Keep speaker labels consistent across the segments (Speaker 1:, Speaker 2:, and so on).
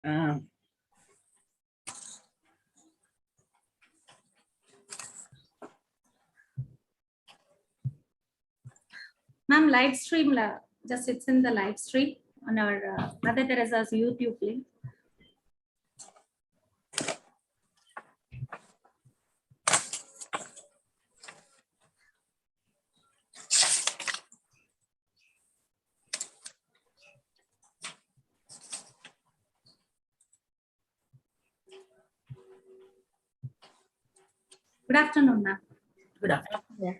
Speaker 1: Ma'am, live stream, just it's in the live stream on our Mother Teresa's YouTube link. Good afternoon, ma'am.
Speaker 2: Good afternoon.
Speaker 1: Yeah.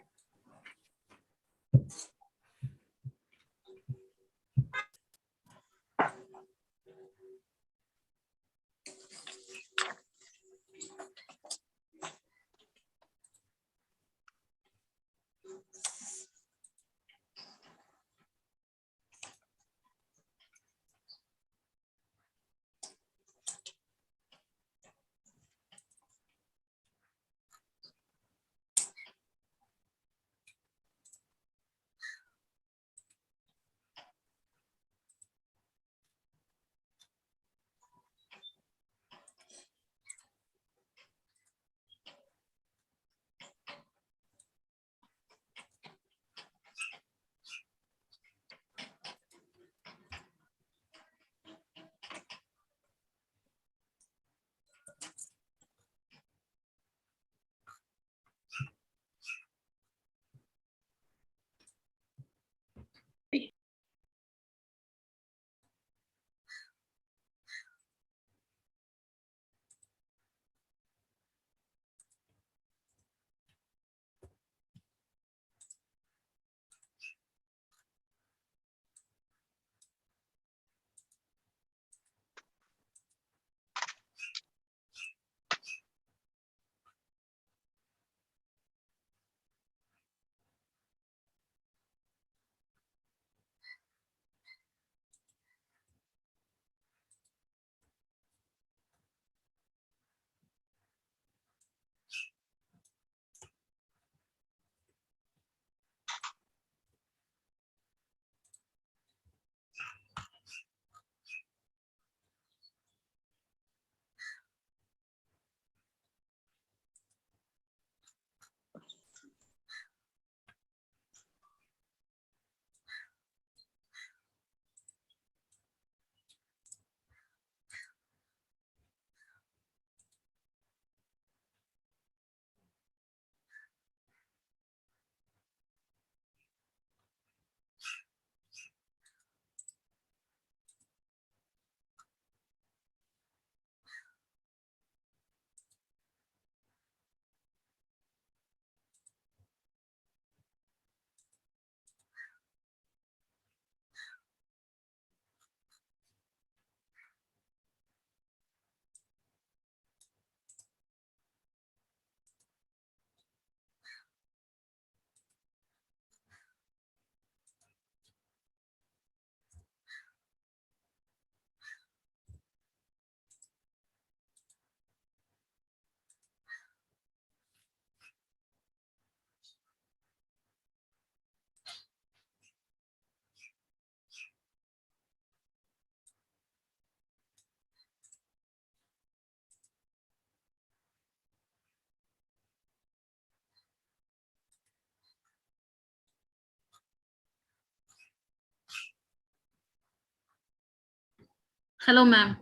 Speaker 3: Hello, ma'am.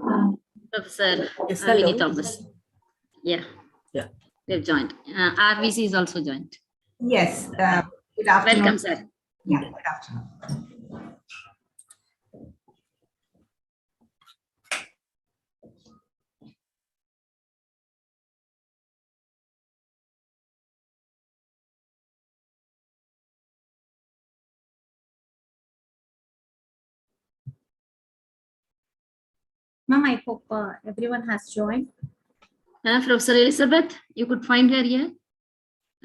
Speaker 3: Professor
Speaker 2: Yes,
Speaker 3: Minnie
Speaker 2: hello.
Speaker 3: Thomas. Yeah.
Speaker 2: Yeah.
Speaker 3: They've joined. RVC is also joined.
Speaker 4: Yes. Good afternoon.
Speaker 3: Welcome, sir.
Speaker 4: Yeah, good afternoon.
Speaker 1: Ma'am, I hope everyone has joined.
Speaker 3: Professor Elizabeth, you could find her here.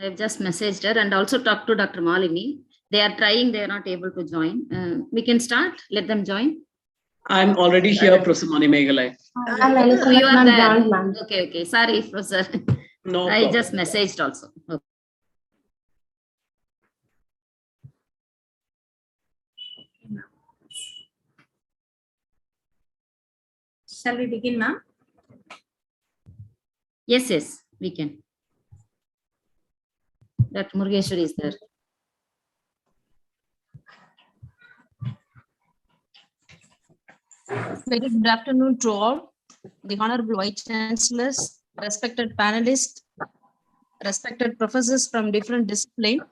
Speaker 3: I have just messaged her and also talked to Dr. Malini. They are trying, they are not able to join. We can start, let them join.
Speaker 5: I'm already here, Professor Mani Meghalai.
Speaker 3: Oh, you are there. Okay. Sorry, Professor.
Speaker 5: No
Speaker 3: I
Speaker 5: problem.
Speaker 3: just messaged also. Okay.
Speaker 1: Shall we begin, ma'am?
Speaker 3: Yes, yes, we can. Dr. Murugeshwari is there.
Speaker 2: Very good afternoon to all, the Honorable Vice Chancellors, respected panelists, respected professors from different disciplines.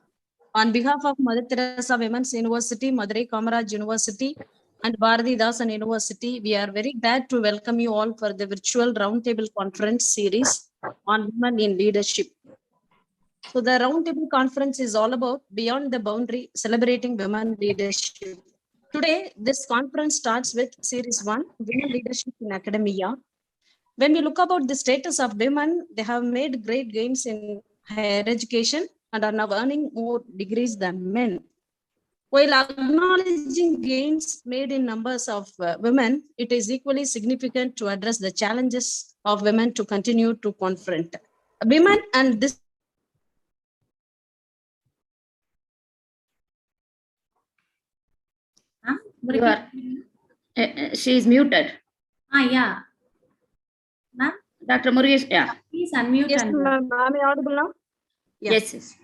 Speaker 2: On behalf of Mother Teresa Women's University, Madurai Kamaraj University, and Bharati Dasan University, we are very glad to welcome you all for the virtual roundtable conference series on women in leadership. So the roundtable conference is all about Beyond the Boundary, Celebrating Women Leadership. Today, this conference starts with Series 1, Women Leadership in Academia. When we look about the status of women, they have made great gains in higher education and are now earning more degrees than men. While acknowledging gains made in numbers of women, it is equally significant to address the challenges of women to continue to confront. Women and this
Speaker 1: Ma'am, would
Speaker 3: You
Speaker 1: it
Speaker 3: are,
Speaker 1: be-
Speaker 3: she is muted.
Speaker 1: Yeah. Ma'am,
Speaker 3: Dr. Murugesh, yeah.
Speaker 1: please unmute
Speaker 2: yes,
Speaker 1: and
Speaker 2: ma'am, am I audible now?
Speaker 3: Yes, yes.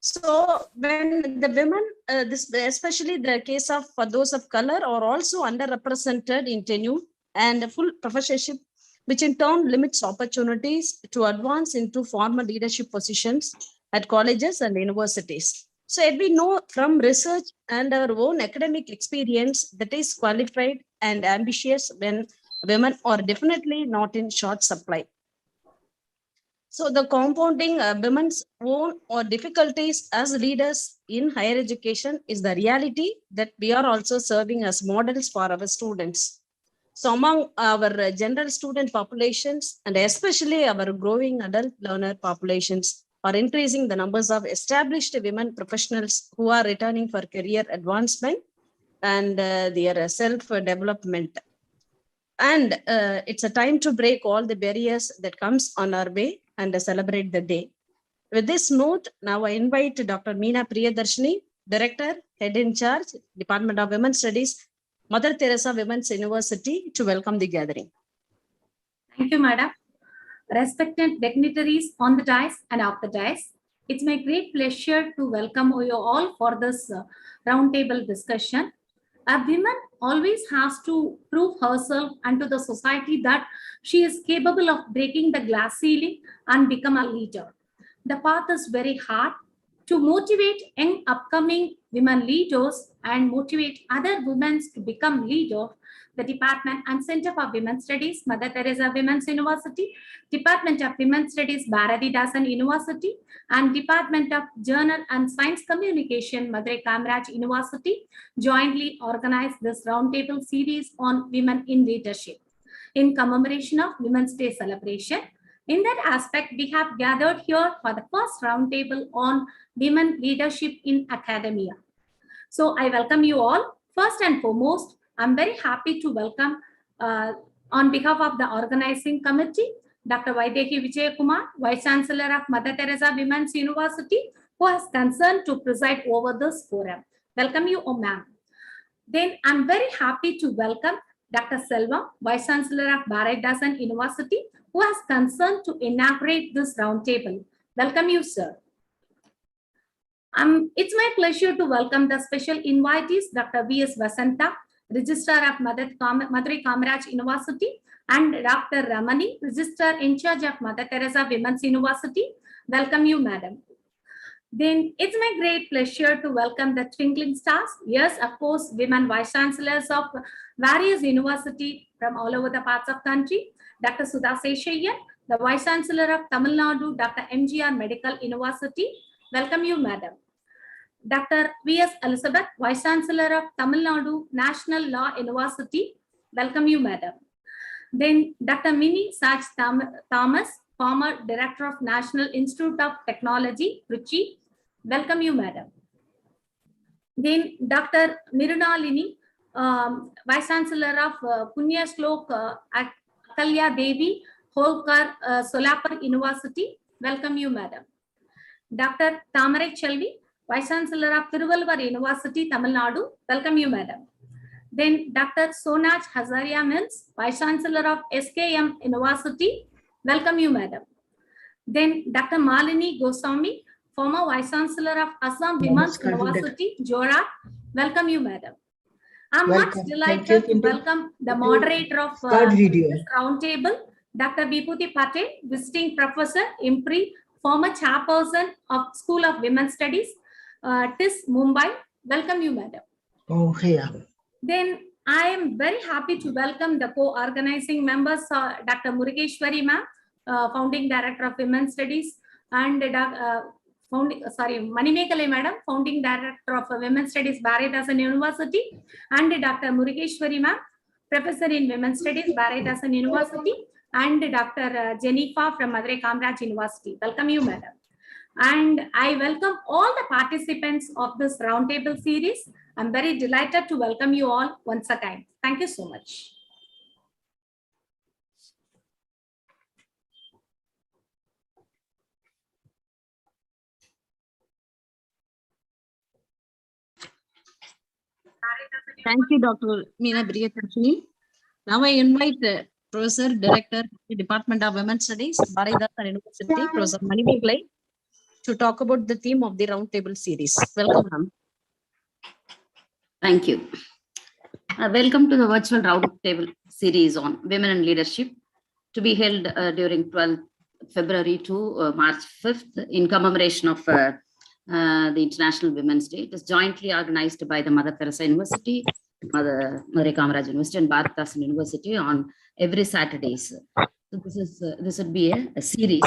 Speaker 2: So when the women, this especially the case of for those of color, are also underrepresented in tenure and full professorship, which in turn limits opportunities to advance into formal leadership positions at colleges and universities. So yet we know from research and our own academic experience that is qualified and ambitious when women are definitely not in short supply. So the compounding women's own or difficulties as leaders in higher education is the reality that we are also serving as models for our students. So among our general student populations and especially our growing adult learner populations are increasing the numbers of established women professionals who are returning for career advancement and their self-development. And it's a time to break all the barriers that comes on our way and celebrate the day. With this note, now I invite Dr. Meena Priyadarshini, Director, Head in Charge, Department of Women's Studies, Mother Teresa Women's University, to welcome the gathering.
Speaker 1: thank you, madam. Respected dignitaries on the dais and off the dais, it's my great pleasure to welcome you all for this roundtable discussion. A woman always has to prove herself and to the society that she is capable of breaking the glass ceiling and become a leader. The path is very hard. To motivate young upcoming women leaders and motivate other women to become leaders, the Department and Center for Women's Studies, Mother Teresa Women's University, Department of Women's Studies, Bharati Dasan University, and Department of Journal and Science Communication, Madurai Kamaraj University, jointly organized this roundtable series on women in leadership in commemoration of Women's Day celebration. In that aspect, we have gathered here for the first roundtable on women leadership in academia. So I welcome you all. First and foremost, I'm very happy to welcome on behalf of the organizing committee, Dr. Vaidehi Vijay Kumar, Vice Chancellor of Mother Teresa Women's University, who has concerned to preside over this forum. Welcome you, ma'am. Then I'm very happy to welcome Dr. Selva, Vice Chancellor of Bharati Dasan University, who has concerned to inaugurate this roundtable. Welcome you, sir. It's my pleasure to welcome the special invitees, Dr. V.S. Vasanta, Registrar of Madurai Kamaraj University, and Dr. Ramani, Registrar in charge of Mother Teresa Women's University. Welcome you, madam. Then it's my great pleasure to welcome the twinkling stars. Yes, of course, women vice chancellors of various universities from all over the parts of country. Dr. Sudha Seshayyan, the Vice Chancellor of Tamil Nadu, Dr. MGR Medical University. Welcome you, madam. Dr. V.S. Elizabeth, Vice Chancellor of Tamil Nadu National Law University. Welcome you, madam. Then Dr. Mini Sach Thomas, former Director of National Institute of Technology, Trichy. Welcome you, madam. Then Dr. Mirunalini, Vice Chancellor of Punya Shlok Akalya Devi, Holkar, Solapur University. Welcome you, madam. Dr. Tamarai Chelvi, Vice Chancellor of Thiruvalluvar University, Tamil Nadu. Welcome you, madam. Then Dr. Sonaj Hazaria Mills, Vice Chancellor of SKM University. Welcome you, madam. Then Dr. Malini Goswami, former Vice Chancellor of Assam Women's University, Jorat. Welcome you, madam. I'm much delighted to welcome the moderator of this roundtable, Dr. Vibhuti Patel, visiting professor, IMPRI, former chairperson of School of Women's Studies, TIS Mumbai. Welcome you, madam.
Speaker 6: Oh, yeah.
Speaker 1: Then I am very happy to welcome the co-organizing members, Dr. Murugeshwari ma'am, founding director of Women's Studies, and Manimekale madam, founding director of Women's Studies, Bharathasan University, and Dr. Murugeshwari ma'am, professor in Women's Studies, Bharathasan University, and Dr. Jennifer from Madurai Kamraj University. Welcome you, madam. And I welcome all the participants of this roundtable series. I'm very delighted to welcome you all once again. Thank you so much.
Speaker 2: Thank you, Dr. Meena Priyadarshini. Now I invite Professor Director, Department of Women's Studies, Bharathasan University, Professor Manimekale, to talk about the theme of the roundtable series. Welcome, ma'am.
Speaker 3: Thank you. Welcome to the virtual roundtable series on women and leadership, to be held during 12th February to March 5th in commemoration of the International Women's Day. It is jointly organized by the Mother Teresa University, Madurai Kamraj University, and Bharathasan University on every Saturdays. So this would be a series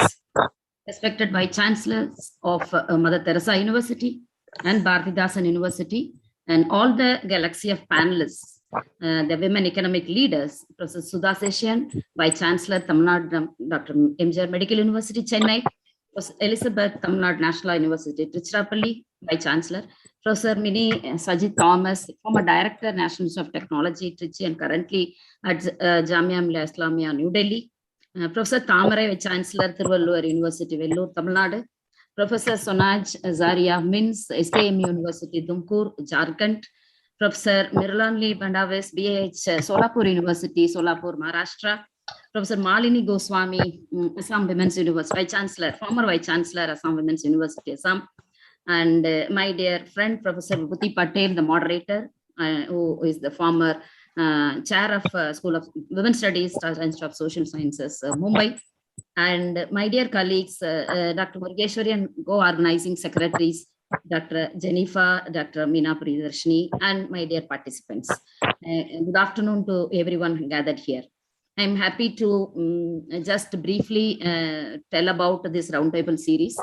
Speaker 3: respected by chancellors of Mother Teresa University and Bharathasan University, and all the galaxy of panelists, the women economic leaders, Professor Sudha Session, Vice Chancellor, Tamil Nadu, Dr. MGR Medical University, Chennai, Professor Elizabeth, Tamil Nadu National University, Tiruchirappalli, Vice Chancellor, Professor Mini Sajid Thomas, former Director, National Institute of Technology, Trichy, and currently at Jamia Millia Islamia, New Delhi, Professor Tamarai, Vice Chancellor, Thiruvallur University, Vellore, Tamil Nadu, Professor Sonaj Zaria Mins, SKM University, Tumkur, Jharkhand, Professor Mirlanli Bandaves, BH, Solapur University, Solapur, Maharashtra, Professor Malini Goswami, Assam Women's University, Vice Chancellor, former Vice Chancellor, Assam Women's University, Assam, and my dear friend, Professor Vibhuti Patel, the moderator, who is the former chair of School of Women's Studies, Institute of Social Sciences, Mumbai, and my dear colleagues, Dr. Murugeshwari and co-organizing secretaries, Dr. Jennifer, Dr. Meena Priyadarshini, and my dear participants. Good afternoon to everyone gathered here. I'm happy to just briefly tell about this roundtable series.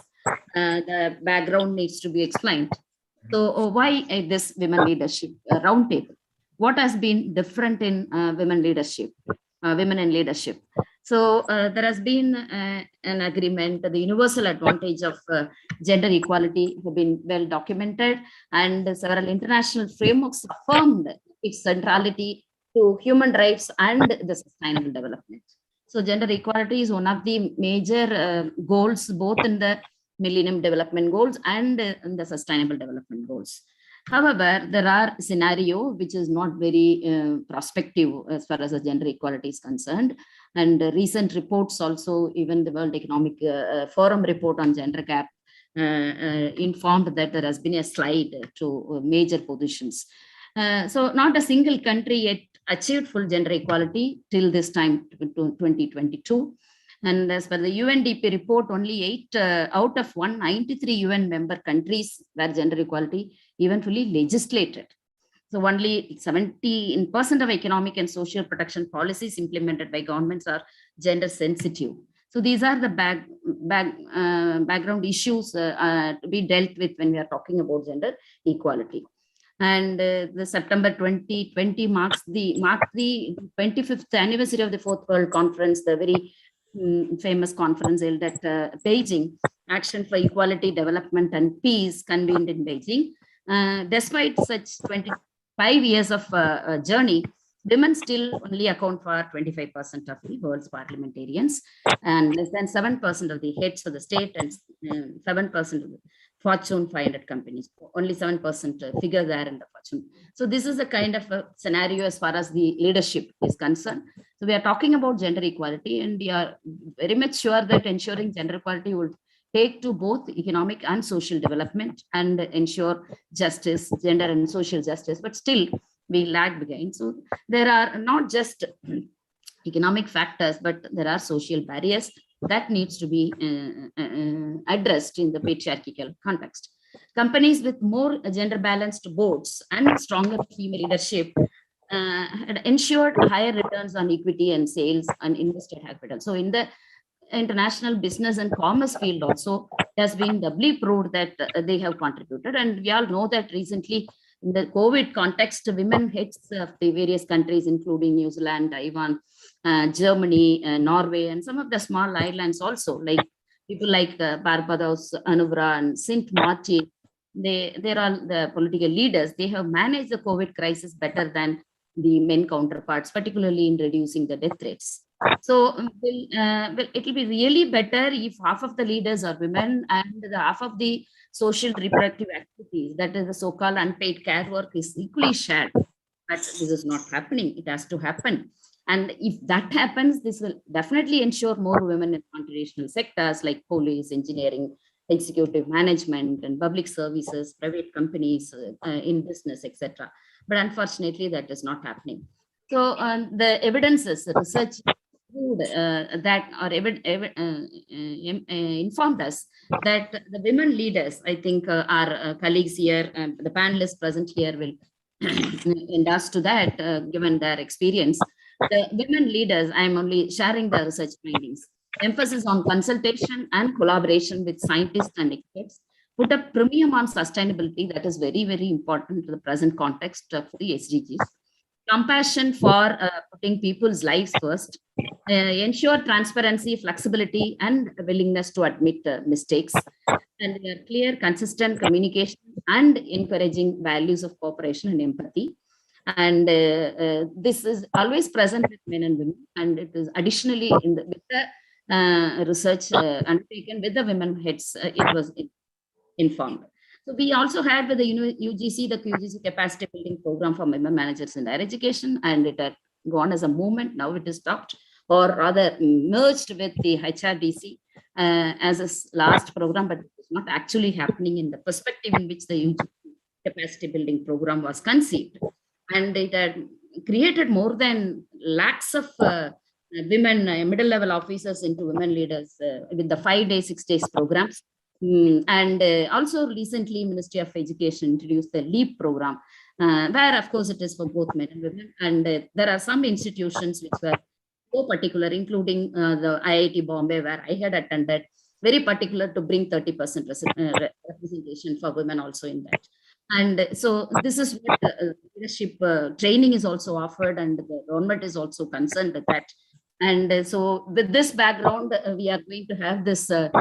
Speaker 3: The background needs to be explained. So why this women leadership roundtable? What has been different in women leadership, women in leadership? So there has been an agreement, the universal advantage of gender equality have been well documented, and several international frameworks affirmed its centrality to human rights and the sustainable development. So gender equality is one of the major goals, both in the Millennium Development Goals and in the Sustainable Development Goals. However, there are scenarios which is not very prospective as far as the gender equality is concerned. And recent reports also, even the World Economic Forum report on gender gap informed that there has been a slide to major positions. So not a single country yet achieved full gender equality till this time, 2022. And as per the UNDP report, only 8 out of 193 UN member countries where gender equality even fully legislated. So only 17% of economic and social protection policies implemented by governments are gender sensitive. So these are the background issues to be dealt with when we are talking about gender equality. And the September 2020 marks the 25th anniversary of the Fourth World Conference, the very famous conference held at Beijing, Action for Equality, Development and Peace, convened in Beijing. Despite such 25 years of journey, women still only account for 25% of the world's parliamentarians, and less than 7% of the heads of the state, and 7% of the Fortune 500 companies. Only 7% figure there in the Fortune. So this is a kind of a scenario as far as the leadership is concerned. So we are talking about gender equality, and we are very much sure that ensuring gender equality will take to both economic and social development and ensure justice, gender and social justice, but still we lag behind. So there are not just economic factors, but there are social barriers that needs to be addressed in the patriarchal context. Companies with more gender balanced boards and stronger female leadership had ensured higher returns on equity and sales and invested capital. So in the international business and commerce field also, it has been doubly proved that they have contributed. And we all know that recently in the COVID context, women heads of the various countries, including New Zealand, Taiwan, Germany, Norway, and some of the small islands also, like people like Barbados, Anuvra, and Sint Maarten, they're all the political leaders. They have managed the COVID crisis better than the men counterparts, particularly in reducing the death rates. So it will be really better if half of the leaders are women and the half of the social reproductive activities, that is the so-called unpaid care work, is equally shared. But this is not happening. It has to happen. And if that happens, this will definitely ensure more women in non-traditional sectors like police, engineering, executive management, and public services, private companies, in business, etc. But unfortunately, that is not happening. So the evidences, the research that are informed us that the women leaders, I think our colleagues here, the panelists present here will endorse to that, given their experience. The women leaders, I'm only sharing the research findings. Emphasis on consultation and collaboration with scientists and experts, put a premium on sustainability. That is very, very important to the present context of the SDGs. Compassion for putting people's lives first, ensure transparency, flexibility, and willingness to admit mistakes, and clear, consistent communication and encouraging values of cooperation and empathy. And this is always present with men and women, and it is additionally in with the research undertaken with the women heads, it was informed. So we also had with the UGC, the UGC capacity building program for women managers in higher education, and it had gone as a movement. Now it is stopped, or rather merged with the HRDC as a last program, but it's not actually happening in the perspective in which the UGC capacity building program was conceived. And it had created more than lakhs of women middle level officers into women leaders with the 5 day, 6 days programs. And also recently Ministry of Education introduced the LEAP program, where of course it is for both men and women. And there are some institutions which were so particular, including the IIT Bombay, where I had attended, very particular to bring 30% representation for women also in that. And so this is what leadership training is also offered, and the government is also concerned with that. And so with this background, we are going to have this 5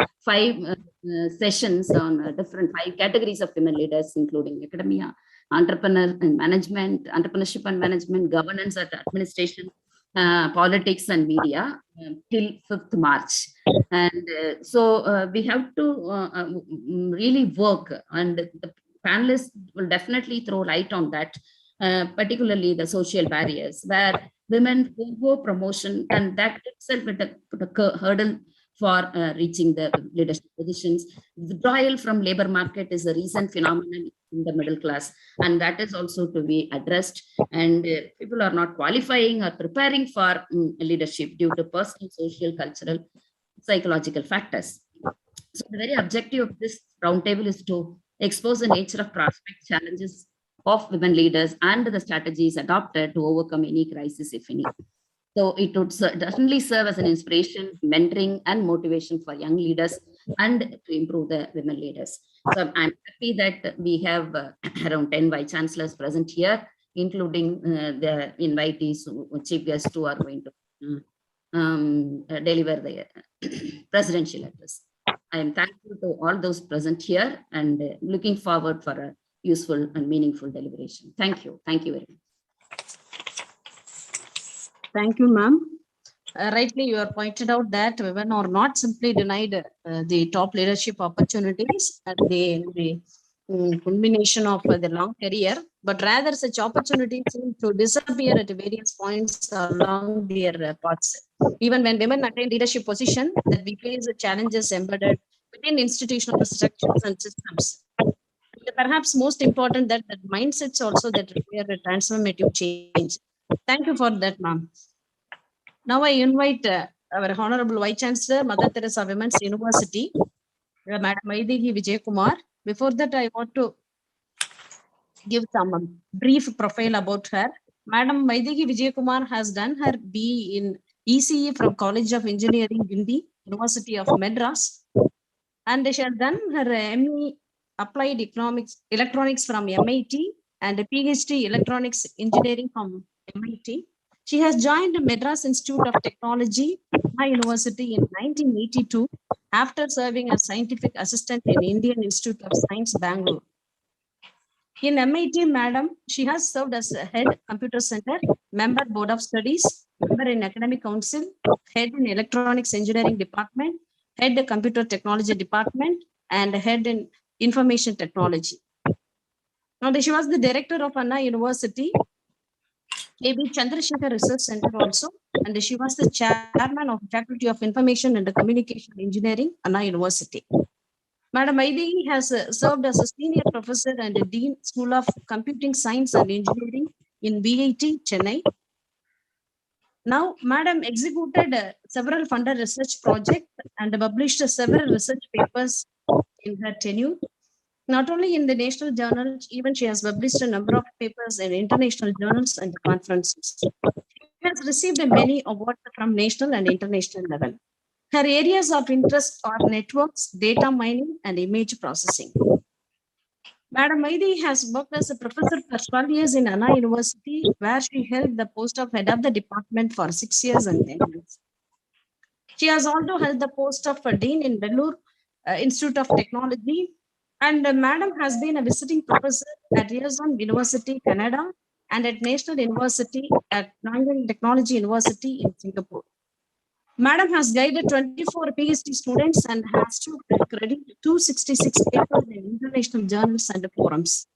Speaker 3: sessions on different 5 categories of women leaders, including academia, entrepreneurship and management, governance and administration, politics and media, till 5th March. And so we have to really work, and the panelists will definitely throw light on that, particularly the social barriers, where women go promotion, and that itself will put a hurdle for reaching the leadership positions. Withdrawal from labor market is a recent phenomenon in the middle class, and that is also to be addressed. And people are not qualifying or preparing for leadership due to personal, social, cultural, psychological factors. So the very objective of this roundtable is to expose the nature of prospect, challenges of women leaders, and the strategies adopted to overcome any crisis, if any. So it would definitely serve as an inspiration, mentoring, and motivation for young leaders, and to improve the women leaders. So I'm happy that we have around 10 vice chancellors present here, including the invitees, chief guests who are going to deliver the presidential address. I am thankful to all those present here, and looking forward for a useful and meaningful deliberation. Thank you. Thank you very much.
Speaker 2: Thank you, ma'am. Rightly, you have pointed out that women are not simply denied the top leadership opportunities at the culmination of the long career, but rather such opportunities seem to disappear at various points along their paths. Even when women attain leadership position, that we face challenges embedded within institutional structures and systems. Perhaps most important that mindsets also that require a transformative change. Thank you for that, ma'am. Now I invite our Honorable Vice Chancellor, Mother Teresa Women's University, Madam Vaidehi Vijay Kumar. Before that, I want to give some brief profile about her. Madam Vaidehi Vijay Kumar has done her B in ECE from College of Engineering, Guindy, University of Madras, and she has done her ME Applied Electronics from MIT and a PhD Electronics Engineering from MIT. She has joined the Madras Institute of Technology, Anna University in 1982 after serving as scientific assistant in Indian Institute of Science, Bangalore. In MIT, madam, she has served as head computer center, member board of studies, member in academic council, head in electronics engineering department, head computer technology department, and head in information technology. Now, she was the director of Anna University, KB Chandrasekhar Research Center also, and she was the chairman of Faculty of Information and Communication Engineering, Anna University. Madam Vaidehi has served as a senior professor and a dean, School of Computing Science and Engineering in VIT, Chennai. Now, Madam executed several funded research projects and published several research papers in her tenure. Not only in the national journals, even she has published a number of papers in international journals and conferences. She has received many awards from national and international level. Her areas of interest are networks, data mining, and image processing. Madam Maidi has worked as a professor for 12 years in Anna University, where she held the post of head of the department for 6 years and 10 months. She has also held the post of a dean in Bangalore Institute of Technology, and Madam has been a visiting professor at Ryerson University, Canada, and at National University at Nanyang Technology University in Singapore. Madam has guided 24 PhD students and has to credit 266 papers in international journals and forums.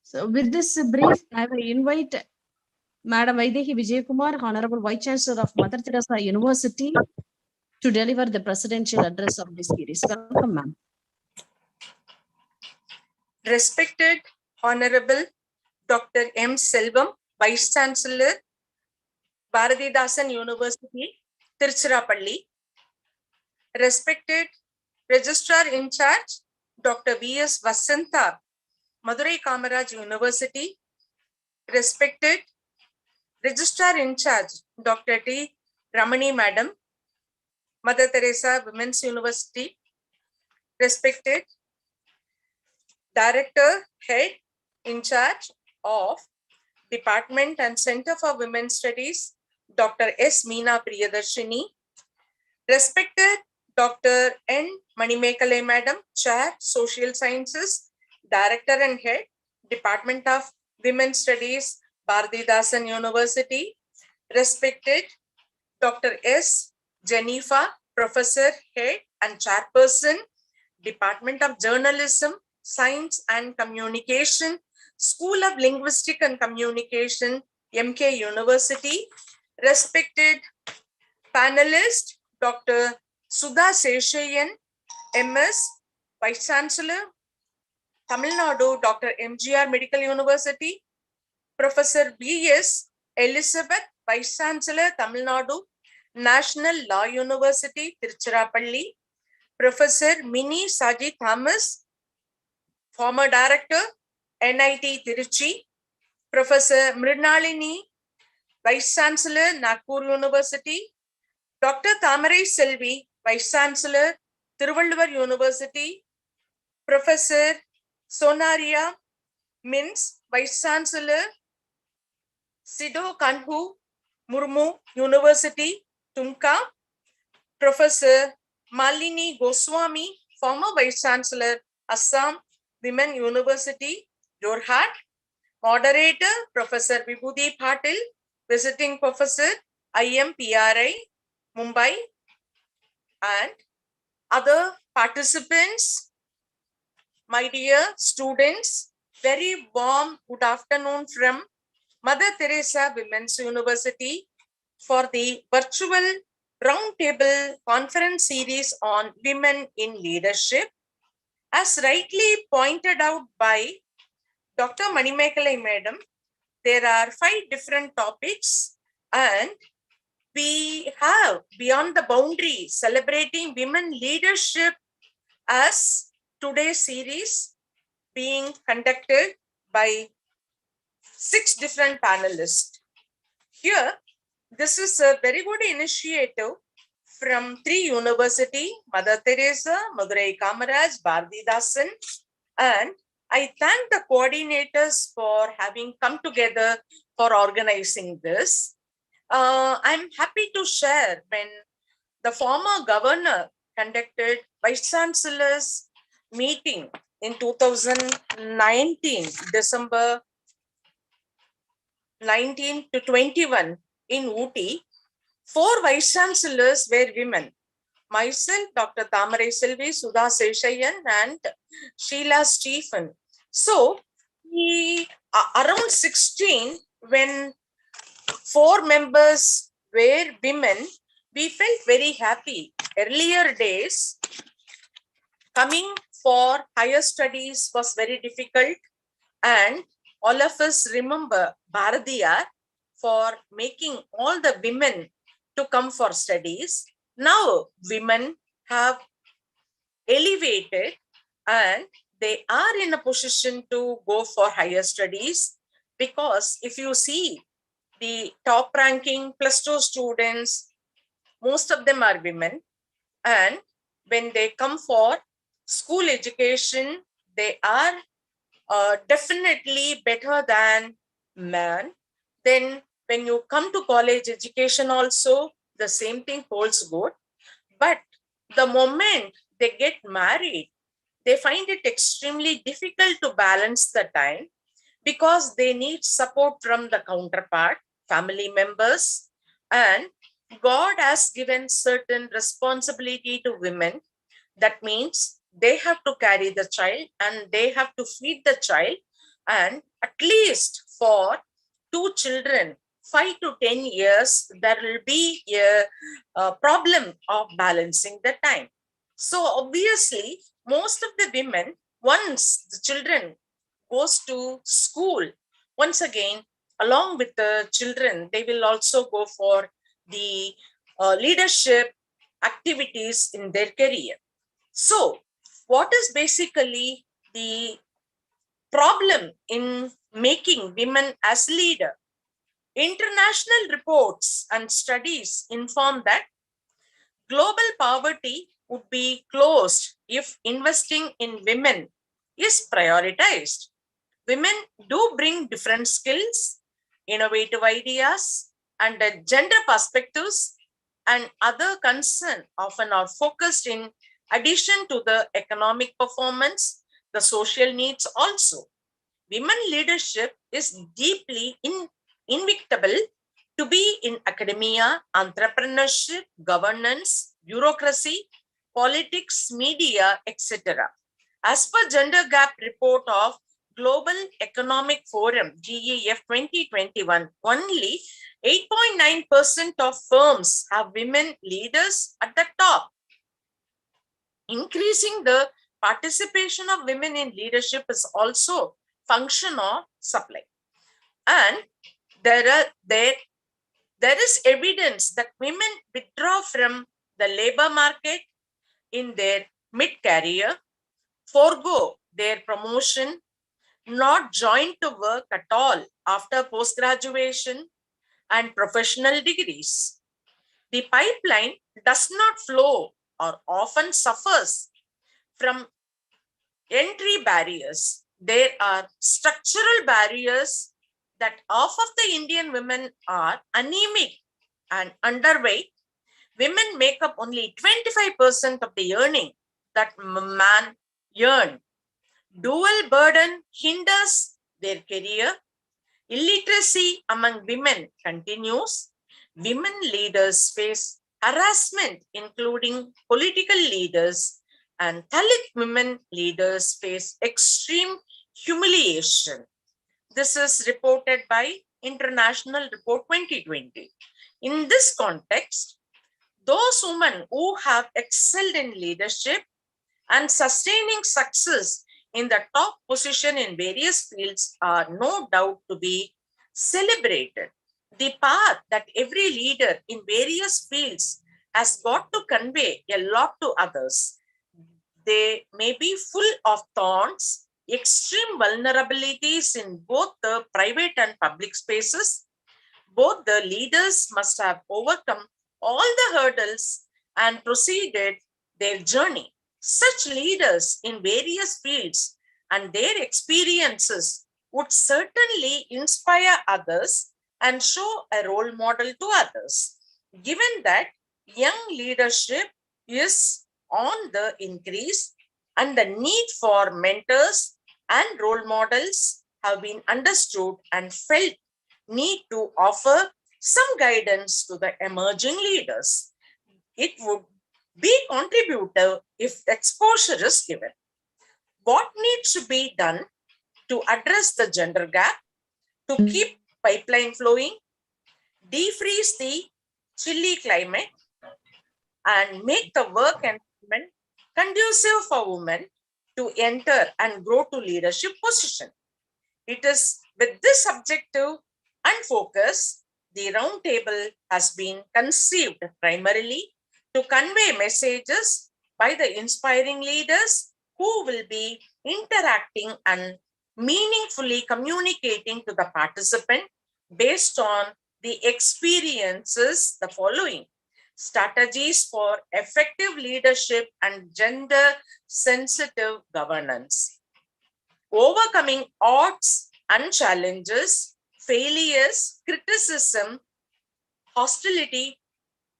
Speaker 2: So with this brief, I will invite Madam Vaidehi Vijay Kumar, Honorable Vice Chancellor of Mother Teresa University, to deliver the presidential address of this series. Welcome, ma'am.
Speaker 6: Respected Honorable Dr. M. Selvam, Vice Chancellor, Bharatidasan University, Tiruchirappalli. Respected Registrar in Charge, Dr. V.S. Vasantha, Madurai Kamaraj University. Respected Registrar in Charge, Dr. T. Ramani Madam, Mother Teresa Women's University. Respected Director, Head in Charge of Department and Center for Women's Studies, Dr. S. Meena Priyadarshini. Respected Dr. N. Manimekalai Madam, Chair, Social Sciences, Director and Head, Department of Women's Studies, Bharatidasan University. Respected Dr. S. Jennifer, Professor, Head and Chairperson, Department of Journalism, Science and Communication, School of Linguistic and Communication, MK University. Respected panelist, Dr. Sudha Seshayan, MS, Vice Chancellor, Tamil Nadu, Dr. MGR Medical University. Professor B.S. Elizabeth, Vice Chancellor, Tamil Nadu, National Law University, Tiruchirappalli. Professor Minnie Saji Thomas, former Director, NIT Tiruchi. Professor Mrinalini, Vice Chancellor, Nagpur University. Dr. Thamarai Selvi, Vice Chancellor, Tiruvallur University. Professor Sonaria Mins, Vice Chancellor, Sido Kanhu Murmu University, Tumka. Professor Malini Goswami, former Vice Chancellor, Assam Women University, Jorhat. Moderator, Professor Vibhuti Patil, Visiting Professor, IMPRI, Mumbai, and other participants, my dear students, very warm good afternoon from Mother Teresa Women's University for the virtual roundtable conference series on women in leadership. As rightly pointed out by Dr. Manimekalai Madam, there are 5 different topics, and we have Beyond the Boundary celebrating women leadership as today's series being conducted by 6 different panelists. Here, this is a very good initiative from 3 universities, Mother Teresa, Madurai Kamaraj, Bharatidasan, and I thank the coordinators for having come together for organizing this. I'm happy to share when the former governor conducted Vice Chancellor's meeting in 2019, December 19 to 21 in Ooty. 4 Vice Chancellors were women. Myself, Dr. Tamarai Selvi, Sudha Seshayan, and Sheila Stephen. So, we around 16, when 4 members were women, we felt very happy. Earlier days, coming for higher studies was very difficult, and all of us remember Bharatiyar for making all the women to come for studies. Now, women have elevated and they are in a position to go for higher studies, because if you see the top ranking +2 students, most of them are women, and when they come for school education, they are definitely better than men. Then when you come to college education also, the same thing holds good. But the moment they get married, they find it extremely difficult to balance the time, because they need support from the counterpart, family members, and God has given certain responsibility to women. That means they have to carry the child and they have to feed the child, and at least for 2 children, 5 to 10 years, there will be a problem of balancing the time. So obviously, most of the women, once the children goes to school, once again, along with the children, they will also go for the leadership activities in their career. So, what is basically the problem in making women as leader? International reports and studies inform that global poverty would be closed if investing in women is prioritized. Women do bring different skills, innovative ideas, and gender perspectives, and other concerns often are focused in addition to the economic performance, the social needs also. Women leadership is deeply invictable to be in academia, entrepreneurship, governance, bureaucracy, politics, media, etc. As per Gender Gap report of Global Economic Forum, GEF 2021, only 8.9% of firms have women leaders at the top. Increasing the participation of women in leadership is also function of supply. And there is evidence that women withdraw from the labor market in their mid-career, forego their promotion, not join to work at all after post-graduation and professional degrees. The pipeline does not flow or often suffers from entry barriers. There are structural barriers that half of the Indian women are anemic and underweight. Women make up only 25% of the earning that man earn. Dual burden hinders their career. Illiteracy among women continues. Women leaders face harassment, including political leaders, and Dalit women leaders face extreme humiliation. This is reported by International Report 2020. In this context, those women who have excelled in leadership and sustaining success in the top position in various fields are no doubt to be celebrated. The path that every leader in various fields has got to convey a lot to others. They may be full of thorns, extreme vulnerabilities in both the private and public spaces. Both the leaders must have overcome all the hurdles and proceeded their journey. Such leaders in various fields and their experiences would certainly inspire others and show a role model to others. Given that young leadership is on the increase and the need for mentors and role models have been understood and felt need to offer some guidance to the emerging leaders. It would be contributive if exposure is given. What needs to be done to address the gender gap, to keep pipeline flowing, defreeze the chilly climate, and make the work environment conducive for women to enter and grow to leadership position. It is with this objective and focus, the roundtable has been conceived primarily to convey messages by the inspiring leaders who will be interacting and meaningfully communicating to the participant based on the experiences the following: strategies for effective leadership and gender sensitive governance, overcoming odds and challenges, failures, criticism, hostility,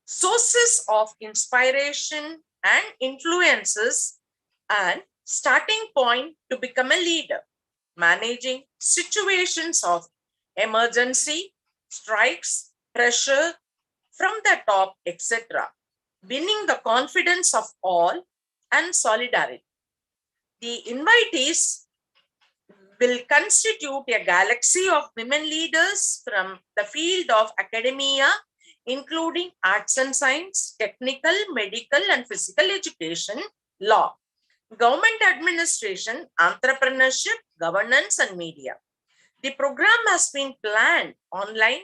Speaker 6: sources of inspiration and influences, and starting point to become a leader, managing situations of emergency, strikes, pressure from the top, etc., winning the confidence of all and solidarity. The invitees will constitute a galaxy of women leaders from the field of academia, including arts and science, technical, medical, and physical education, law, government administration, entrepreneurship, governance, and media. The program has been planned online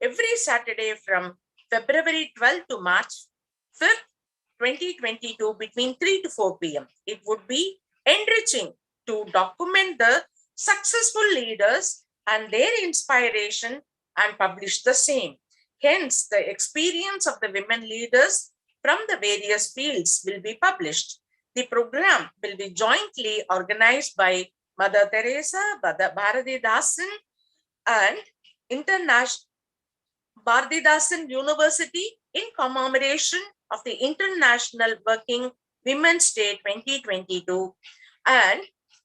Speaker 6: every Saturday from February 12th to March 5th, 2022 between 3 to 4 p.m. It would be enriching to document the successful leaders and their inspiration and publish the same. Hence, the experience of the women leaders from the various fields will be published. The program will be jointly organized by Mother Teresa, Bharatidasan, and International Bharatidasan University in commemoration of the International Working Women's Day 2022. And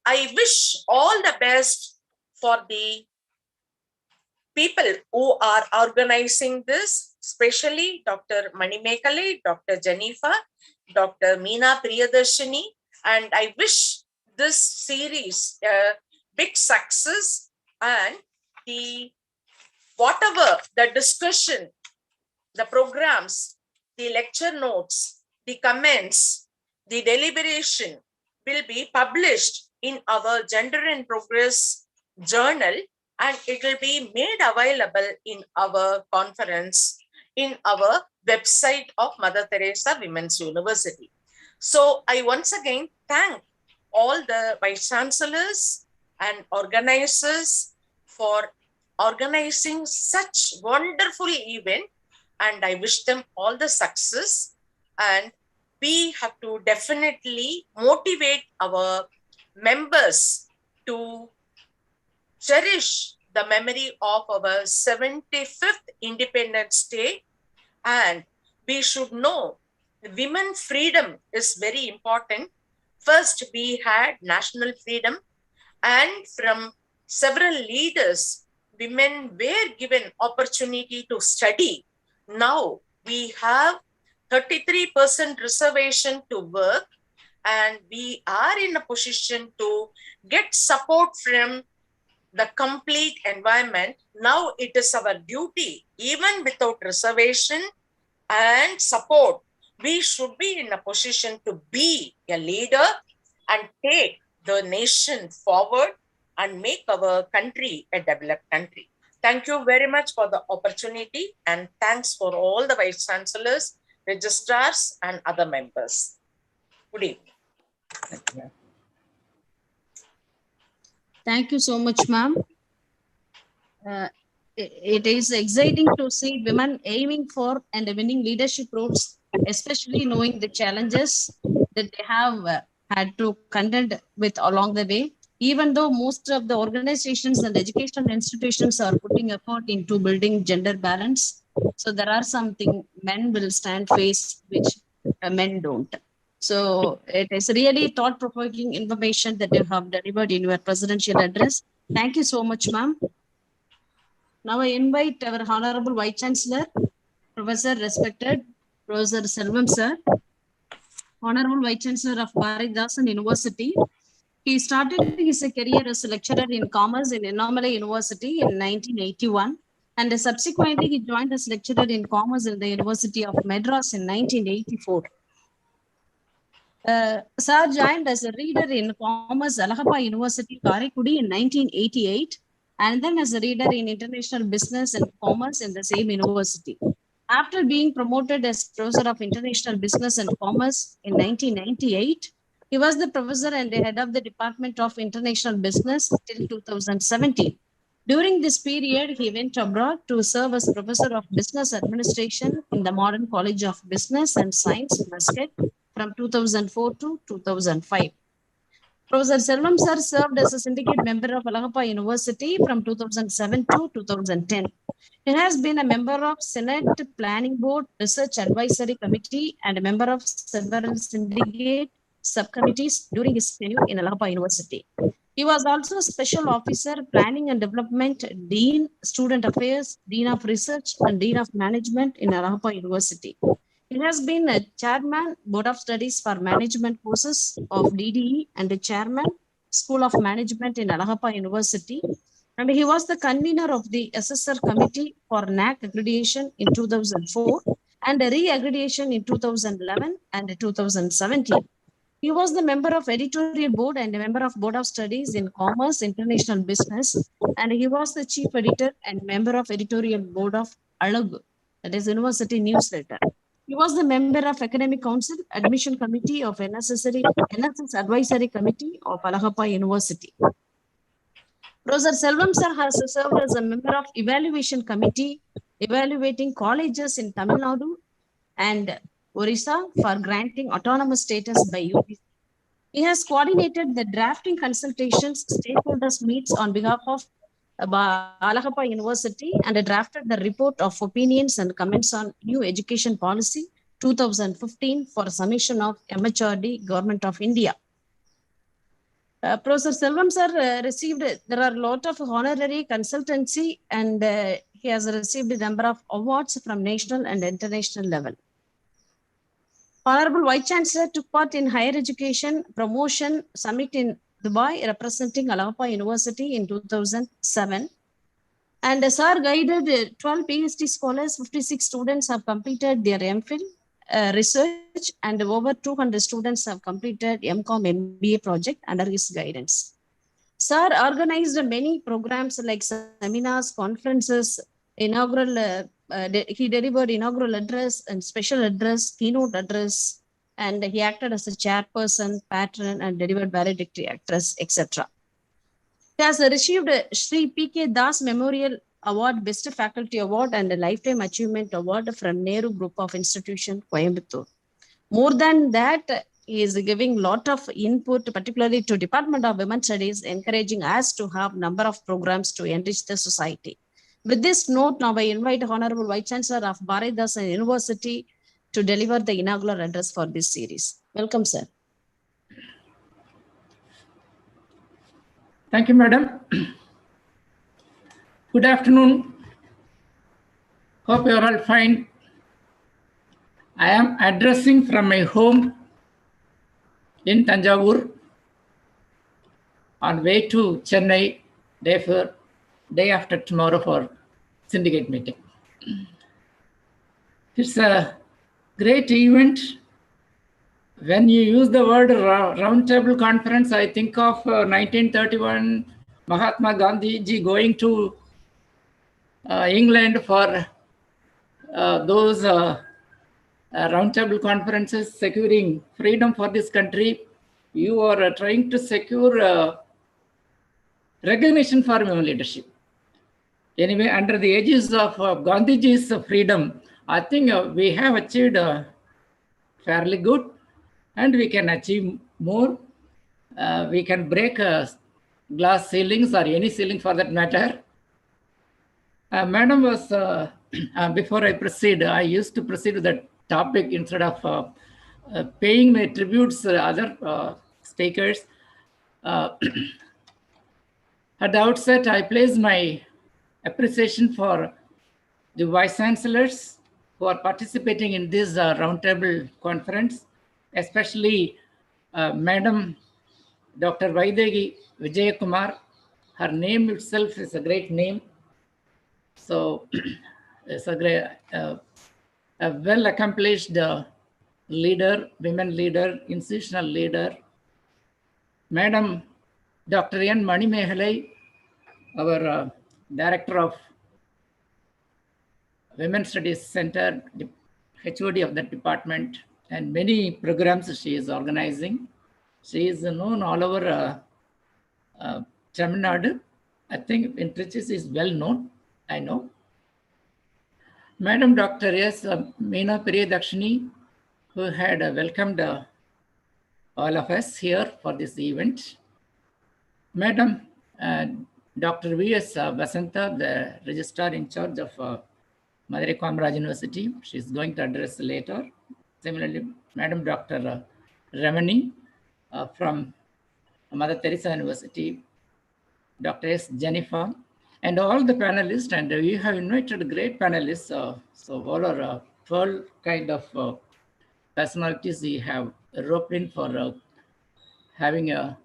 Speaker 6: I wish all the best for the people who are organizing this, especially Dr. Manimekale, Dr. Jennifer, Dr. Meena Priyadarshini, and I wish this series a big success, and whatever the discussion, the programs, the lecture notes, the comments, the deliberation will be published in our Gender in Progress journal, and it will be made available in our conference, in our website of Mother Teresa Women's University. So I once again thank all the vice chancellors and organizers for organizing such wonderful event, and I wish them all the success. And we have to definitely motivate our members to cherish the memory of our 75th Independence Day, and we should know women freedom is very important. First, we had national freedom, and from several leaders, women were given opportunity to study Now we have 33% reservation to work, and we are in a position to get support from the complete environment. Now it is our duty, even without reservation and support, we should be in a position to be a leader and take the nation forward and make our country a developed country. Thank you very much for the opportunity, and thanks for all the vice chancellors, registrars, and other members. Good evening.
Speaker 2: Thank you so much, ma'am. It is exciting to see women aiming for and winning leadership roles, especially knowing the challenges that they have had to contend with along the way. Even though most of the organizations and educational institutions are putting effort into building gender balance, so there are something men will stand face which men don't. So it is really thought-provoking information that you have delivered in your presidential address. Thank you so much, ma'am. Now I invite our Honorable Vice Chancellor, Professor Respected Professor Selvam Sir, Honorable Vice Chancellor of Bharatdasan University. He started his career as a lecturer in commerce in Annamalai University in 1981, and subsequently he joined as lecturer in commerce in the University of Madras in 1984. Sir joined as a reader in commerce Allahabad University, Karaikudi in 1988, and then as a reader in international business and commerce in the same university. After being promoted as professor of international business and commerce in 1998, he was the professor and the head of the Department of International Business till 2017. During this period, he went abroad to serve as professor of business administration in the Modern College of Business and Science, Muscat, from 2004 to 2005. Professor Selvam Sir served as a syndicate member of Allahabad University from 2007 to 2010. He has been a member of Senate Planning Board Research Advisory Committee and a member of several syndicate subcommittees during his tenure in Allahabad University. He was also Special Officer, Planning and Development, Dean, Student Affairs, Dean of Research, and Dean of Management in Allahabad University. He has been a chairman, Board of Studies for Management courses of DDE and a chairman, School of Management in Allahabad University. And he was the convener of the Assessor Committee for NAC accreditation in 2004 and a re-accreditation in 2011 and 2017. He was the member of editorial board and a member of Board of Studies in Commerce, International Business, and he was the chief editor and member of editorial board of Alagu, that is University Newsletter. He was the member of Academic Council, Admission Committee of NSS Advisory Committee of Allahabad University. Professor Selvam Sir has served as a member of Evaluation Committee, evaluating colleges in Tamil Nadu and Orissa for granting autonomous status by UGC. He has coordinated the drafting consultations, stakeholders meets on behalf of Allahabad University and drafted the report of opinions and comments on new education policy 2015 for submission of MHRD Government of India. Professor Selvam Sir received, there are a lot of honorary consultancy and he has received a number of awards from national and international level. Honorable Vice Chancellor took part in Higher Education Promotion Summit in Dubai, representing Allahabad University in 2007. And Sir guided 12 PhD scholars, 56 students have completed their MPhil research, and over 200 students have completed MCOM MBA project under his guidance. Sir organized many programs like seminars, conferences, inaugural. He delivered inaugural address and special address, keynote address, and he acted as a chairperson, patron, and delivered valedictory address, etc. He has received Sri P.K. Das Memorial Award, Best Faculty Award, and a Lifetime Achievement Award from Nehru Group of Institution, Coimbatore. More than that, he is giving a lot of input, particularly to Department of Women's Studies, encouraging us to have number of programs to enrich the society. With this note, now I invite Honorable Vice Chancellor of Bharatdasan University to deliver the inaugural address for this series. Welcome, sir.
Speaker 7: Thank you, Madam. Good afternoon. Hope you are all fine I am addressing from my home in Tanjavur on way to Chennai day after tomorrow for syndicate meeting. It's a great event. When you use the word roundtable conference, I think of 1931 Mahatma Gandhi ji going to England for those roundtable conferences securing freedom for this country. You are trying to secure recognition for women leadership. Anyway, under the aegis of Gandhiji's freedom, I think we have achieved fairly good, and we can achieve more. We can break glass ceilings or any ceiling for that matter. Madam was, before I proceed, I used to proceed with the topic instead of paying my tributes to other speakers. At the outset, I place my appreciation for the vice chancellors who are participating in this roundtable conference, especially Madam Dr. Vaidegi Vijayakumar. Her name itself is a great name. So it's a great, a well-accomplished leader, women leader, institutional leader. Madam Dr. N. Mani Mehalai, our Director of Women's Studies Center, the HOD of that department, and many programs she is organizing. She is known all over Tamil Nadu. I think in Trichy is well known, I know. Madam Dr. S. Meena Priyadakshini, who had welcomed all of us here for this event. Madam Dr. V.S. Basanta, the registrar in charge of Madurai Kamaraj University, she is going to address later. Similarly, Madam Dr. Ramani from Mother Teresa University, Dr. S. Jennifer, and all the panelists, and we have invited great panelists. So all are 12 kind of personalities we have roped in for having a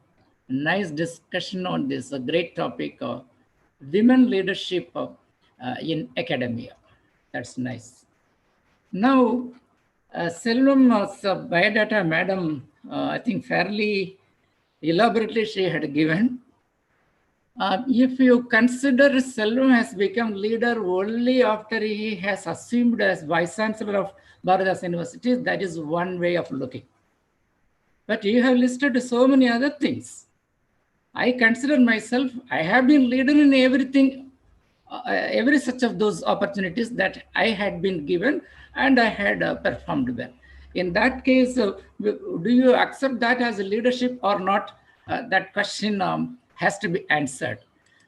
Speaker 7: nice discussion on this great topic of women leadership in academia. That's nice. Now, Selvam biodata, Madam, I think fairly elaborately she had given. If you consider Selvam has become leader only after he has assumed as Vice Chancellor of Bharadas University, that is one way of looking. But you have listed so many other things. I consider myself, I have been leader in everything, every such of those opportunities that I had been given, and I had performed well. In that case, do you accept that as a leadership or not? That question has to be answered.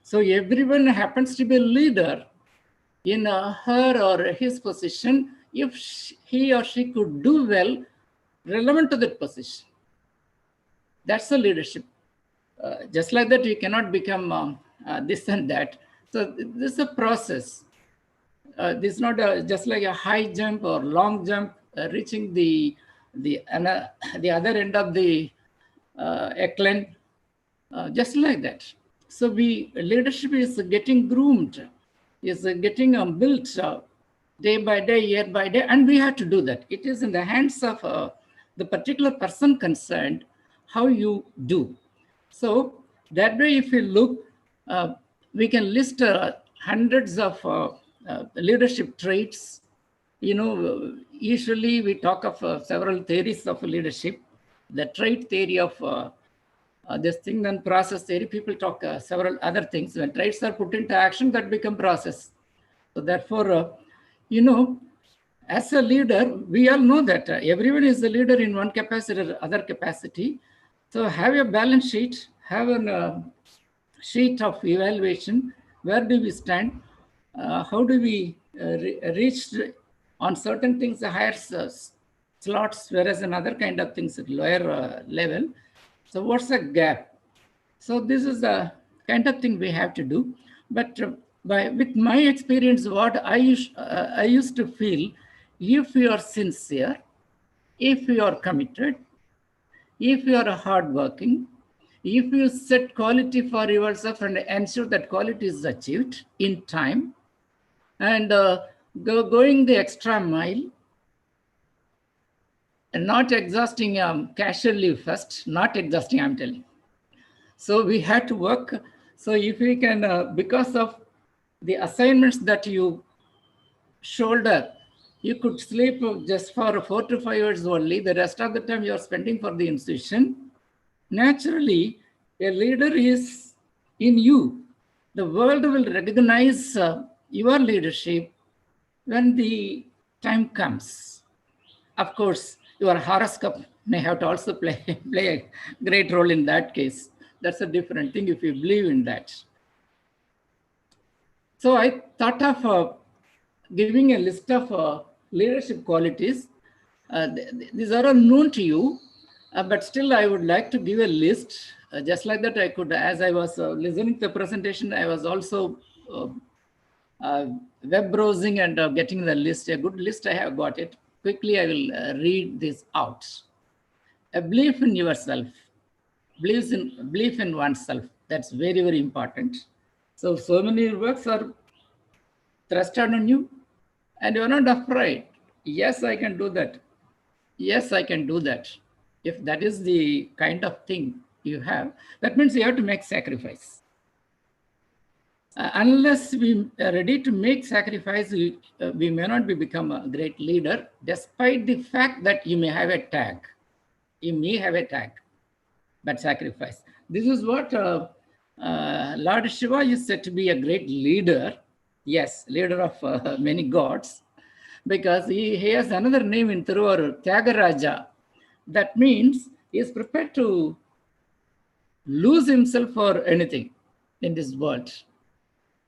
Speaker 7: So everyone happens to be a leader in her or his position if he or she could do well relevant to that position. That's the leadership. Just like that, you cannot become this and that. So this is a process. This is not just like a high jump or long jump, reaching the other end of the echelon, just like that. So leadership is getting groomed, is getting built day by day, year by day, and we have to do that. It is in the hands of the particular person concerned how you do. So that way, if you look, we can list hundreds of leadership traits. You know, usually we talk of several theories of leadership. The trait theory of this thing, then process theory, people talk several other things. When traits are put into action, that become process. So therefore, you know, as a leader, we all know that everyone is a leader in one capacity or other capacity. So have a balance sheet, have a sheet of evaluation. Where do we stand? How do we reach on certain things the higher slots, whereas in other kind of things at lower level. So what's the gap? So this is the kind of thing we have to do. But with my experience, what I used to feel if you are sincere, if you are committed, if you are hardworking, if you set quality for yourself and ensure that quality is achieved in time, and going the extra mile, and not exhausting casual leave first, not exhausting, I'm telling. So we had to work. So if we can, because of the assignments that you shoulder, you could sleep just for 4 to 5 hours only. The rest of the time you are spending for the institution. Naturally, a leader is in you. The world will recognize your leadership when the time comes. Of course, your horoscope may have to also play a great role in that case. That's a different thing if you believe in that. So I thought of giving a list of leadership qualities. These are all known to you, but still I would like to give a list. Just like that, I could, as I was listening to the presentation, I was also web browsing and getting the list, a good list. I have got it. Quickly, I will read this out. A belief in yourself, belief in oneself. That's very, very important. So many works are thrusted on you, and you're not afraid. Yes, I can do that. Yes, I can do that. If that is the kind of thing you have, that means you have to make sacrifice. Unless we are ready to make sacrifice, we may not become a great leader, despite the fact that you may have a tag. You may have a tag, but sacrifice. This is what Lord Shiva is said to be a great leader. Yes, leader of many gods, because he has another name in Thiruvarur, Tyagaraja. That means he is prepared to lose himself for anything in this world.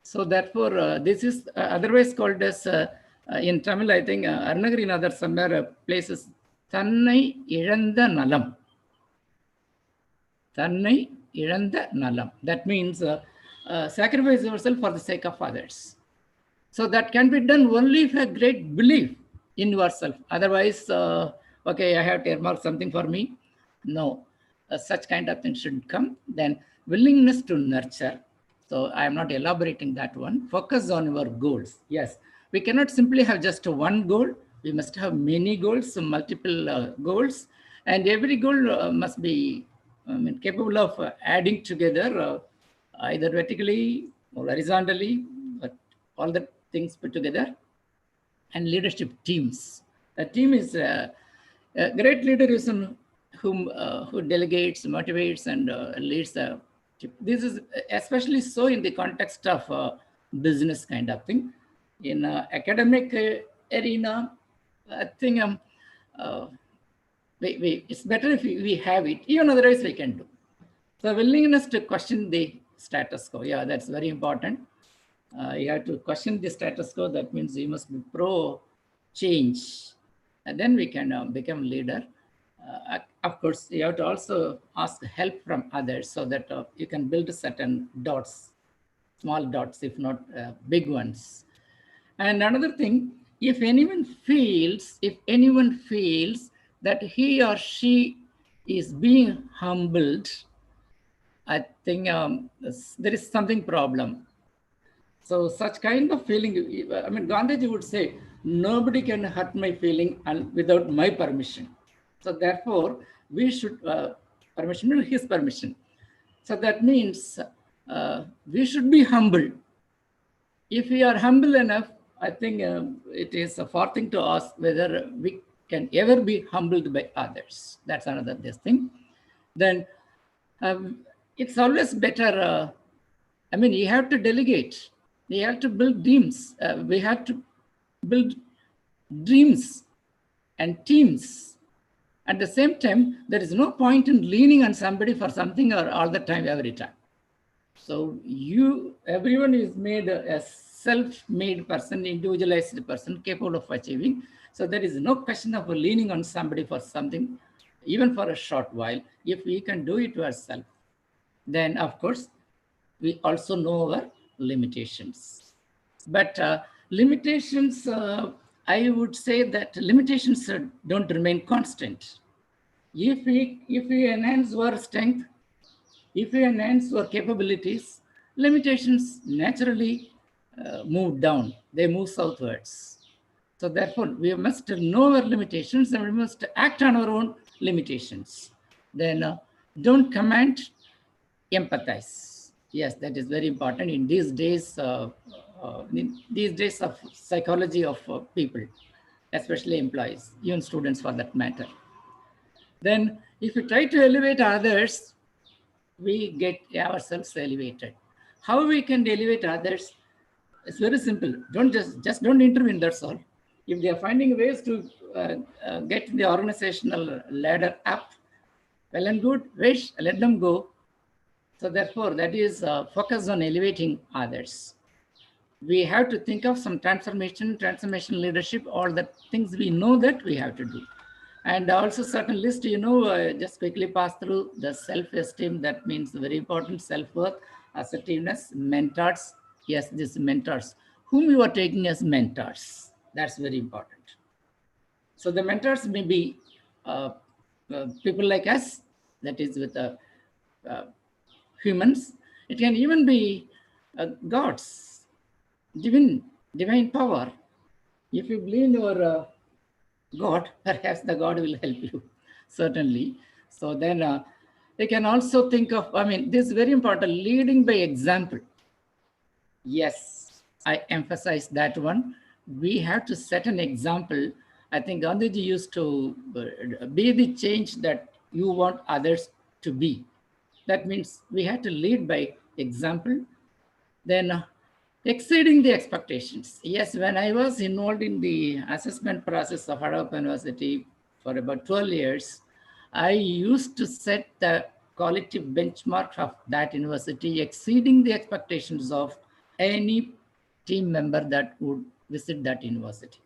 Speaker 7: So therefore, this is otherwise called as, in Tamil, I think, Arnagirinadar somewhere places, Thannai Ilanda Nalam. Thannai Ilanda Nalam. That means sacrifice yourself for the sake of others. So that can be done only if a great belief in yourself. Otherwise, okay, I have to earmark something for me. No, such kind of thing should come. Then willingness to nurture. So I am not elaborating that one. Focus on your goals. Yes, we cannot simply have just one goal. We must have many goals, multiple goals. And every goal must be capable of adding together either vertically or horizontally, but all the things put together. And leadership teams. A team is a great leader is who delegates, motivates, and leads a team. This is especially so in the context of business kind of thing. In academic arena, I think it's better if we have it. Even otherwise we can do. So willingness to question the status quo. Yeah, that's very important. You have to question the status quo. That means you must be pro change, and then we can become leader. Of course, you have to also ask help from others so that you can build certain dots, small dots, if not big ones. And another thing, if anyone feels that he or she is being humbled, I think there is something problem. So such kind of feeling, I mean, Gandhiji would say, nobody can hurt my feeling without my permission. So therefore, we should, permission, his permission. So that means we should be humble. If we are humble enough, I think it is a far thing to ask whether we can ever be humbled by others. That's another thing. Then it's always better, I mean, you have to delegate. We have to build teams. We have to build dreams and teams. At the same time, there is no point in leaning on somebody for something or all the time, every time. So everyone is made a self-made person, individualized person, capable of achieving. So there is no question of leaning on somebody for something, even for a short while. If we can do it ourselves, then of course, we also know our limitations. But limitations, I would say that limitations don't remain constant. If we enhance our strength, if we enhance our capabilities, limitations naturally move down, they move southwards. So therefore, we must know our limitations and we must act on our own limitations. Then don't command, empathize. Yes, that is very important in these days of psychology of people, especially employees, even students for that matter. Then if we try to elevate others, we get ourselves elevated. How we can elevate others? It's very simple. Don't just don't intervene. That's all. If they are finding ways to get the organizational ladder up, well and good. Wish, let them go. So therefore, that is focus on elevating others. We have to think of some transformation leadership, all the things we know that we have to do. And also certain list, just quickly pass through the self-esteem. That means very important, self-worth, assertiveness, mentors. Yes, these mentors, whom you are taking as mentors. That's very important. So the mentors may be people like us, that is with humans. It can even be gods, divine power. If you believe in your God, perhaps the God will help you, certainly. So then you can also think of, this is very important, leading by example. Yes, I emphasize that one. We have to set an example. I think Gandhiji used to be the change that you want others to be. That means we have to lead by example. Then exceeding the expectations. Yes, when I was involved in the assessment process of Harvard University for about 12 years, I used to set the quality benchmark of that university, exceeding the expectations of any team member that would visit that university.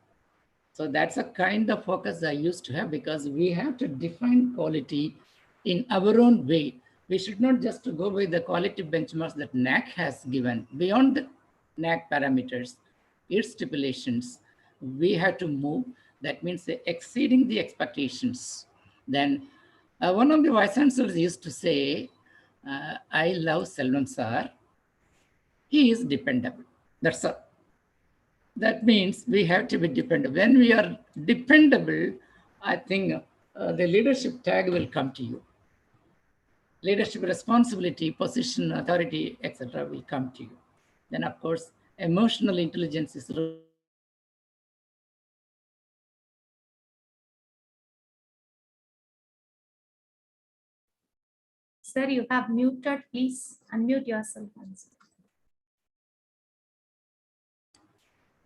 Speaker 7: So that's a kind of focus I used to have, because we have to define quality in our own way. We should not just go by the quality benchmarks that NAC has given. Beyond the NAC parameters, its stipulations, we have to move. That means exceeding the expectations. Then one of the vice chancellors used to say, I love Selvam sir. He is dependable. That's all. That means we have to be dependable. When we are dependable, I think the leadership tag will come to you. Leadership responsibility, position, authority, etc. will come to you. Then, of course, emotional intelligence is
Speaker 1: Sir, you have muted. Please unmute yourself.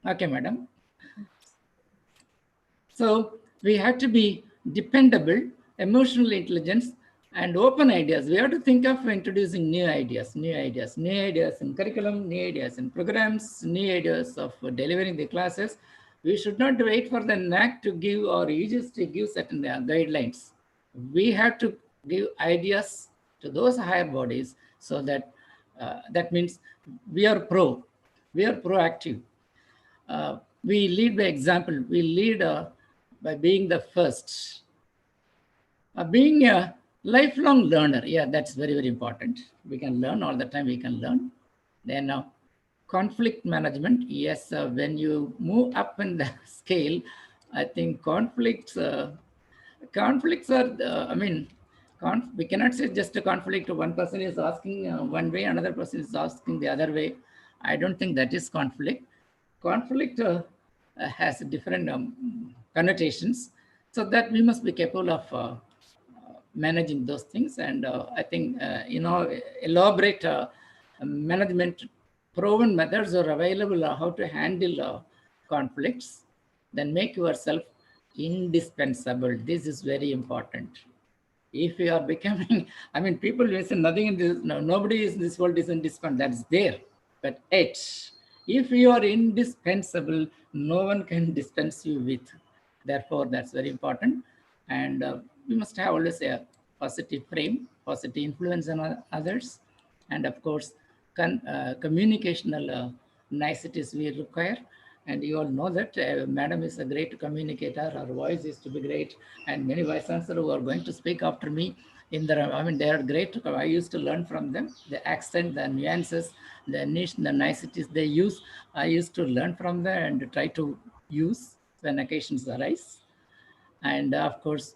Speaker 7: okay, madam. So we have to be dependable, emotional intelligence, and open ideas. We have to think of introducing new ideas in curriculum, new ideas in programs, new ideas of delivering the classes. We should not wait for the NAC to give or UGS to give certain guidelines. We have to give ideas to those higher bodies, so that that means we are proactive. We lead by example. We lead by being the first. Being a lifelong learner, yeah, that's very, very important. We can learn all the time, we can learn. Then conflict management, yes, when you move up in the scale, I think conflicts are, we cannot say just a conflict. One person is asking one way, another person is asking the other way. I don't think that is conflict. Conflict has different connotations, so that we must be capable of managing those things. And I think, elaborate management proven methods are available how to handle conflicts. Then make yourself indispensable. This is very important. If you are becoming, people will say nothing in this, no, nobody in this world is indispensable. That's there. But if you are indispensable, no one can dispense you with. Therefore, that's very important. And we must have always a positive frame, positive influence on others. And of course, communicational niceties we require. And you all know that Madam is a great communicator. Her voice is to be great. And many vice chancellors who are going to speak after me, they are great. I used to learn from them. The accent, the nuances, the niche, the niceties they use. I used to learn from them and try to use when occasions arise. And of course,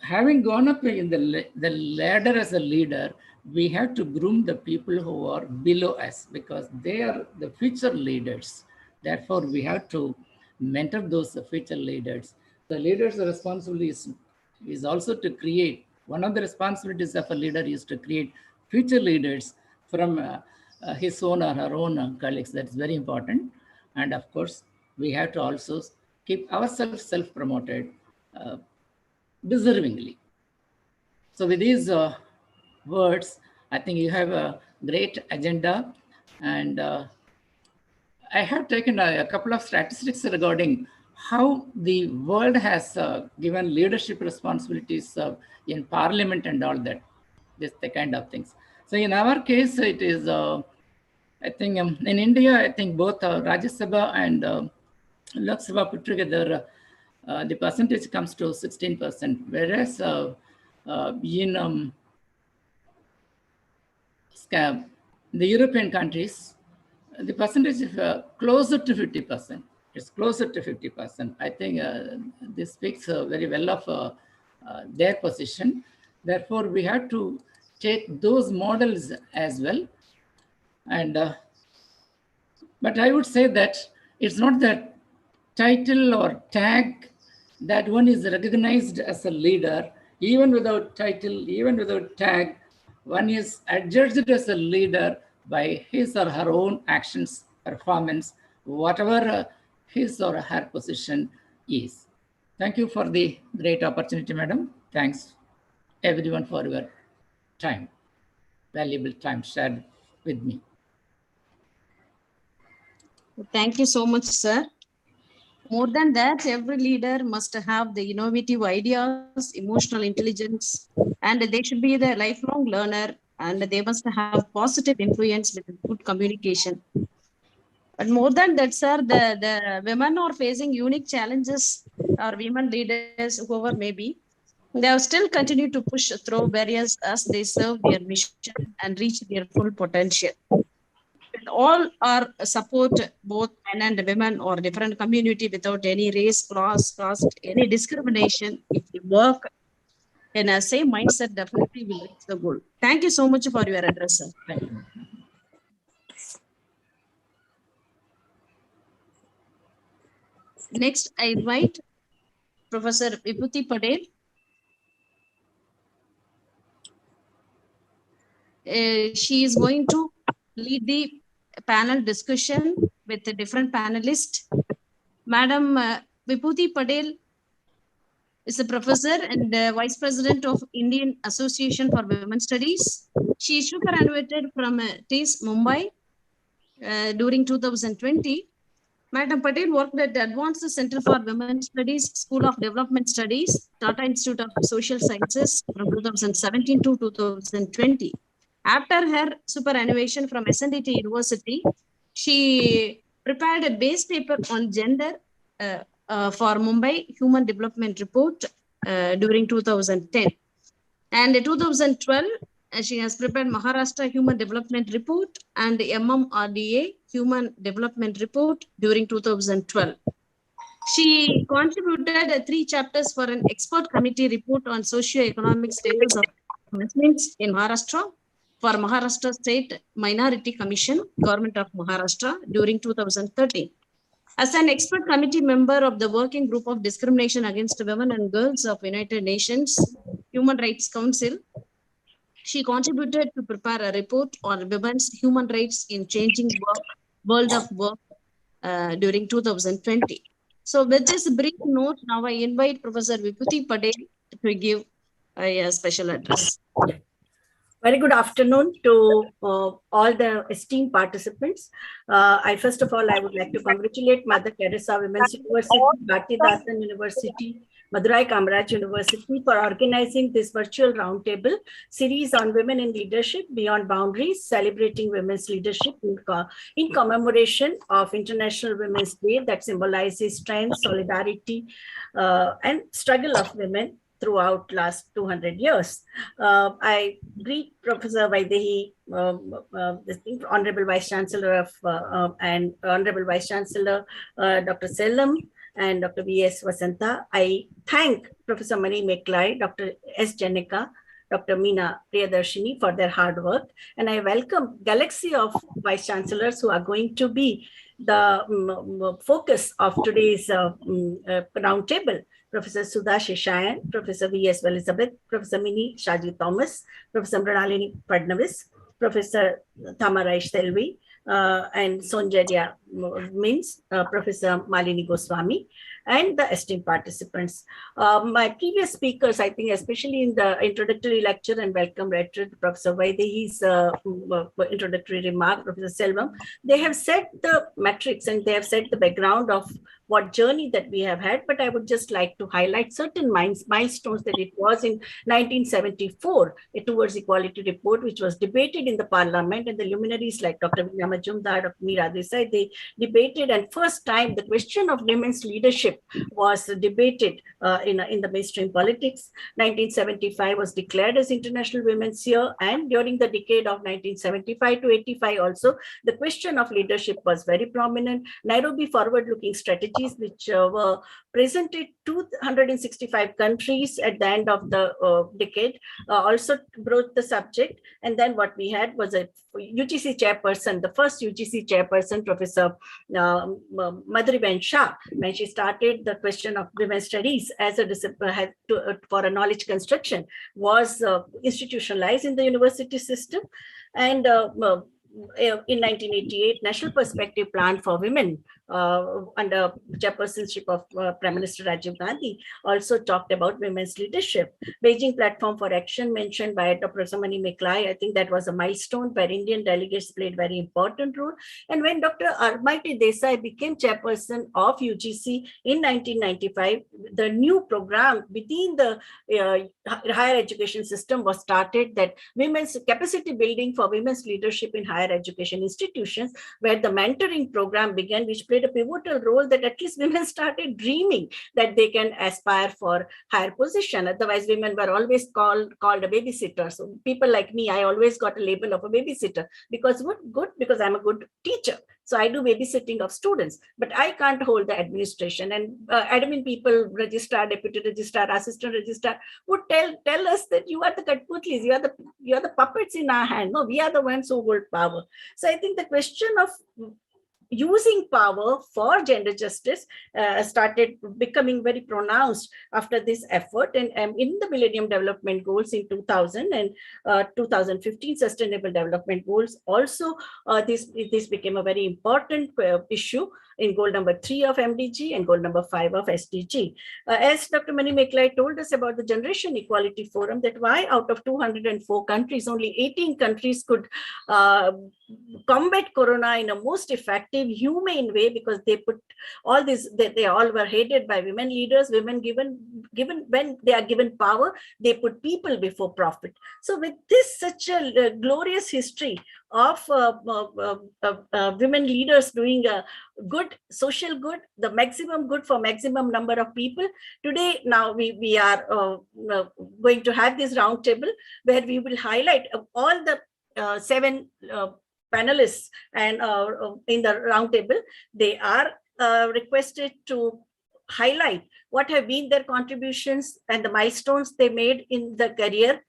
Speaker 7: having gone up in the ladder as a leader, we have to groom the people who are below us because they are the future leaders. Therefore, we have to mentor those future leaders. The leader's responsibility is also to create. One of the responsibilities of a leader is to create future leaders from his own or her own colleagues. That's very important. And of course, we have to also keep ourselves self-promoted deservingly. So with these words, I think you have a great agenda, and I have taken a couple of statistics regarding how the world has given leadership responsibilities in parliament and all that, the kind of things. So in our case, it is, I think in India, I think both Rajya Sabha and Lok Sabha put together, the percentage comes to 16%, whereas in the European countries, the percentage is closer to 50%. It's closer to 50%. I think this speaks very well of their position. Therefore, we have to take those models as well. And but I would say that it's not that title or tag that one is recognized as a leader. Even without title, even without tag, one is adjudged as a leader by his or her own actions, performance, whatever his or her position is. Thank you for the great opportunity, madam. Thanks everyone for your time, valuable time shared with me.
Speaker 2: Thank you so much, sir. More than that, every leader must have the innovative ideas, emotional intelligence, and they should be the lifelong learner, and they must have positive influence with good communication. But more than that, sir, the women are facing unique challenges, or women leaders, whoever may be. They have still continued to push through barriers as they serve their mission and reach their full potential. All are support both men and women or different community without any race, class, caste, any discrimination. If we work in a same mindset, definitely will reach the goal. Thank you so much for your address, sir.
Speaker 7: Thank you.
Speaker 2: Next, I invite Professor Vibhuti Patel. She is going to lead the panel discussion with the different panelists. Madam Vibhuti Patel is a professor and vice president of Indian Association for Women Studies. She is superannuated from TIS Mumbai during 2020. Madam Patel worked at the Advanced Center for Women Studies, School of Development Studies, Tata Institute of Social Sciences from 2017 to 2020. After her superannuation from SNDT University, she prepared a base paper on gender for Mumbai Human Development Report during 2010. And in 2012, she has prepared Maharashtra Human Development Report and MMRDA Human Development Report during 2012. She contributed 3 chapters for an expert committee report on socio-economic status of Muslims in Maharashtra for Maharashtra State Minority Commission, Government of Maharashtra during 2013. As an expert committee member of the Working Group of Discrimination Against Women and Girls of United Nations Human Rights Council, she contributed to prepare a report on women's human rights in changing world of work during 2020. So with this brief note, now I invite Professor Vibhuti Patel to give a special address.
Speaker 8: Very good afternoon to all the esteemed participants. First of all, I would like to congratulate Mother Teresa Women's University, Bharatiya Dasan University, Madurai Kamaraj University for organizing this virtual roundtable series on women in leadership beyond boundaries, celebrating women's leadership in commemoration of International Women's Day that symbolizes strength, solidarity, and struggle of women throughout last 200 years. I greet Professor Vaidehi, Honorable Vice Chancellor and Honorable Vice Chancellor Dr. Sellam and Dr. V.S. Vasanta. I thank Professor Mani Meklai, Dr. S. Janika, Dr. Meena Priyadarshini for their hard work. And I welcome galaxy of Vice Chancellors who are going to be the focus of today's roundtable. Professor Sudha Sheshayan, Professor V.S. Elizabeth, Professor Mini Shaji Thomas, Professor Mrinalini Fadnavis, Professor Thamara Selvi, and Sonjaria Mins, Professor Malini Goswami, and the esteemed participants. My previous speakers, I think, especially in the introductory lecture and welcome lecture, Professor Vaidehi's introductory remark, Professor Selvam, they have set the metrics and they have set the background of what journey that we have had, but I would just like to highlight certain milestones that it was in 1974, a Towards Equality report, which was debated in the parliament, and the luminaries like Dr. Veena Majumdar, Dr. Meera Desai, they debated, and first time the question of women's leadership was debated in the mainstream politics. 1975 was declared as International Women's Year, and during the decade of 1975 to 85 also, the question of leadership was very prominent. Nairobi forward-looking strategy which were presented to 165 countries at the end of the decade, also broached the subject. And then what we had was a UGC chairperson, the first UGC chairperson, Professor Madhuriben Shah, when she started the question of women's studies as a discipline for a knowledge construction, was institutionalized in the university system. And in 1988, National Perspective Plan for Women under chairpersonship of Prime Minister Rajiv Gandhi also talked about women's leadership. Beijing Platform for Action mentioned by Dr. Mani Meklai, I think that was a milestone where Indian delegates played very important role. And when Dr. Armaiti Desai became chairperson of UGC in 1995, the new program within the higher education system was started, that women's capacity building for women's leadership in higher education institutions, where the mentoring program began, which played a pivotal role that at least women started dreaming that they can aspire for higher position. Otherwise, women were always called a babysitter. So people like me, I always got a label of a babysitter because what? Good, because I'm a good teacher. So I do babysitting of students, but I can't hold the administration. And admin people, registrar, deputy registrar, assistant registrar, would tell us that you are the Katputlis, you are the puppets in our hand. No, we are the ones who hold power. So I think the question of using power for gender justice started becoming very pronounced after this effort. And in the Millennium Development Goals in 2000 and 2015 Sustainable Development Goals, also this became a very important issue in goal number 3 of MDG and goal number 5 of SDG. As Dr. Mani Meklai told us about the Generation Equality Forum, that why out of 204 countries, only 18 countries could combat corona in a most effective, humane way, because they put all this, they all were headed by women leaders. Women given when they are given power, they put people before profit. So with this such a glorious history of women leaders doing good, social good, the maximum good for maximum number of people, today now we are going to have this round table where we will highlight all the 7 panelists, and in the round table, they are requested to highlight what have been their contributions and the milestones they made in the career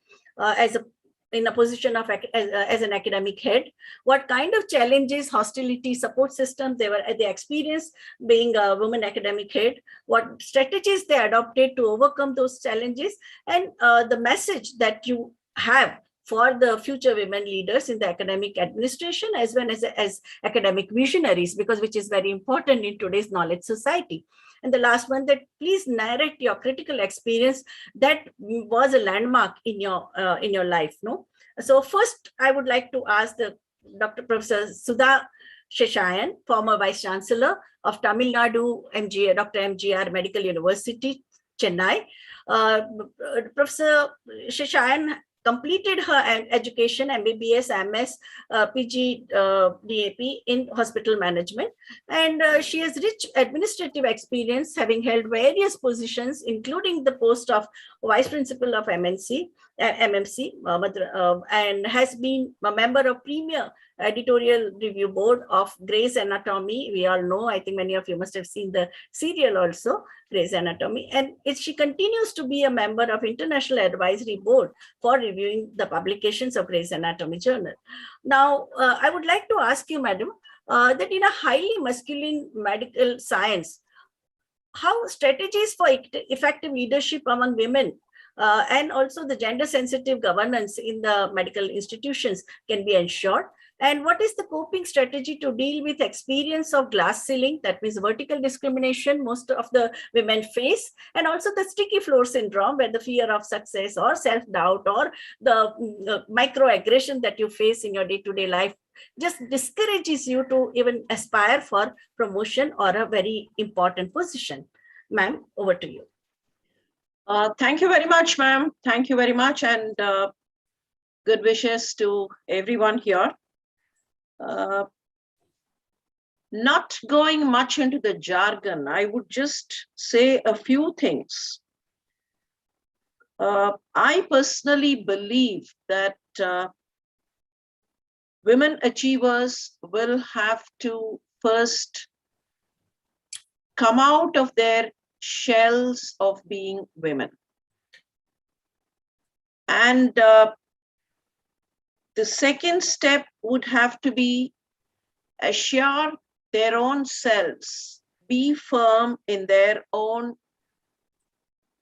Speaker 8: in a position of as an academic head, what kind of challenges, hostility, support systems they experienced being a woman academic head, what strategies they adopted to overcome those challenges, and the message that you have for the future women leaders in the academic administration, as well as academic visionaries, because which is very important in today's knowledge society. And the last one, that please narrate your critical experience that was a landmark in your life. No. So first, I would like to ask the Dr. Professor Sudha Sheshayan, former Vice Chancellor of Tamil Nadu Dr. MGR Medical University, Chennai. Professor Shashayan completed her education, MBBS, MS, PG, DAP in hospital management. And she has rich administrative experience, having held various positions, including the post of Vice Principal of MMC, and has been a member of Premier Editorial Review Board of Grey's Anatomy. We all know, I think many of you must have seen the serial also, Grey's Anatomy. And she continues to be a member of International Advisory Board for reviewing the publications of Grey's Anatomy Journal. Now, I would like to ask you, madam, that in a highly masculine medical science, how strategies for effective leadership among women and also the gender sensitive governance in the medical institutions can be ensured? And what is the coping strategy to deal with experience of glass ceiling, that means vertical discrimination most of the women face, and also the sticky floor syndrome, where the fear of success or self-doubt or the microaggression that you face in your day-to-day life just discourages you to even aspire for promotion or a very important position? Ma'am, over to you.
Speaker 9: Thank you very much, ma'am. Thank you very much, and good wishes to everyone here. Not going much into the jargon, I would just say a few things. I personally believe that women achievers will have to first come out of their shells of being women. And the second step would have to be assure their own selves, be firm in their own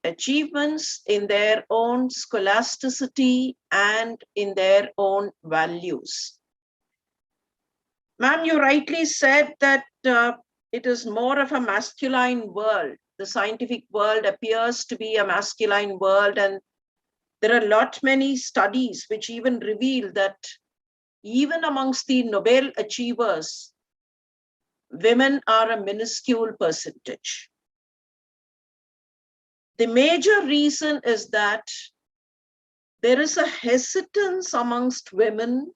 Speaker 9: achievements, in their own scholasticity, and in their own values. Ma'am, you rightly said that it is more of a masculine world. The scientific world appears to be a masculine world, and there are many studies which even reveal that even amongst the Nobel achievers, women are a minuscule percentage. The major reason is that there is a hesitance amongst women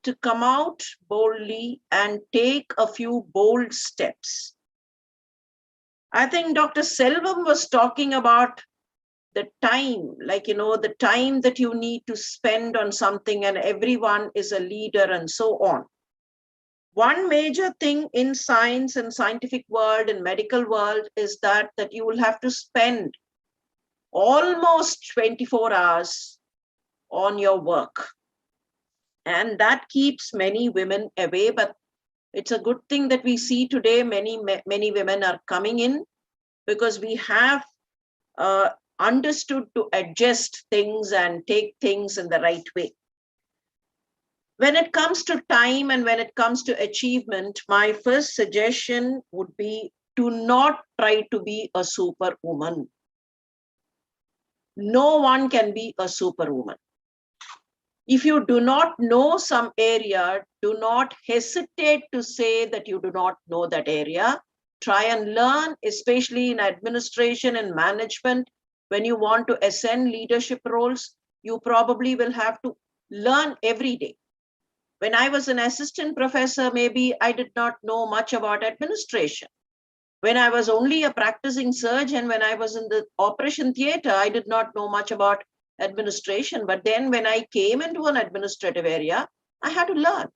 Speaker 9: to come out boldly and take a few bold steps. I think Dr. Selvam was talking about the time, the time that you need to spend on something, and everyone is a leader and so on. One major thing in science and scientific world and medical world is that you will have to spend almost 24 hours on your work. And that keeps many women away, but it's a good thing that we see today many women are coming in, because we have understood to adjust things and take things in the right way. When it comes to time and when it comes to achievement, my first suggestion would be to not try to be a superwoman. No one can be a superwoman. If you do not know some area, do not hesitate to say that you do not know that area. Try and learn, especially in administration and management. When you want to ascend leadership roles, you probably will have to learn every day. When I was an assistant professor, maybe I did not know much about administration. When I was only a practicing surgeon, when I was in the operation theater, I did not know much about administration. But then when I came into an administrative area, I had to learn.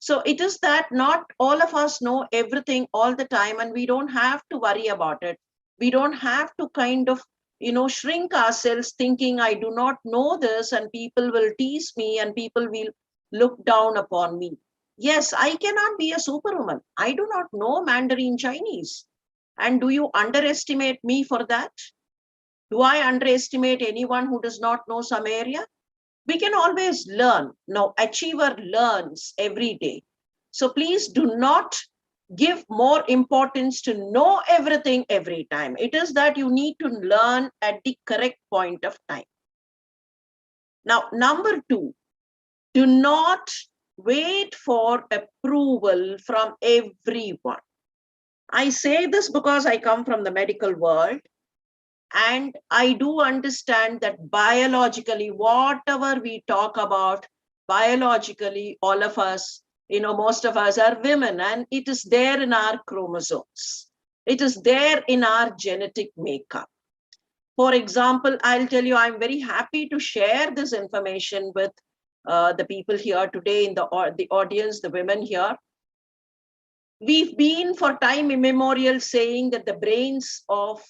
Speaker 9: So it is that not all of us know everything all the time, and we don't have to worry about it. We don't have to kind of, shrink ourselves thinking I do not know this and people will tease me and people will look down upon me. Yes, I cannot be a superwoman. I do not know Mandarin Chinese. And do you underestimate me for that? Do I underestimate anyone who does not know some area? We can always learn. No, achiever learns every day. So please do not give more importance to know everything every time. It is that you need to learn at the correct point of time. Now, number 2, do not wait for approval from everyone. I say this because I come from the medical world. And I do understand that biologically, whatever we talk about, biologically, all of us, most of us are women, and it is there in our chromosomes. It is there in our genetic makeup. For example, I'll tell you, I'm very happy to share this information with the people here today in the audience, the women here. We've been for time immemorial saying that the brains of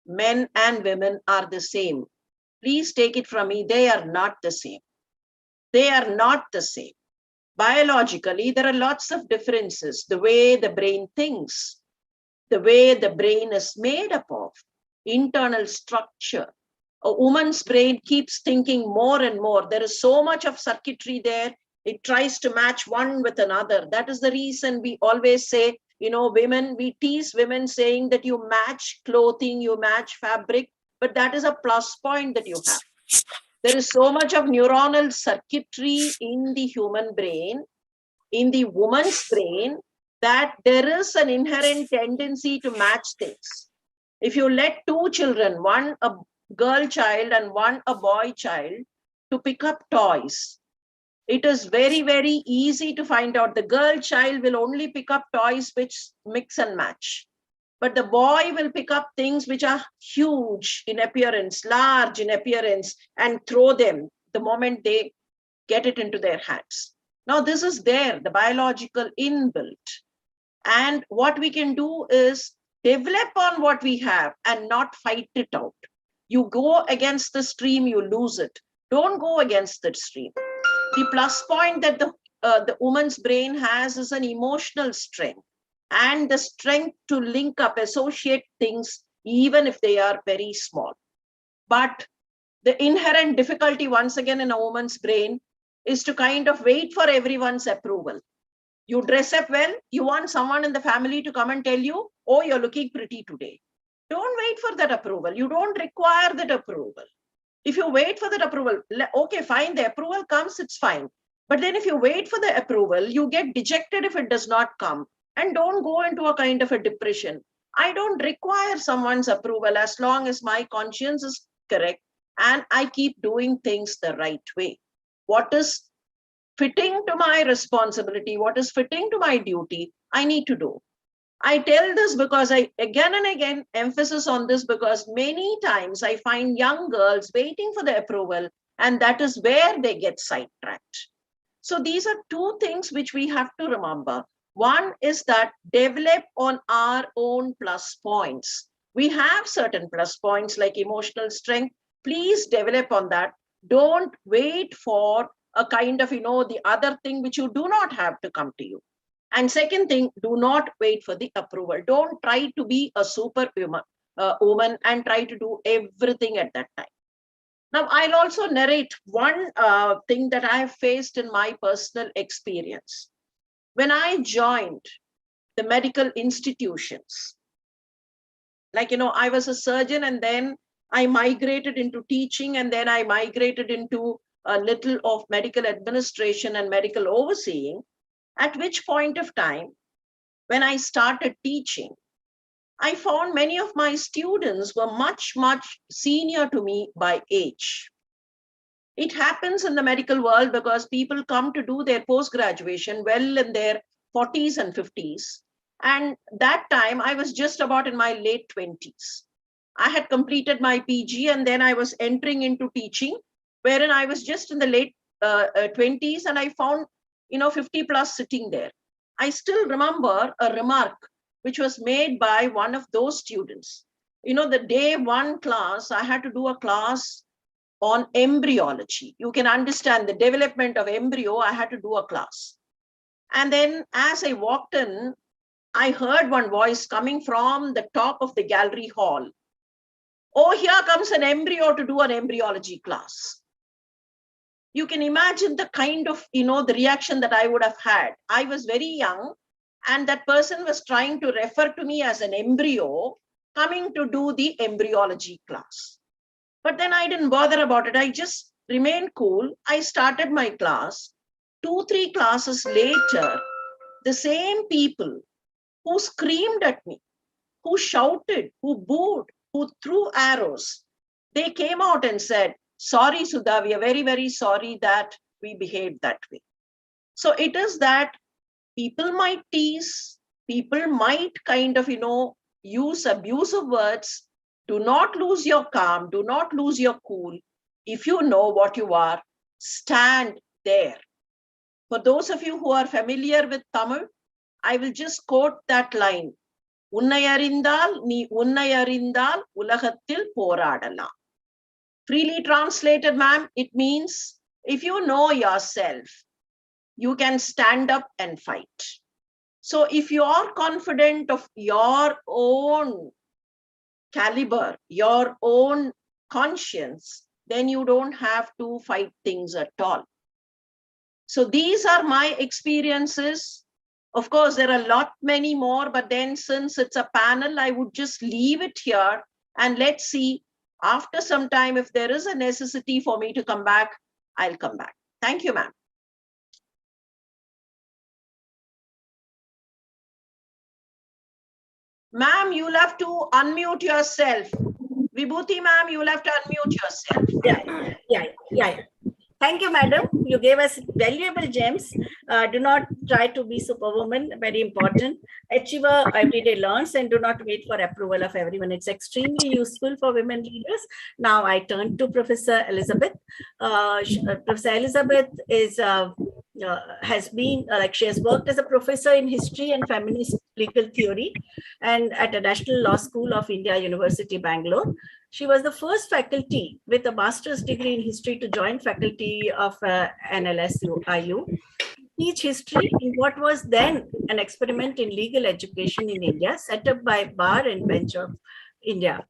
Speaker 9: men and women are the same. Please take it from me, they are not the same. They are not the same. Biologically, there are lots of differences. The way the brain thinks, the way the brain is made up of, internal structure. A woman's brain keeps thinking more and more. There is so much of circuitry there. It tries to match one with another. That is the reason we always say, women, we tease women saying that you match clothing, you match fabric, but that is a plus point that you have. There is so much of neuronal circuitry in the human brain, in the woman's brain, that there is an inherent tendency to match things. If you let two children, one a girl child and one a boy child, to pick up toys, it is very, very easy to find out the girl child will only pick up toys which mix and match. But the boy will pick up things which are huge in appearance, large in appearance, and throw them the moment they get it into their hands. Now, this is there, the biological inbuilt. And what we can do is develop on what we have and not fight it out. You go against the stream, you lose it. Don't go against the stream. The plus point that the woman's brain has is an emotional strength and the strength to link up, associate things, even if they are very small. But the inherent difficulty, once again, in a woman's brain is to kind of wait for everyone's approval. You dress up well, you want someone in the family to come and tell you, oh, you're looking pretty today. Don't wait for that approval. You don't require that approval. If you wait for that approval, okay, fine, the approval comes, it's fine. But then if you wait for the approval, you get dejected if it does not come, and don't go into a kind of a depression. I don't require someone's approval as long as my conscience is correct and I keep doing things the right way. What is fitting to my responsibility, what is fitting to my duty, I need to do. I tell this because I again and again emphasis on this because many times I find young girls waiting for the approval, and that is where they get sidetracked. So these are two things which we have to remember. One is that develop on our own plus points. We have certain plus points like emotional strength. Please develop on that. Don't wait for a kind of, the other thing which you do not have to come to you. And second thing, do not wait for the approval. Don't try to be a superwoman woman and try to do everything at that time. Now, I'll also narrate one thing that I have faced in my personal experience. When I joined the medical institutions, I was a surgeon and then I migrated into teaching and then I migrated into a little of medical administration and medical overseeing. At which point of time, when I started teaching, I found many of my students were much, much senior to me by age. It happens in the medical world because people come to do their post-graduation well in their 40s and 50s. And that time I was just about in my late 20s. I had completed my PG and then I was entering into teaching, wherein I was just in the late 20s and I found 50 plus sitting there. I still remember a remark which was made by one of those students. The day one class, I had to do a class on embryology. You can understand the development of embryo. I had to do a class. And then as I walked in, I heard one voice coming from the top of the gallery hall. Oh, here comes an embryo to do an embryology class. You can imagine the kind of, the reaction that I would have had. I was very young and that person was trying to refer to me as an embryo coming to do the embryology class. But then I didn't bother about it. I just remained cool. I started my class. 2-3 classes later, the same people who screamed at me, who shouted, who booed, who threw arrows, they came out and said, sorry, Sudha, we are very, very sorry that we behaved that way. So it is that people might tease, people might kind of, use abusive words. Do not lose your calm, do not lose your cool. If you know what you are, stand there. For those of you who are familiar with Tamil, I will just quote that line. Unnai arindal nee unnai arindal ulagattil poradala. Freely translated, ma'am, it means if you know yourself, you can stand up and fight. So if you are confident of your own caliber, your own conscience, then you don't have to fight things at all. So these are my experiences. Of course, there are many more, but then since it's a panel, I would just leave it here and let's see after some time, if there is a necessity for me to come back, I'll come back. Thank you, ma'am. Ma'am, you'll have to unmute yourself. Vibhuti, ma'am, you'll have to unmute yourself.
Speaker 8: Yeah. Thank you, madam. You gave us valuable gems. Do not try to be superwoman, very important. Achiever every day learns and do not wait for approval of everyone. It's extremely useful for women leaders. Now I turn to Professor Elizabeth. Professor Elizabeth is has been she has worked as a professor in history and feminist legal theory and at the National Law School of India, University, Bangalore. She was the first faculty with a master's degree in history to join faculty of NLSU, teach history in what was then an experiment in legal education in India, set up by Bar and Bench of India.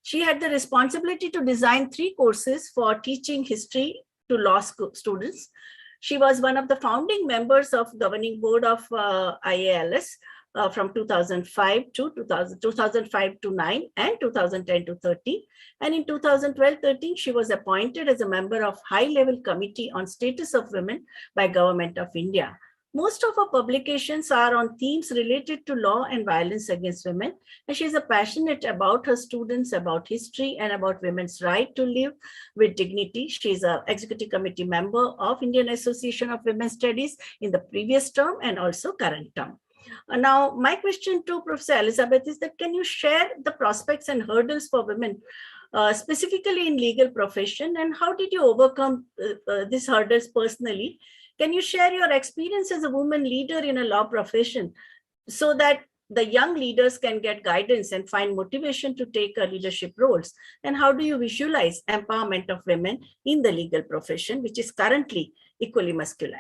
Speaker 8: She had the responsibility to design 3 courses for teaching history to law school students. She was one of the founding members of governing board of IALS from 2005 to 2005 to 9 and 2010 to 13. And in 2012-13, she was appointed as a member of high-level committee on status of women by Government of India. Most of her publications are on themes related to law and violence against women. And she's passionate about her students, about history, and about women's right to live with dignity. She's an executive committee member of Indian Association of Women's Studies in the previous term and also current term. Now, my question to Professor Elizabeth is that can you share the prospects and hurdles for women, specifically in legal profession, and how did you overcome these hurdles personally? Can you share your experience as a woman leader in a law profession so that the young leaders can get guidance and find motivation to take leadership roles? And how do you visualize empowerment of women in the legal profession, which is currently equally masculine?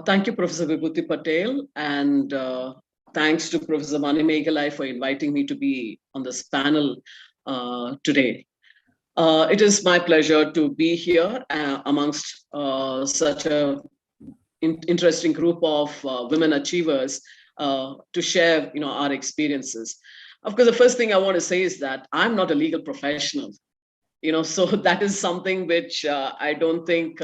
Speaker 5: Thank you, Professor Vibhuti Patel, and thanks to Professor Mani Megalai for inviting me to be on this panel today. It is my pleasure to be here amongst such a interesting group of women achievers to share, our experiences. Of course, the first thing I want to say is that I'm not a legal professional, so that is something which I don't think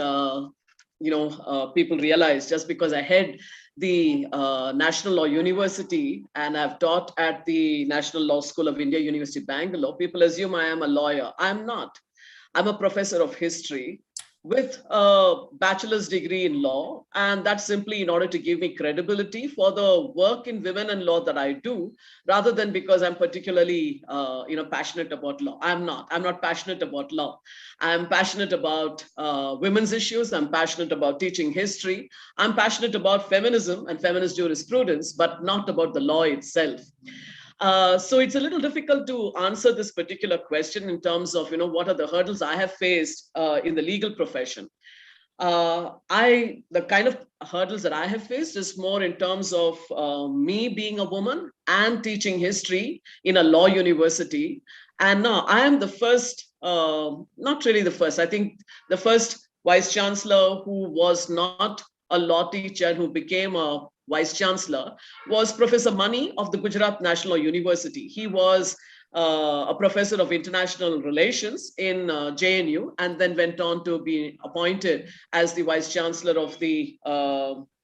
Speaker 5: people realize. Just because I head the National Law University and I've taught at the National Law School of India, University, Bangalore, people assume I am a lawyer. I'm not. I'm a professor of history with a bachelor's degree in law, and that's simply in order to give me credibility for the work in women and law that I do, rather than because I'm particularly passionate about law. I'm not passionate about law. I'm passionate about women's issues. I'm passionate about teaching history. I'm passionate about feminism and feminist jurisprudence, but not about the law itself. So it's a little difficult to answer this particular question in terms of, what are the hurdles I have faced in the legal profession. The kind of hurdles that I have faced is more in terms of me being a woman and teaching history in a law university. And now I am the first, not really the first, I think the first vice chancellor who was not a law teacher and who became a vice chancellor was Professor Mani of the Gujarat National University. He was a professor of international relations in JNU, and then went on to be appointed as the vice chancellor of the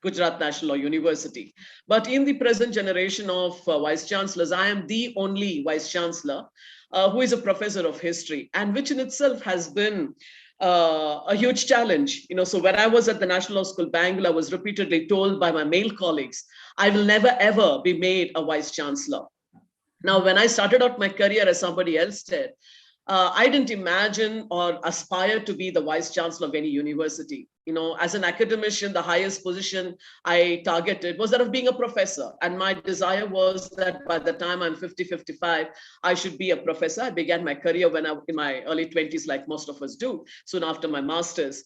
Speaker 5: Gujarat National Law University. But in the present generation of vice chancellors, I am the only vice chancellor who is a professor of history, and which in itself has been a huge challenge. So when I was at the National Law School, Bangalore, I was repeatedly told by my male colleagues, I will never ever be made a vice chancellor. Now, when I started out my career, as somebody else did, I didn't imagine or aspire to be the vice chancellor of any university. As an academician, the highest position I targeted was that of being a professor. And my desire was that by the time I'm 50, 55, I should be a professor. I began my career when I in my early 20s, like most of us do, soon after my master's.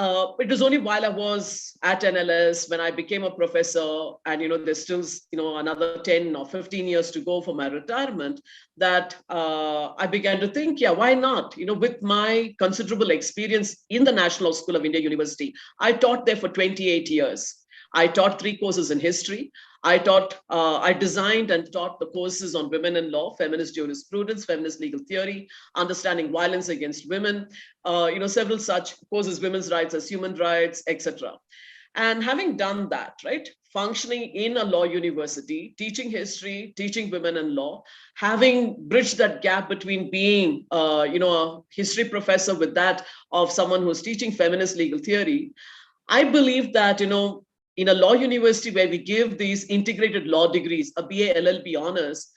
Speaker 5: It was only while I was at NLS when I became a professor, and there's still another 10 or 15 years to go for my retirement, that I began to think, yeah, why not? With my considerable experience in the National Law School of India University, I taught there for 28 years. I taught 3 courses in history. I designed and taught the courses on women in law, feminist jurisprudence, feminist legal theory, understanding violence against women, several such courses, women's rights as human rights, etc. And having done that, right, functioning in a law university, teaching history, teaching women in law, having bridged that gap between being, a history professor with that of someone who's teaching feminist legal theory, I believe that, in a law university where we give these integrated law degrees, a BA, LLB honors,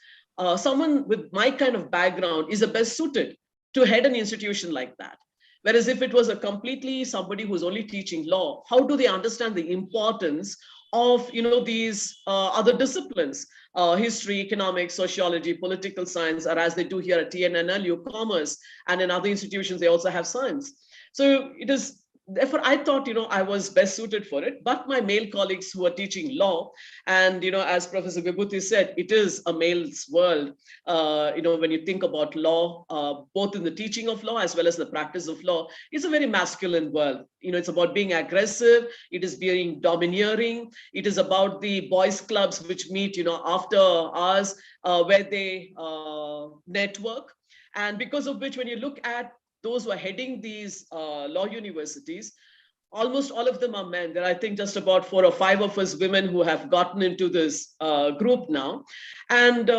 Speaker 5: someone with my kind of background is the best suited to head an institution like that. Whereas if it was a completely somebody who's only teaching law, how do they understand the importance of these other disciplines, history, economics, sociology, political science, or as they do here at TNNLU, commerce, and in other institutions, they also have science. So it is. Therefore, I thought, I was best suited for it. But my male colleagues who are teaching law, and, as Professor Vibhuti said, it is a male's world. When you think about law, both in the teaching of law as well as the practice of law, it's a very masculine world. It's about being aggressive. It is being domineering. It is about the boys' clubs which meet, after hours, where they network. And because of which, when you look at those who are heading these law universities, almost all of them are men. There are, I think, just about 4 or 5 of us women who have gotten into this group now. And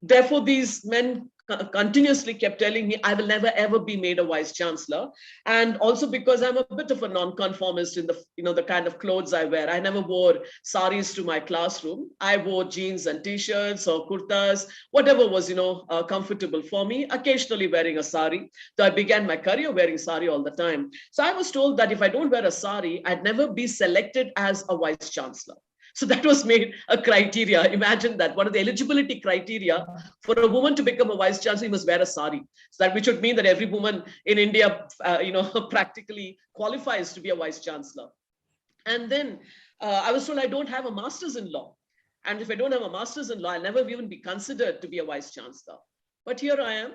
Speaker 5: therefore, these men continuously kept telling me, I will never, ever be made a vice chancellor. And also because I'm a bit of a nonconformist in the kind of clothes I wear. I never wore saris to my classroom. I wore jeans and t-shirts or kurtas, whatever was, comfortable for me, occasionally wearing a sari. So I began my career wearing sari all the time. So I was told that if I don't wear a sari, I'd never be selected as a vice chancellor. So that was made a criteria. Imagine that one of the eligibility criteria for a woman to become a vice chancellor, you must wear a sari. So that which would mean that every woman in India, practically qualifies to be a vice chancellor. And then I was told I don't have a master's in law. And if I don't have a master's in law, I'll never even be considered to be a vice chancellor. But here I am,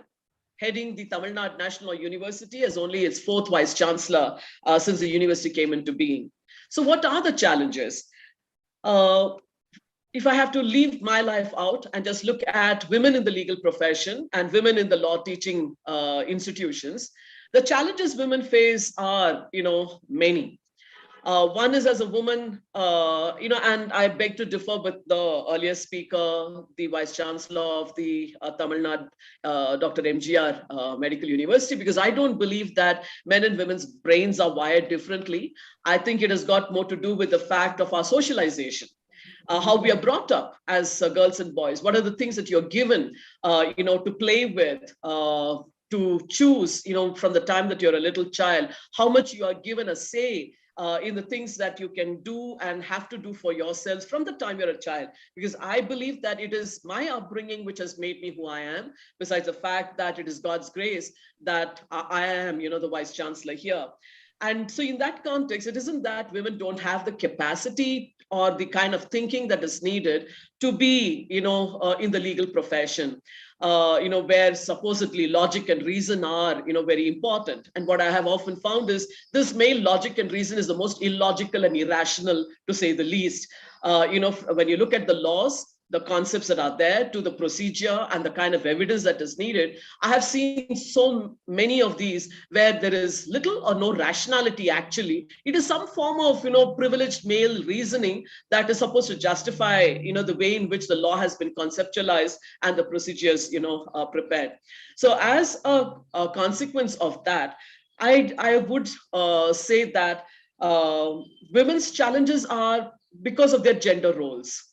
Speaker 5: heading the Tamil Nadu National Law University as only its 4th vice chancellor since the university came into being. So what are the challenges? If I have to leave my life out and just look at women in the legal profession and women in the law teaching institutions, the challenges women face are, many. One is as a woman, and I beg to differ with the earlier speaker, the Vice Chancellor of the Tamil Nadu, Dr. MGR Medical University, because I don't believe that men and women's brains are wired differently. I think it has got more to do with the fact of our socialization. How we are brought up as girls and boys. What are the things that you're given, to play with, to choose, from the time that you're a little child, how much you are given a say in the things that you can do and have to do for yourselves from the time you're a child. Because I believe that it is my upbringing which has made me who I am, besides the fact that it is God's grace that I am, the Vice Chancellor here. And so in that context, it isn't that women don't have the capacity or the kind of thinking that is needed to be, in the legal profession, where supposedly logic and reason are, very important. And what I have often found is this male logic and reason is the most illogical and irrational, to say the least. When you look at the laws, the concepts that are there to the procedure and the kind of evidence that is needed, I have seen so many of these where there is little or no rationality actually. It is some form of, privileged male reasoning that is supposed to justify, the way in which the law has been conceptualized and the procedures, are prepared. So as a consequence of that, I would say that women's challenges are because of their gender roles.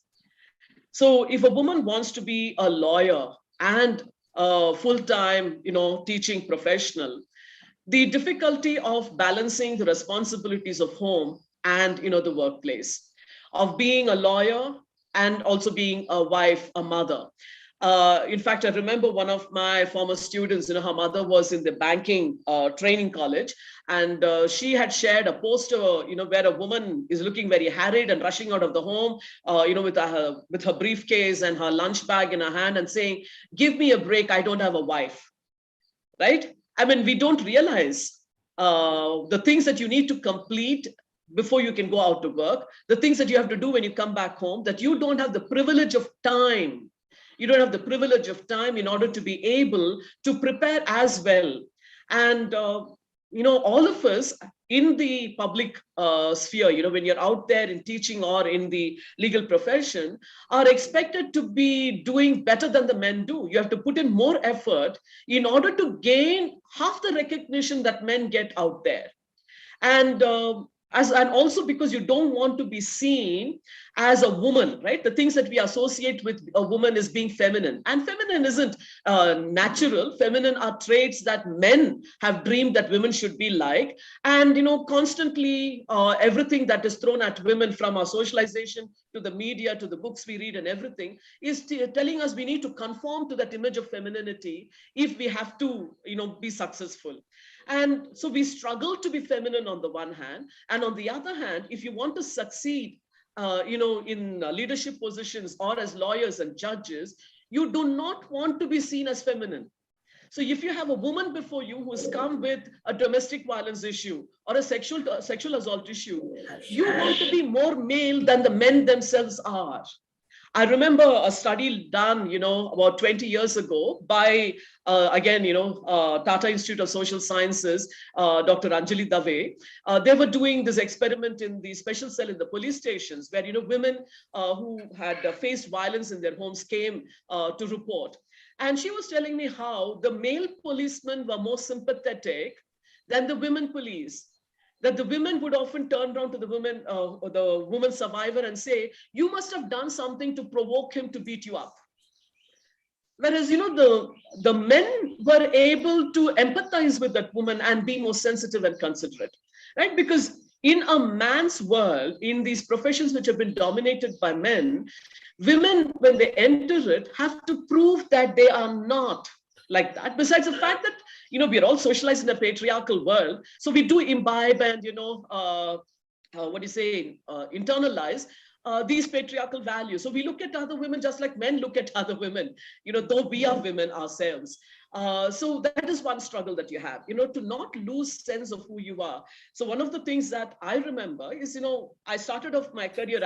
Speaker 5: So if a woman wants to be a lawyer and a full-time, teaching professional, the difficulty of balancing the responsibilities of home and, the workplace, of being a lawyer and also being a wife, a mother. In fact, I remember one of my former students, her mother was in the banking training college, and she had shared a poster, where a woman is looking very harried and rushing out of the home, with her briefcase and her lunch bag in her hand and saying, "Give me a break, I don't have a wife." Right? I mean, we don't realize the things that you need to complete before you can go out to work, the things that you have to do when you come back home, that you don't have the privilege of time. You don't have the privilege of time in order to be able to prepare as well. And, all of us in the public sphere, when you're out there in teaching or in the legal profession, are expected to be doing better than the men do. You have to put in more effort in order to gain half the recognition that men get out there. And and also because you don't want to be seen as a woman, right? The things that we associate with a woman is being feminine, and feminine isn't natural. Feminine are traits that men have dreamed that women should be like. And, constantly everything that is thrown at women, from our socialization to the media to the books we read and everything, is telling us we need to conform to that image of femininity if we have to, be successful. And so we struggle to be feminine on the one hand, and on the other hand, if you want to succeed, in leadership positions or as lawyers and judges, you do not want to be seen as feminine. So if you have a woman before you who has come with a domestic violence issue or a sexual assault issue, you want to be more male than the men themselves are. I remember a study done, about 20 years ago by, Tata Institute of Social Sciences, Dr. Anjali Dave. They were doing this experiment in the special cell in the police stations where, women who had faced violence in their homes came to report. And she was telling me how the male policemen were more sympathetic than the women police. That the women would often turn around to the woman survivor and say, "You must have done something to provoke him to beat you up." Whereas, the men were able to empathize with that woman and be more sensitive and considerate, right? Because in a man's world, in these professions which have been dominated by men, women, when they enter it, have to prove that they are not like that. Besides the fact that, we're all socialized in a patriarchal world. So we do imbibe and, internalize these patriarchal values. So we look at other women just like men look at other women, though we are women ourselves. So that is one struggle that you have, to not lose sense of who you are. So one of the things that I remember is, I started off my career,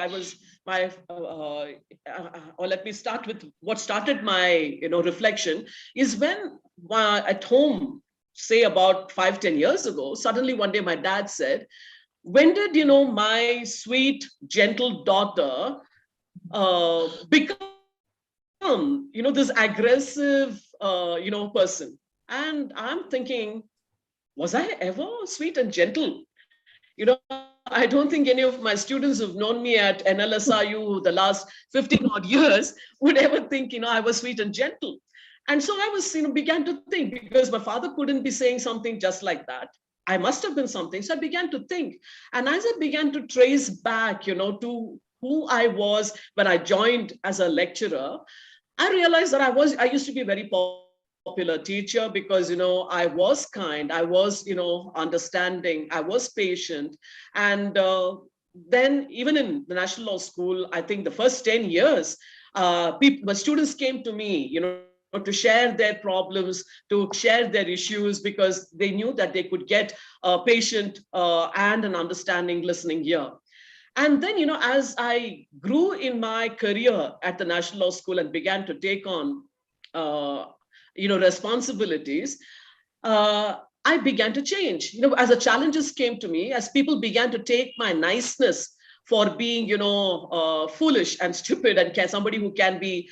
Speaker 5: or let me start with what started my, reflection is when at home, say about 5-10 years ago, suddenly one day my dad said, "When did, my sweet, gentle daughter become, this aggressive, person?" And I'm thinking, was I ever sweet and gentle? I don't think any of my students who've known me at NLSIU the last 15 odd years would ever think, I was sweet and gentle. And so I was, began to think, because my father couldn't be saying something just like that. I must have been something. So I began to think. And as I began to trace back, to who I was when I joined as a lecturer, I realized that I used to be a very popular teacher because, I was kind, I was, understanding, I was patient. And then even in the National Law School, I think the first 10 years, my students came to me, to share their problems, to share their issues, because they knew that they could get a patient and an understanding listening ear. And then, as I grew in my career at the National Law School and began to take on, responsibilities, I began to change. As the challenges came to me, as people began to take my niceness for being, foolish and stupid and somebody who can be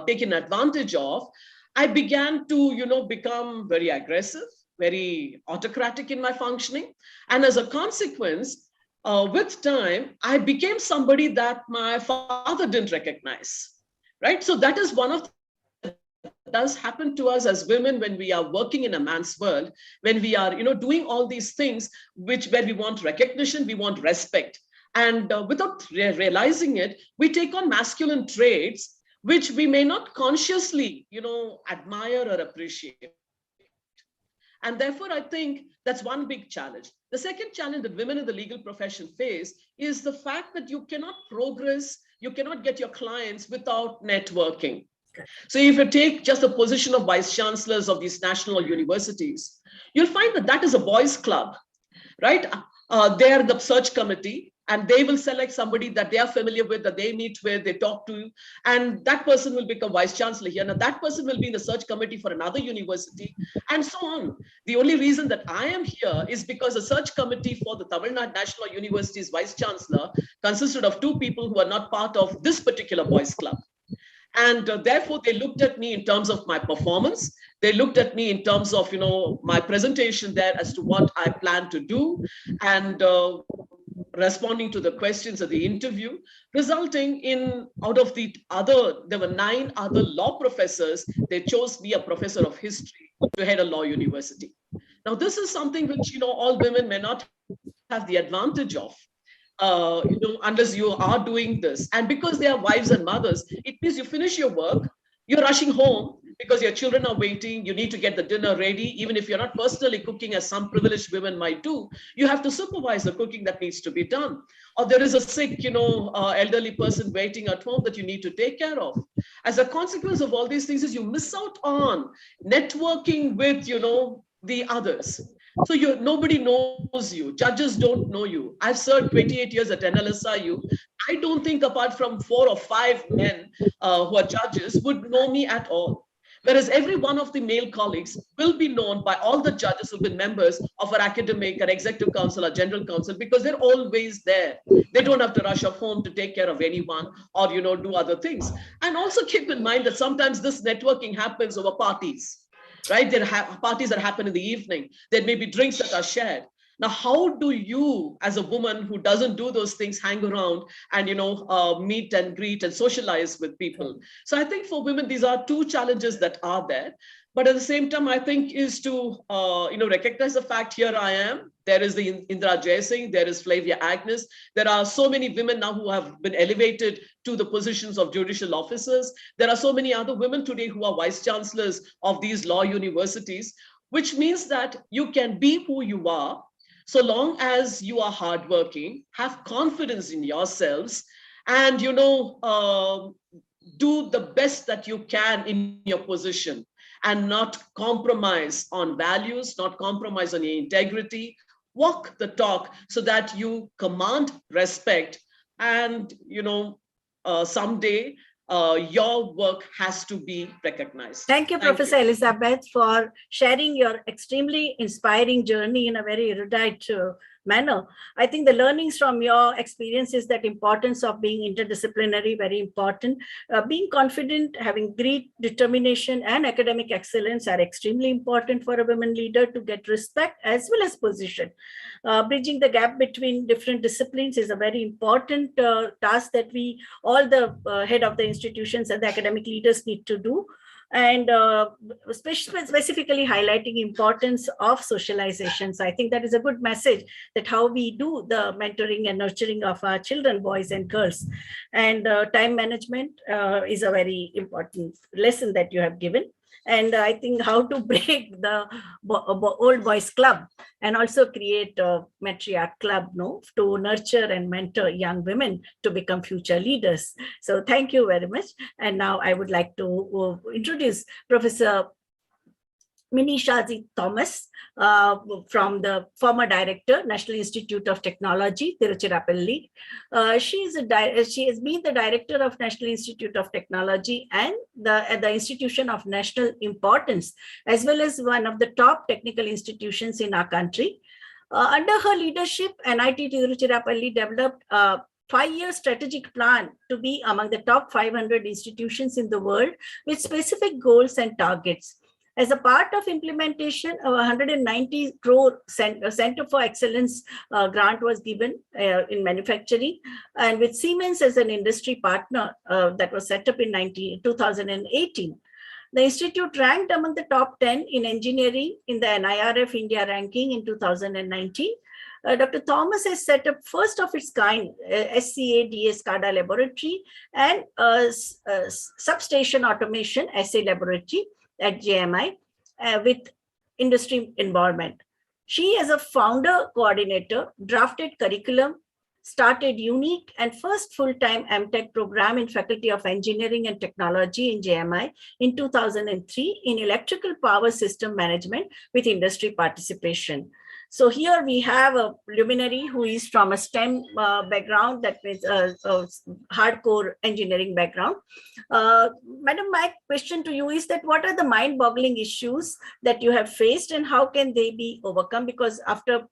Speaker 5: taken advantage of, I began to, become very aggressive, very autocratic in my functioning. And as a consequence, with time, I became somebody that my father didn't recognize, right? So that is one of does happen to us as women when we are working in a man's world, when we are doing all these things where we want recognition, we want respect, and without realizing it, we take on masculine traits which we may not consciously admire or appreciate. And therefore, I think that's one big challenge. The second challenge that women in the legal profession face is the fact that you cannot progress, you cannot get your clients without networking. So if you take just the position of vice chancellors of these national universities, you'll find that that is a boys' club, right? They are the search committee, and they will select somebody that they are familiar with, that they meet with, they talk to, and that person will become vice chancellor here. Now that person will be in the search committee for another university, and so on. The only reason that I am here is because the search committee for the Tamil Nadu National University's vice chancellor consisted of 2 people who are not part of this particular boys' club. And therefore, they looked at me in terms of my performance. They looked at me in terms of, my presentation there as to what I plan to do, and responding to the questions of the interview, resulting in, out of there were 9 other law professors, they chose me a professor of history to head a law university. Now, this is something which, all women may not have the advantage of. Unless you are doing this. And because they are wives and mothers, it means you finish your work, you're rushing home because your children are waiting, you need to get the dinner ready. Even if you're not personally cooking, as some privileged women might do, you have to supervise the cooking that needs to be done. Or there is a sick, elderly person waiting at home that you need to take care of. As a consequence of all these things is you miss out on networking with, the others. So nobody knows you. Judges don't know you. I've served 28 years at NLSIU. I don't think apart from 4 or 5 men who are judges would know me at all. Whereas every one of the male colleagues will be known by all the judges who've been members of our academic or executive council or general council, because they're always there. They don't have to rush off home to take care of anyone or, do other things. And also keep in mind that sometimes this networking happens over parties. Right? There are parties that happen in the evening. There may be drinks that are shared. Now, how do you, as a woman who doesn't do those things, hang around and, meet and greet and socialize with people? So I think for women, these are 2 challenges that are there. But at the same time, I think is to, recognize the fact here I am. There is the Indra Jaising, there is Flavia Agnes. There are so many women now who have been elevated to the positions of judicial officers. There are so many other women today who are vice chancellors of these law universities, which means that you can be who you are, so long as you are hardworking, have confidence in yourselves, and, do the best that you can in your position, and not compromise on values, not compromise on your integrity. Walk the talk so that you command respect, and someday your work has to be recognized.
Speaker 8: Thank you, Professor Elizabeth, for sharing your extremely inspiring journey in a very erudite manner. I think the learnings from your experience is that importance of being interdisciplinary, very important. Being confident, having great determination and academic excellence are extremely important for a women leader to get respect as well as position. Bridging the gap between different disciplines is a very important task that we, all the head of the institutions and the academic leaders need to do. And specifically highlighting importance of socialization. So I think that is a good message, that how we do the mentoring and nurturing of our children, boys and girls. And time management is a very important lesson that you have given. And I think how to break the old boys club and also create a matriarch club, to nurture and mentor young women to become future leaders. So thank you very much. And now I would like to introduce Professor Shazi Thomas, from the former director, National Institute of Technology, Tiruchirappalli. She has been the director of National Institute of Technology and the institution of national importance, as well as one of the top technical institutions in our country. Under her leadership, NIT Tiruchirappalli developed a 5-year strategic plan to be among the top 500 institutions in the world with specific goals and targets. As a part of implementation, a 190 crore Center for Excellence grant was given in manufacturing, and with Siemens as an industry partner that was set up in 2018. The institute ranked among the top 10 in engineering in the NIRF India ranking in 2019. Dr. Thomas has set up first of its kind SCADA SCADA laboratory and substation automation assay laboratory at JMI with industry involvement. She, as a founder coordinator, drafted curriculum, started unique and first full-time MTech program in Faculty of Engineering and Technology in JMI in 2003 in electrical power system management with industry participation. So here we have a luminary who is from a STEM background, that means a hardcore engineering background. Madam, my question to you is that what are the mind-boggling issues that you have faced and how can they be overcome? Because after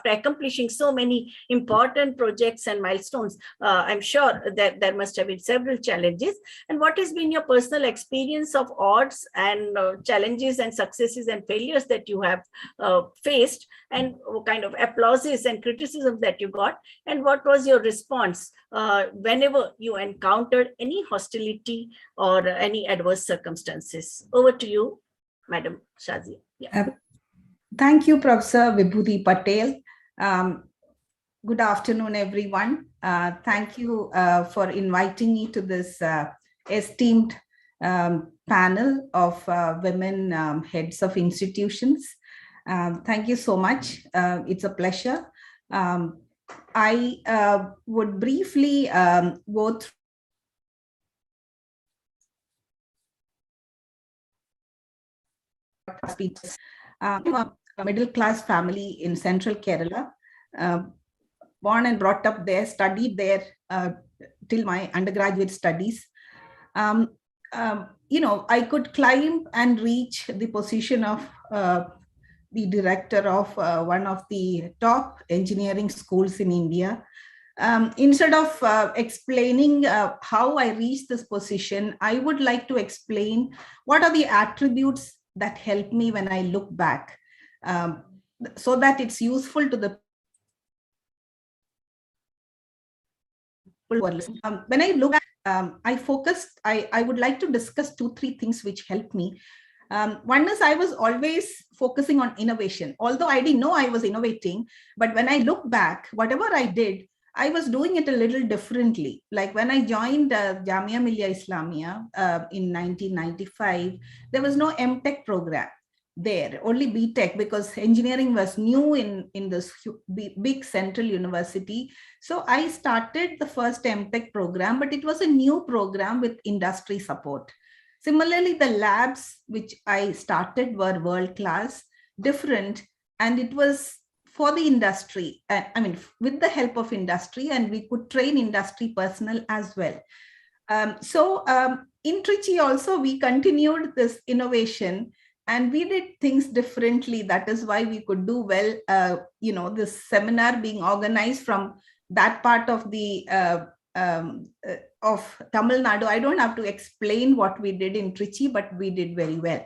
Speaker 8: accomplishing so many important projects and milestones, I'm sure that there must have been several challenges. And what has been your personal experience of odds and challenges and successes and failures that you have faced, and what kind of applauses and criticism that you got, and what was your response whenever you encountered any hostility or any adverse circumstances? Over to you, Madam Shazi. Yeah.
Speaker 4: Thank you, Professor Vibhuti Patel. Good afternoon, everyone. Thank you for inviting me to this esteemed panel of women heads of institutions. Thank you so much. It's a pleasure. I would briefly go through a middle-class family in central Kerala, born and brought up there, studied there till my undergraduate studies. I could climb and reach the position of the director of one of the top engineering schools in India. Instead of explaining how I reached this position, I would like to explain what are the attributes that help me when I look back, so that it's useful to the people who are listening. When I look back, I would like to discuss 2-3 things which helped me. One is I was always focusing on innovation, although I didn't know I was innovating. But when I look back, whatever I did, I was doing it a little differently. Like when I joined Jamia Millia Islamia in 1995, there was no MTech program there, only BTech, because engineering was new in this big central university. So I started the first MTech program, but it was a new program with industry support. Similarly, the labs which I started were world-class, different, and it was for the industry, with the help of industry, and we could train industry personnel as well. In Trichy also, we continued this innovation and we did things differently. That is why we could do well. This seminar being organized from that part of the of Tamil Nadu. I don't have to explain what we did in Trichy, but we did very well.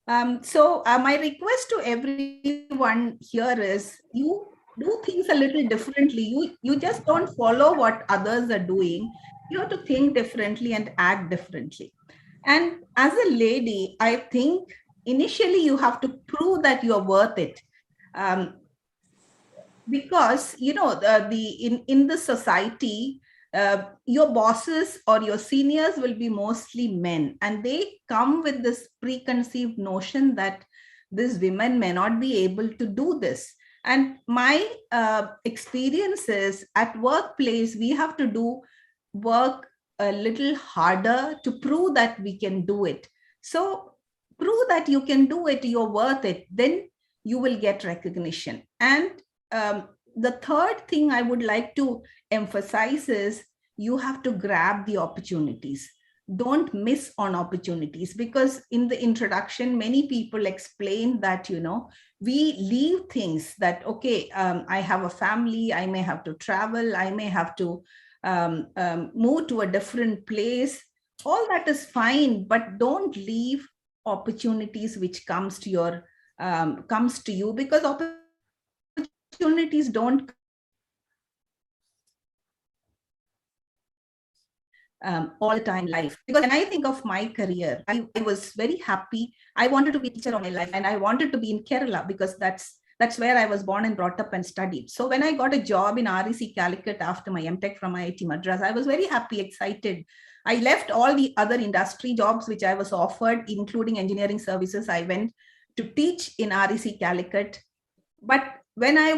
Speaker 4: My request to everyone here is you do things a little differently. You just don't follow what others are doing. You have to think differently and act differently. And as a lady, I think initially you have to prove that you're worth it. Because, in the society, your bosses or your seniors will be mostly men, and they come with this preconceived notion that these women may not be able to do this. And my experience is at workplace, we have to do work a little harder to prove that we can do it. So prove that you can do it, you're worth it, then you will get recognition. And the third thing I would like to emphasize is you have to grab the opportunities. Don't miss on opportunities, because in the introduction, many people explain that, we leave things that, okay, I have a family, I may have to travel, I may have to move to a different place. All that is fine, but don't leave opportunities which comes to you, because opportunities don't all the time in life. Because when I think of my career, I was very happy. I wanted to be a teacher all my life, and I wanted to be in Kerala because that's where I was born and brought up and studied. So when I got a job in REC Calicut after my MTech from IIT Madras, I was very happy, excited. I left all the other industry jobs which I was offered, including engineering services. I went to teach in REC Calicut. But when I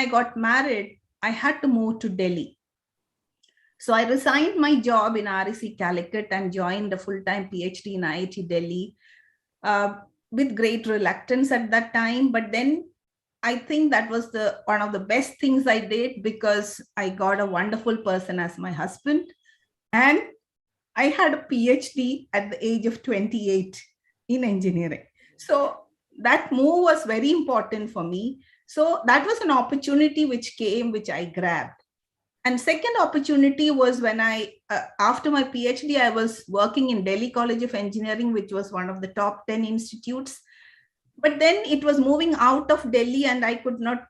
Speaker 4: got married, I had to move to Delhi. So I resigned my job in REC Calicut and joined a full-time PhD in IIT Delhi with great reluctance at that time. But then I think that was one of the best things I did, because I got a wonderful person as my husband. And I had a PhD at the age of 28 in engineering. So that move was very important for me. So that was an opportunity which came, which I grabbed. And second opportunity was when after my PhD, I was working in Delhi College of Engineering, which was one of the top 10 institutes. But then it was moving out of Delhi and I could not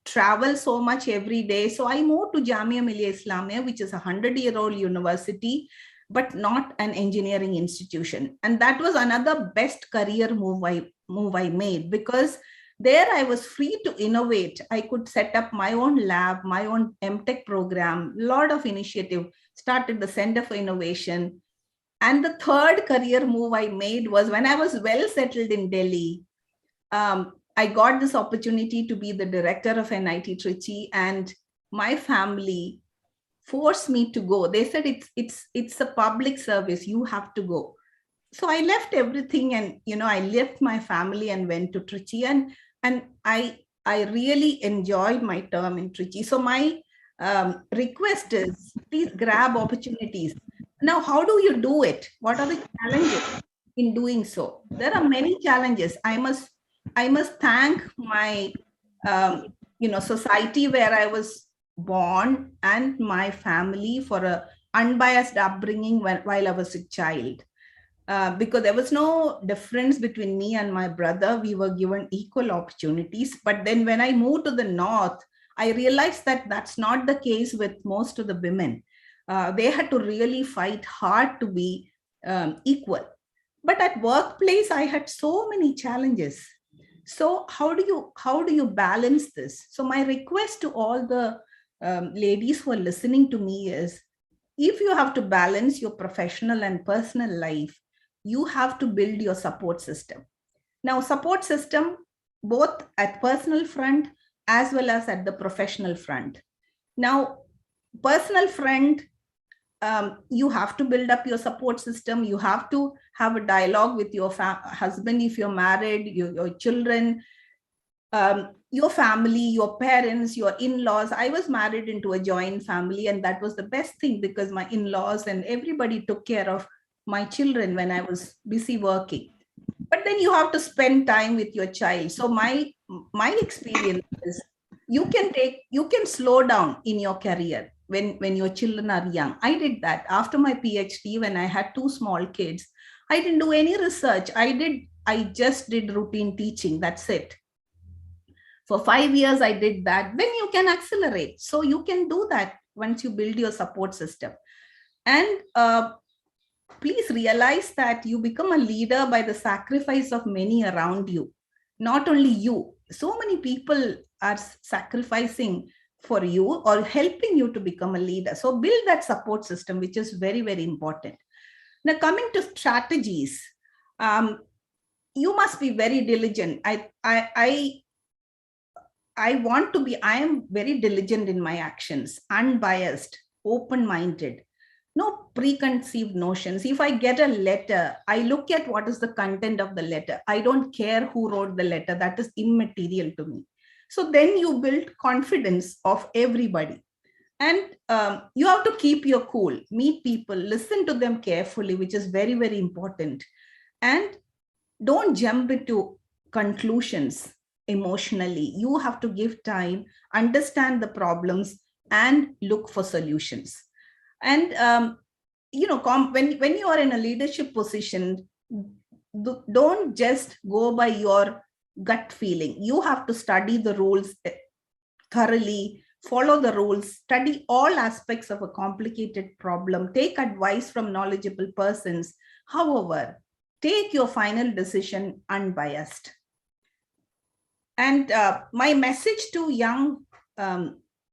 Speaker 4: travel so much every day. So I moved to Jamia Millia Islamia, which is a 100-year-old university, but not an engineering institution. And that was another best career move I made, because there I was free to innovate. I could set up my own lab, my own MTech program, a lot of initiative, started the Center for Innovation. And the third career move I made was when I was well settled in Delhi. I got this opportunity to be the director of NIT Trichy, and my family forced me to go. They said, it's a public service, you have to go. So I left everything and, I left my family and went to Trichy, and I really enjoyed my term in Trichy. So my request is, please grab opportunities. Now, how do you do it? What are the challenges in doing so? There are many challenges. I must thank my, society where I was born and my family for a unbiased upbringing while I was a child. Because there was no difference between me and my brother. We were given equal opportunities. But then when I moved to the north, I realized that that's not the case with most of the women. They had to really fight hard to be equal. But at workplace, I had so many challenges. So how do you balance this? So my request to all the ladies who are listening to me is, if you have to balance your professional and personal life, you have to build your support system. Now, support system, both at personal front as well as at the professional front. Now, personal front, you have to build up your support system. You have to have a dialogue with your husband if you're married, your children, your family, your parents, your in-laws. I was married into a joint family, and that was the best thing, because my in-laws and everybody took care of my children when I was busy working. But then you have to spend time with your child. So my experience is, you can slow down in your career when your children are young. I did that after my PhD. When I had 2 small kids, I didn't do any research. I just did routine teaching. That's it. For 5 years, I did that. Then you can accelerate. So you can do that once you build your support system. And please realize that you become a leader by the sacrifice of many around you, not only you. So many people are sacrificing for you or helping you to become a leader. So build that support system, which is very, very important. Now, coming to strategies, you must be very diligent. I am very diligent in my actions, unbiased, open-minded. no preconceived notions. If I get a letter, I look at what is the content of the letter. I don't care who wrote the letter. That is immaterial to me. So then you build confidence of everybody. And you have to keep your cool, meet people, listen to them carefully, which is very, very important. And don't jump into conclusions emotionally. You have to give time, understand the problems, and look for solutions. And when you are in a leadership position, don't just go by your gut feeling. You have to study the rules thoroughly, follow the rules, study all aspects of a complicated problem, take advice from knowledgeable persons. However, take your final decision unbiased. And my message to young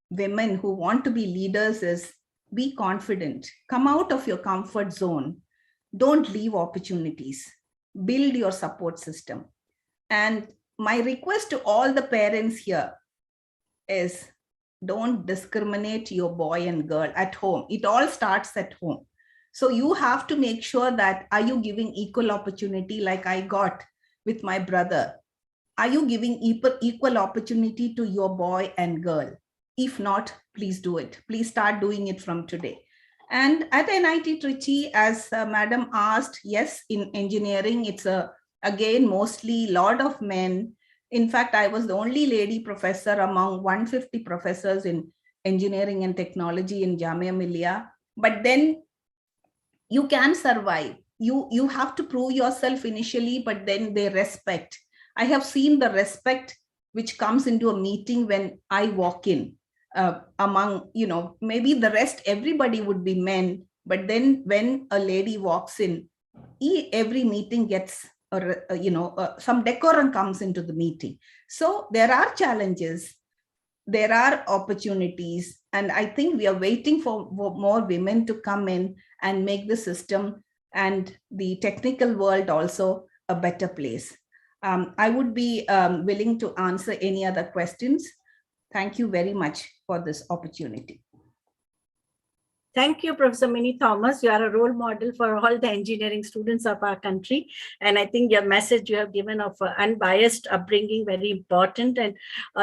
Speaker 4: women who want to be leaders is, be confident, come out of your comfort zone, don't leave opportunities, build your support system. And my request to all the parents here is, don't discriminate your boy and girl at home. It all starts at home. So you have to make sure that, are you giving equal opportunity like I got with my brother? Are you giving equal opportunity to your boy and girl? If not, please do it. Please start doing it from today. And at NIT Trichy, as Madam asked, yes, in engineering, it's again mostly a lot of men. In fact, I was the only lady professor among 150 professors in engineering and technology in Jamia Millia. But then you can survive. You have to prove yourself initially, but then they respect. I have seen the respect which comes into a meeting when I walk in among, maybe the rest, everybody would be men. But then when a lady walks in, every meeting gets some decorum comes into the meeting. So there are challenges, there are opportunities, and I think we are waiting for more women to come in and make the system and the technical world also a better place. I would be willing to answer any other questions. Thank you very much for this opportunity.
Speaker 8: Thank you, Professor Minnie Thomas. You are a role model for all the engineering students of our country. And I think your message you have given of unbiased upbringing, very important, and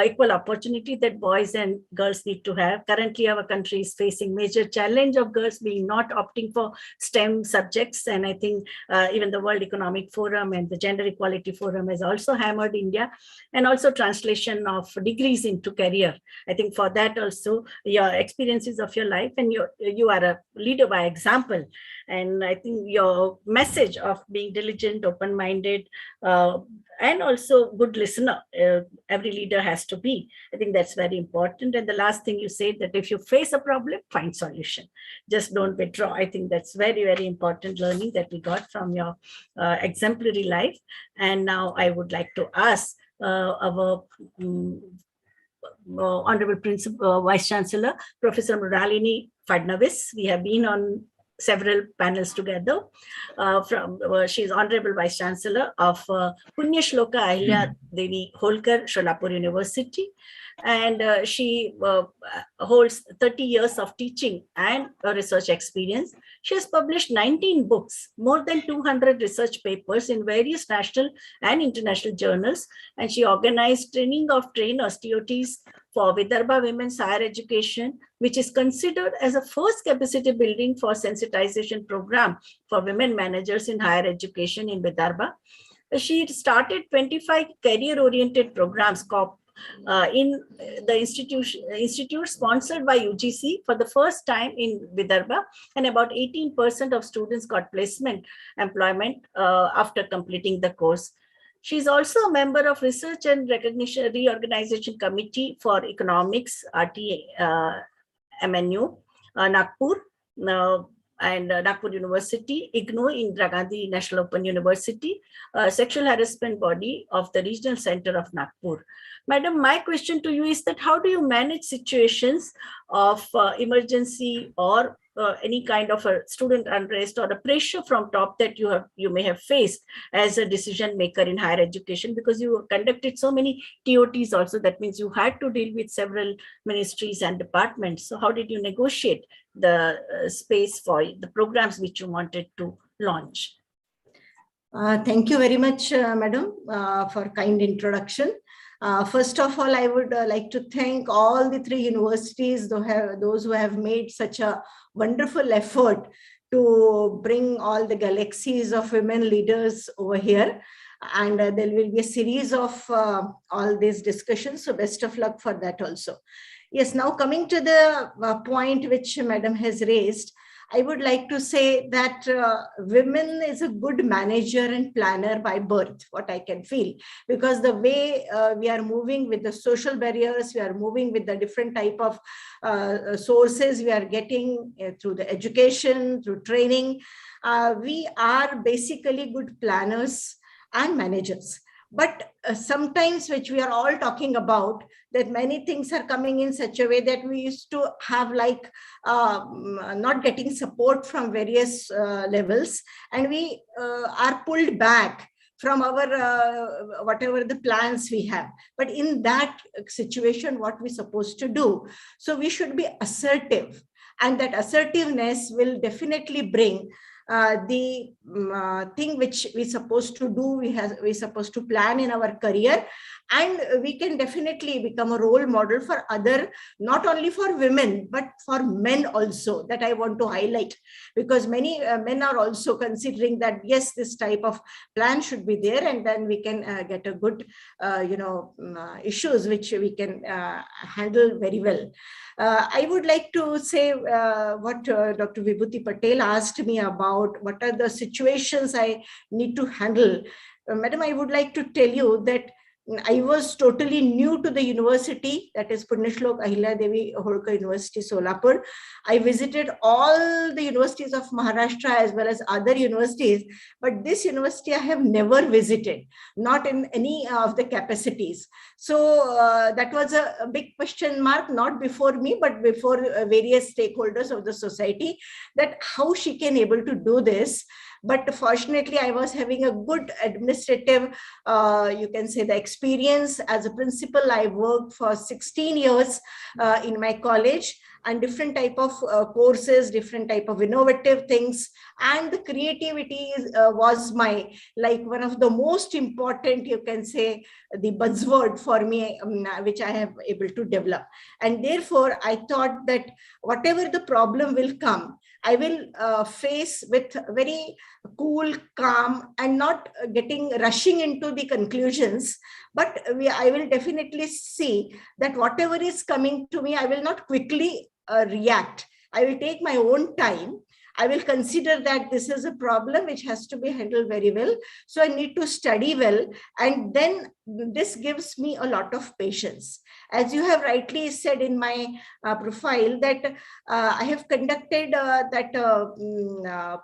Speaker 8: equal opportunity that boys and girls need to have. Currently, our country is facing major challenge of girls being not opting for STEM subjects. And I think even the World Economic Forum and the Gender Equality Forum has also hammered India, and also translation of degrees into career. I think for that also, your experiences of your life, and you are a leader by example. And I think your message of being diligent, open-minded, and also good listener, every leader has to be. I think that's very important. And the last thing you said, that if you face a problem, find solution. Just don't withdraw. I think that's very, very important learning that we got from your exemplary life. And now I would like to ask our Honorable Principal Vice Chancellor, Professor Muralini Fadnavis. We have been on several panels together. She is Honorable Vice Chancellor of Punya Shloka Ahilya Devi Holkar, Sholapur University. And she holds 30 years of teaching and research experience. She has published 19 books, more than 200 research papers in various national and international journals. And she organized training of trainers, TOTs, for Vidarbha Women's Higher Education, which is considered as a first capacity building for sensitization program for women managers in higher education in Vidarbha. She started 25 career-oriented programs in the institute sponsored by UGC for the first time in Vidarbha, and about 18% of students got placement employment after completing the course. She is also a member of Research and Recognition Reorganization Committee for Economics, RTA MNU, Nagpur, and Nagpur University, IGNOU, Indira Gandhi National Open University, sexual harassment body of the Regional Center of Nagpur. Madam, my question to you is that how do you manage situations of emergency or any kind of a student unrest or a pressure from top that you may have faced as a decision maker in higher education, because you conducted so many TOTs also. That means you had to deal with several ministries and departments. So how did you negotiate the space for the programs which you wanted to launch?
Speaker 10: Thank you very much, Madam, for kind introduction. First of all, I would like to thank all the 3 universities, those who have made such a wonderful effort to bring all the galaxies of women leaders over here. And there will be a series of all these discussions. So best of luck for that also. Yes, now coming to the point which Madam has raised, I would like to say that women is a good manager and planner by birth, what I can feel, because the way we are moving with the social barriers, we are moving with the different type of sources we are getting through the education, through training. We are basically good planners and managers. But sometimes, which we are all talking about, that many things are coming in such a way that we used to have like not getting support from various levels, and we are pulled back from our whatever the plans we have. But in that situation, what we're supposed to do? So we should be assertive, and that assertiveness will definitely bring the thing which we're supposed to do, we're supposed to plan in our career, and we can definitely become a role model for other, not only for women, but for men also, that I want to highlight, because many men are also considering that, yes, this type of plan should be there, and then we can get a good, issues which we can handle very well. I would like to say what Dr. Vibhuti Patel asked me about, what are the situations I need to handle. Madam, I would like to tell you that I was totally new to the university, that is Punyashlok Ahilya Devi Holkar University, Solapur. I visited all the universities of Maharashtra as well as other universities, but this university I have never visited, not in any of the capacities. So that was a big question mark, not before me, but before various stakeholders of the society, that how she can able to do this. But fortunately, I was having a good administrative, you can say, the experience. As a principal, I worked for 16 years in my college, and different type of courses, different type of innovative things. And the creativity was my, like, one of the most important, you can say, the buzzword for me, which I have able to develop. And therefore, I thought that whatever the problem will come, I will face with very cool, calm, and not rushing into the conclusions. But I will definitely see that whatever is coming to me, I will not quickly react. I will take my own time. I will consider that this is a problem which has to be handled very well. So I need to study well. And then this gives me a lot of patience. As you have rightly said in my profile, that I have conducted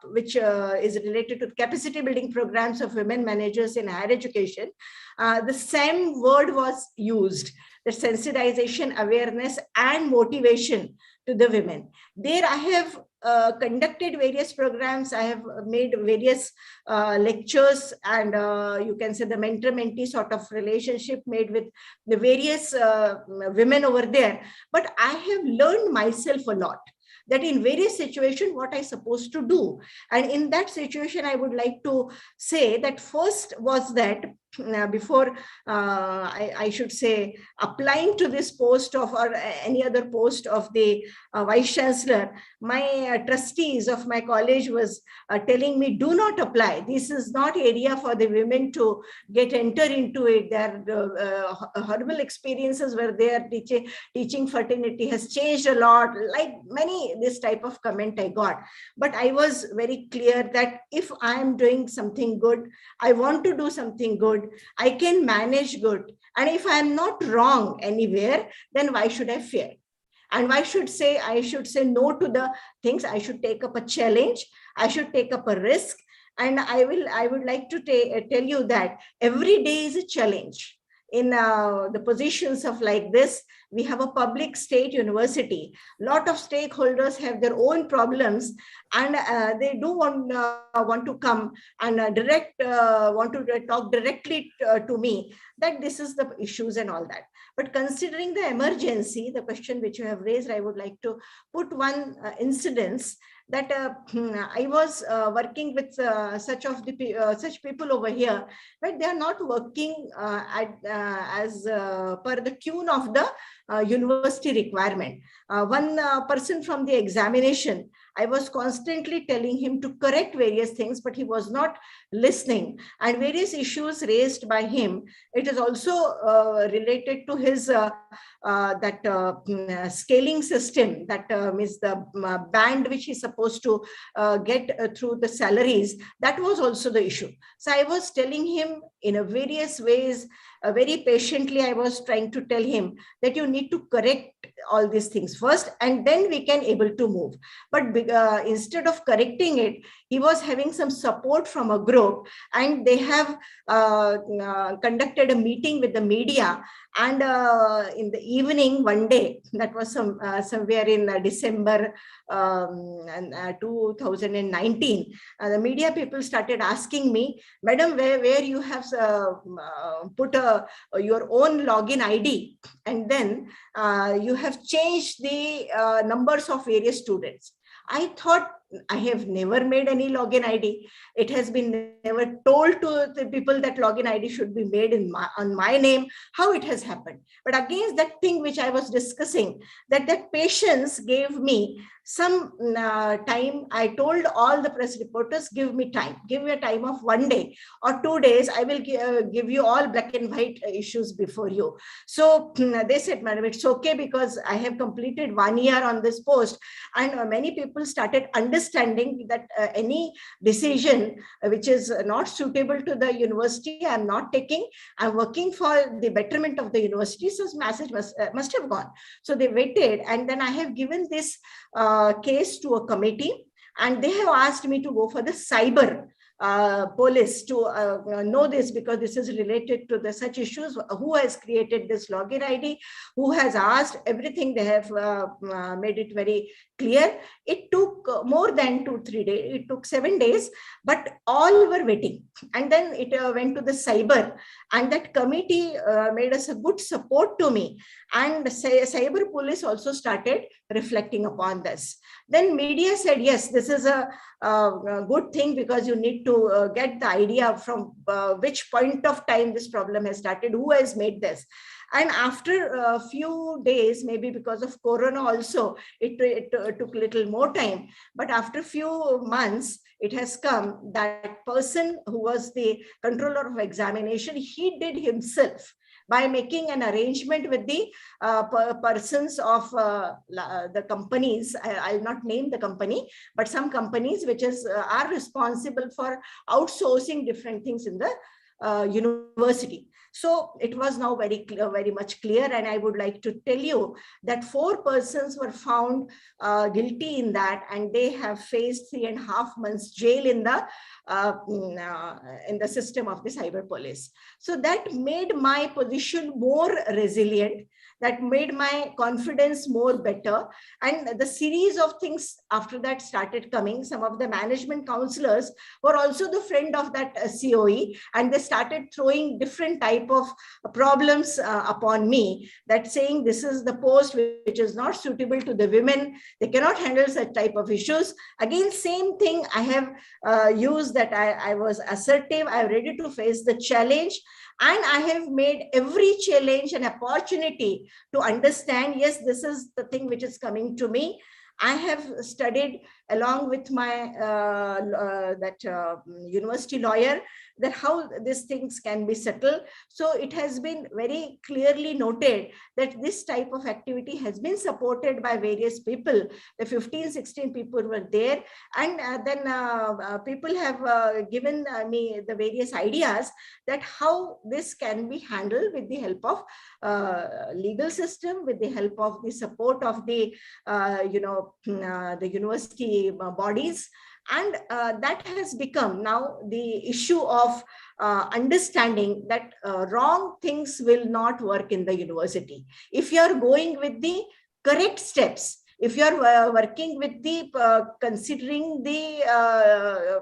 Speaker 10: which is related to capacity building programs of women managers in higher education. The same word was used, the sensitization, awareness, and motivation to the women. There I have conducted various programs. I have made various lectures, and you can say the mentor-mentee sort of relationship made with the various women over there. But I have learned myself a lot, that in various situations, what I supposed to do. And in that situation, I would like to say that first was that before I should say applying to this post of, or any other post of the Vice Chancellor, my trustees of my college was telling me, do not apply. This is not area for the women to enter into it. Their horrible experiences were there. Teaching fraternity has changed a lot, like many this type of comment I got. But I was very clear that if I am doing something good, I want to do something good, I can manage good. And if I am not wrong anywhere, then why should I fear? And I should say no to the things. I should take up a challenge. I should take up a risk. And I would like to tell you that every day is a challenge. in the positions of like this. We have a public state university. A lot of stakeholders have their own problems, and they do want to come and want to talk directly to me that this is the issues and all that. But considering the emergency, the question which you have raised, I would like to put one incidence that I was working with such people over here, but they are not working as per the tune of the university requirement. One person from the examination, I was constantly telling him to correct various things, but he was not listening, and various issues raised by him. It is also related to his scaling system, that means the band which he's supposed to get through the salaries. That was also the issue. So I was telling him in a various ways, very patiently. I was trying to tell him that you need to correct all these things first, and then we can able to move. But instead of correcting it, he was having some support from a group, and they have conducted a meeting with the media. And in the evening, one day, that was somewhere in December 2019, the media people started asking me, "Madam, where you have put your own login ID, and then you have changed the numbers of various students." I thought, I have never made any login ID. It has been never told to the people that login ID should be made on my name. How it has happened? But against that thing which I was discussing, that patience gave me some time. I told all the press reporters, give me time, give me a time of 1 day or 2 days. I will give you all black and white issues before you. So they said, "Madam, it's okay, because I have completed 1 year on this post." And many people started understanding that any decision which is not suitable to the university, I'm not taking. I'm working for the betterment of the university. So this message must have gone. So they waited, and then I have given this case to a committee, and they have asked me to go for the cyber police to know this, because this is related to the such issues. Who has created this login ID? Who has asked? Everything they have made it very clear. It took more than 2-3 days. It took 7 days, but all were waiting. And then it went to the cyber, and that committee made us a good support to me. And cyber police also started reflecting upon this. Then media said, yes, this is a good thing, because you need to get the idea from which point of time this problem has started, who has made this. And after a few days, maybe because of Corona also, it took a little more time. But after a few months, it has come that person who was the controller of examination, he did himself by making an arrangement with the persons of the companies. I'll not name the company, but some companies which are responsible for outsourcing different things in the university. So it was now very much clear, and I would like to tell you that 4 persons were found guilty in that, and they have faced 3.5 months jail in the system of the cyber police. So that made my position more resilient. That made my confidence more better. And the series of things after that started coming. Some of the management counselors were also the friend of that COE, and they started throwing different type of problems upon me, that saying this is the post which is not suitable to the women. They cannot handle such type of issues. Again, same thing I have used, that I was assertive. I'm ready to face the challenge. And I have made every challenge an opportunity to understand, yes, this is the thing which is coming to me. I have studied along with my university lawyer, that how these things can be settled. So it has been very clearly noted that this type of activity has been supported by various people. The 15-16 people were there, and then people have given me the various ideas that how this can be handled with the help of legal system, with the help of the support of the the university bodies, And that has become now the issue of understanding that wrong things will not work in the university. If you are going with the correct steps, if you are working with the considering the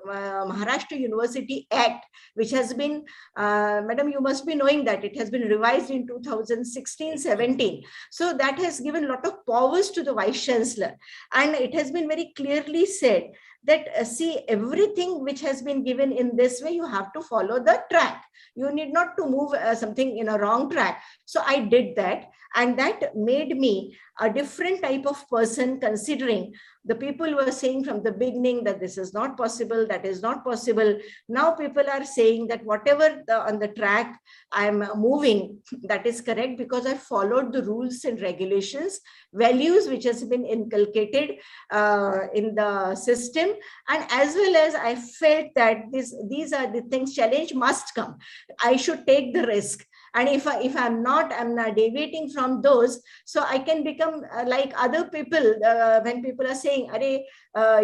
Speaker 10: Maharashtra University Act, which has been, madam, you must be knowing that it has been revised in 2016-17. So that has given a lot of powers to the Vice Chancellor. And it has been very clearly said that, see, everything which has been given in this way, you have to follow the track. You need not to move something in a wrong track. So I did that. And that made me a different type of person, considering the people were saying from the beginning that this is not possible, that is not possible. Now people are saying that whatever on the track I'm moving, that is correct, because I followed the rules and regulations, values which has been inculcated in the system. And as well as I felt that these are the things, challenge must come. I should take the risk. And if I'm not deviating from those, so I can become like other people. When people are saying, "Arey,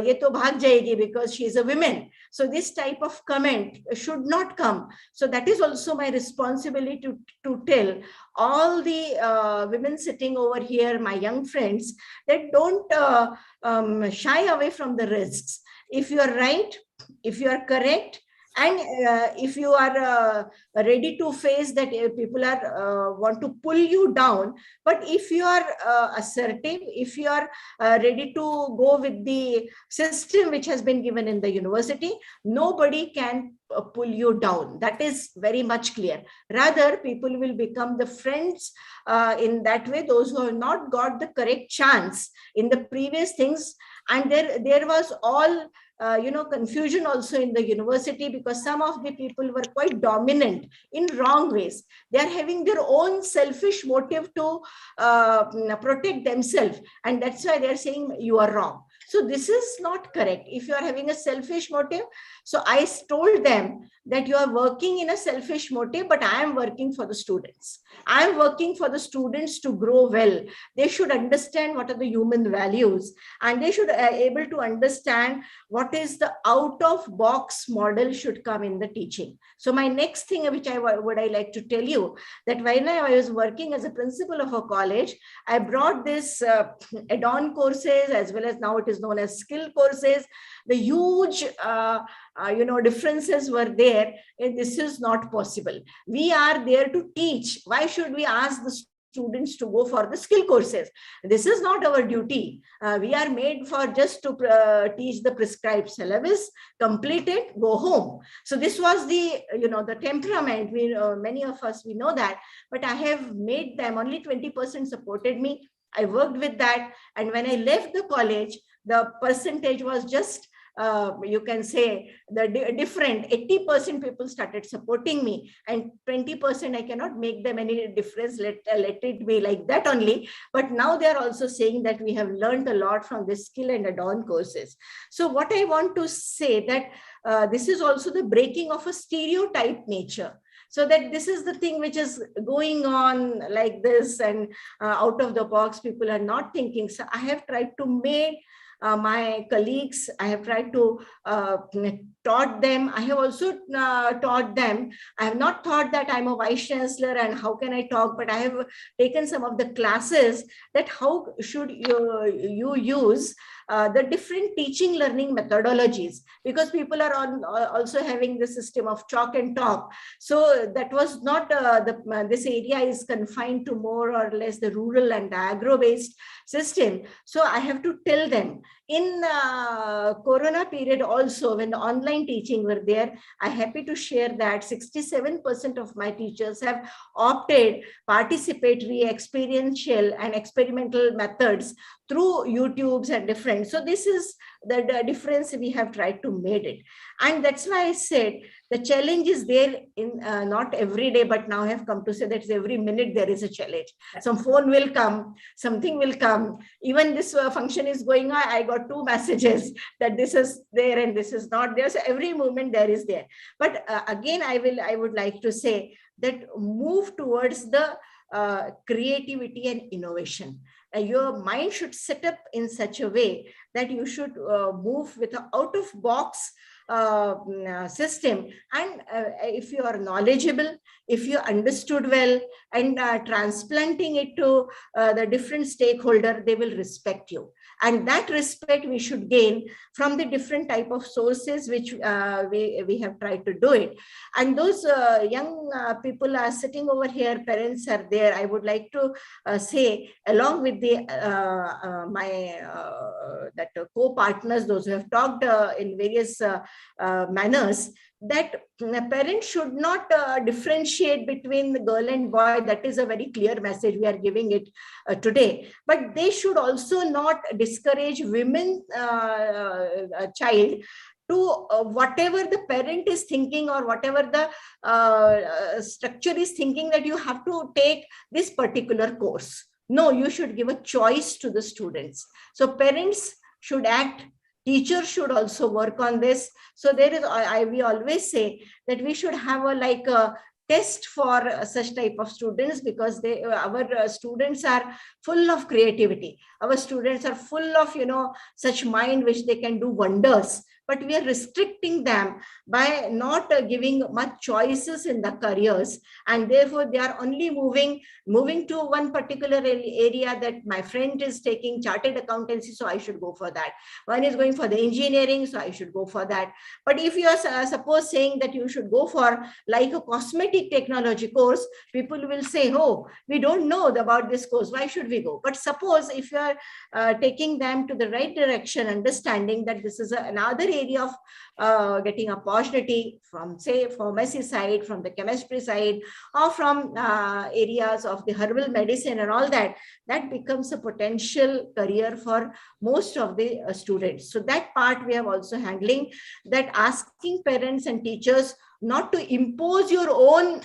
Speaker 10: ye to bhag jayegi because she is a woman," so this type of comment should not come. So that is also my responsibility to tell all the women sitting over here, my young friends, that don't shy away from the risks. If you are right, if you are correct, and if you are ready to face that people are want to pull you down, but if you are assertive, if you are ready to go with the system which has been given in the university, nobody can pull you down. That is very much clear. Rather, people will become the friends in that way, those who have not got the correct chance in the previous things. And there was all confusion also in the university, because some of the people were quite dominant in wrong ways. They are having their own selfish motive to protect themselves. And that's why they're saying you are wrong. So this is not correct. If you are having a selfish motive, so I told them that you are working in a selfish motive, but I am working for the students. I am working for the students to grow well. They should understand what are the human values, and they should able to understand what is the out of box model should come in the teaching. So my next thing which I like to tell you, that when I was working as a principal of a college, I brought this add-on courses, as well as now it is known as skill courses. The huge differences were there, and this is not possible. We are there to teach. Why should we ask the students to go for the skill courses? This is not our duty. We are made for just to teach the prescribed syllabus, complete it, go home. So this was the the temperament. We many of us, we know that, but I have made them. Only 20% supported me. I worked with that, and when I left the college, the percentage was just you can say the different. 80% people started supporting me, and 20% I cannot make them any difference. Let it be like that only. But now they are also saying that we have learned a lot from this skill and add-on courses. So what I want to say that this is also the breaking of a stereotype nature. So that this is the thing which is going on like this, and out of the box, people are not thinking. So I have tried to make my colleagues, I have tried to taught them. I have also taught them. I have not thought that I'm a vice chancellor and how can I talk, but I have taken some of the classes that how should you use the different teaching learning methodologies, because people are also having the system of chalk and talk. So that was not this area is confined to more or less the rural and agro-based system. So I have to tell them in Corona period also, when the online teaching were there, I'm happy to share that 67% of my teachers have opted participatory, experiential and experimental methods through YouTubes and different. So this is the difference we have tried to make it. And that's why I said the challenge is there in not every day, but now I have come to say that every minute there is a challenge. Some phone will come, something will come. Even this function is going on, I got 2 messages that this is there and this is not there. So every moment there is there. But again, I would like to say that move towards the creativity and innovation. Your mind should set up in such a way that you should move with an out-of-box system. And if you are knowledgeable, if you understood well, and transplanting it to the different stakeholder, they will respect you. And that respect we should gain from the different type of sources which we have tried to do it. And those young people are sitting over here, parents are there. I would like to say, along with the my co-partners, those who have talked in various manners, that parents should not differentiate between the girl and boy. That is a very clear message we are giving it today. But they should also not discourage women child to whatever the parent is thinking, or whatever the structure is thinking, that you have to take this particular course. No, you should give a choice to the students. So parents should act. Teachers should also work on this. So there is, we always say that we should have a test for such type of students, because our students are full of creativity. Our students are full of, such mind which they can do wonders. But we are restricting them by not giving much choices in the careers, and therefore they are only moving to one particular area, that my friend is taking chartered accountancy, so I should go for that. One is going for the engineering, so I should go for that. But if you are suppose saying that you should go for like a cosmetic technology course, people will say, oh, we don't know about this course, why should we go? But suppose if you are taking them to the right direction, understanding that this is another area of getting opportunity from, say, pharmacy side, from the chemistry side, or from areas of the herbal medicine and all that, that becomes a potential career for most of the students. So that part we have also handling, that asking parents and teachers not to impose your own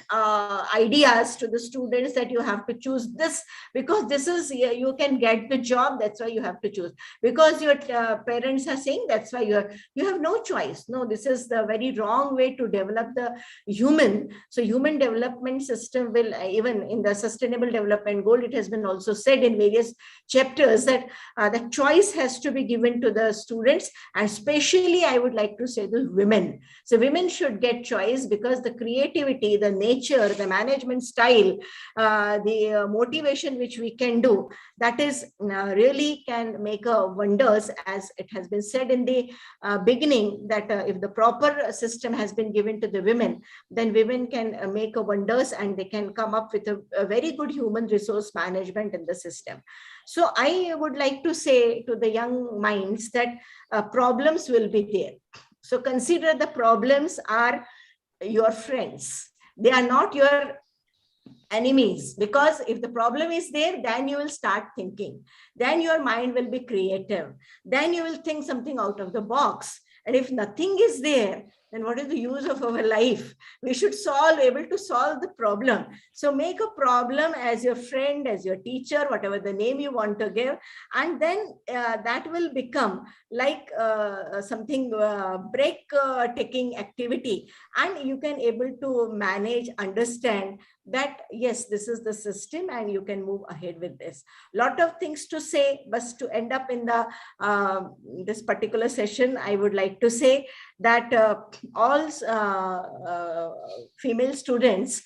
Speaker 10: ideas to the students, that you have to choose this because this is, you can get the job, that's why you have to choose. Because your parents are saying, that's why you have no choice. No, this is the very wrong way to develop the human. So human development system will, even in the sustainable development goal, it has been also said in various chapters that the choice has to be given to the students, and especially I would like to say the women. So women should get choice, because the creativity, the nature, the management style, the motivation which we can do, that is really can make wonders. As it has been said in the beginning, that if the proper system has been given to the women, then women can make wonders, and they can come up with a very good human resource management in the system. So I would like to say to the young minds that problems will be there. So consider the problems are your friends. They are not your enemies, because if the problem is there, then you will start thinking, then your mind will be creative, then you will think something out of the box. And if nothing is there, then what is the use of our life? We should able to solve the problem. So make a problem as your friend, as your teacher, whatever the name you want to give. And then that will become like something break-taking activity. And you can able to manage, understand that, yes, this is the system and you can move ahead with this. Lot of things to say, but to end up in the this particular session, I would like to say that all female students,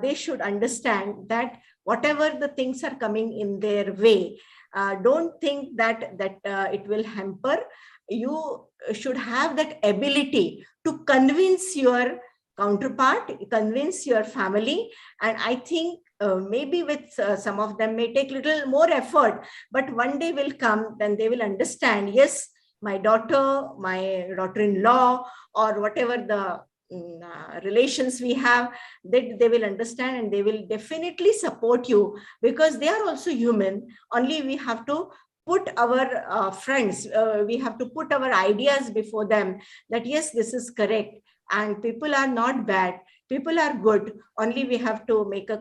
Speaker 10: they should understand that whatever the things are coming in their way, don't think that it will hamper. You should have that ability to convince your counterpart, convince your family. And I think maybe with some of them may take little more effort, but one day will come, then they will understand, yes, my daughter-in-law, or whatever the relations we have, that they will understand, and they will definitely support you, because they are also human. Only we have to put our friends, we have to put our ideas before them, that yes, this is correct. And people are not bad, people are good. Only we have to make a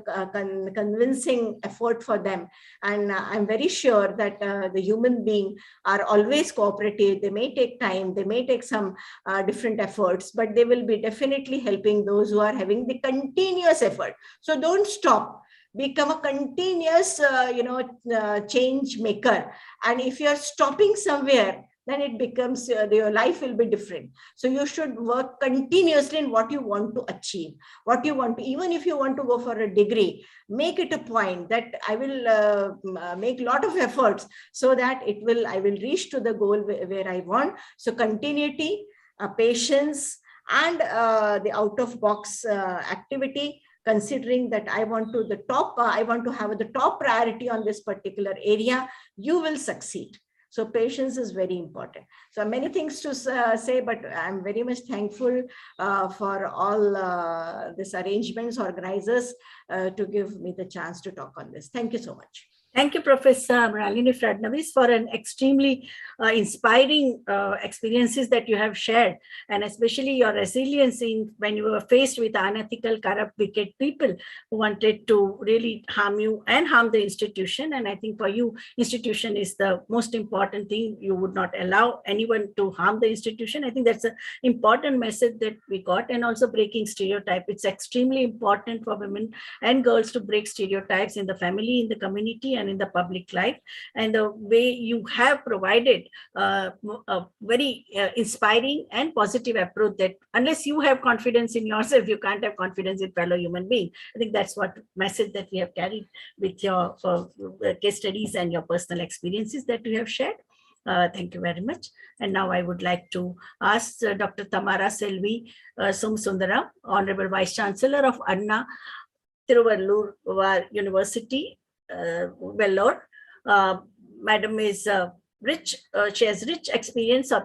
Speaker 10: convincing effort for them. And I'm very sure that the human being are always cooperative. They may take time, they may take some different efforts, but they will be definitely helping those who are having the continuous effort. So don't stop. become a continuous, change maker. And if you're stopping somewhere, then it becomes, your life will be different. So you should work continuously in what you want to achieve, what you want to, even if you want to go for a degree, make it a point that I will make a lot of efforts so that I will reach to the goal where I want. So continuity, patience, and the out of box activity, considering that I want to have the top priority on this particular area, you will succeed. So patience is very important. So many things to say, but I'm very much thankful for all these arrangements, organizers, to give me the chance to talk on this. Thank you so much.
Speaker 8: Thank you, Professor Mrinalini Fadnavis, for an extremely inspiring experiences that you have shared, and especially your resilience in when you were faced with unethical, corrupt, wicked people who wanted to really harm you and harm the institution. And I think for you, institution is the most important thing. You would not allow anyone to harm the institution. I think that's an important message that we got, and also breaking stereotype. It's extremely important for women and girls to break stereotypes in the family, in the community, and in the public life. And the way you have provided a very inspiring and positive approach, that unless you have confidence in yourself, you can't have confidence in fellow human being. I think that's what message that we have carried with your case studies and your personal experiences that you have shared. Thank you very much. And now I would like to ask Dr. Tamara Selvi Somsundaram, Honorable Vice Chancellor of Anna Tiruvallur University, Vellore. Madam is rich. She has rich experience of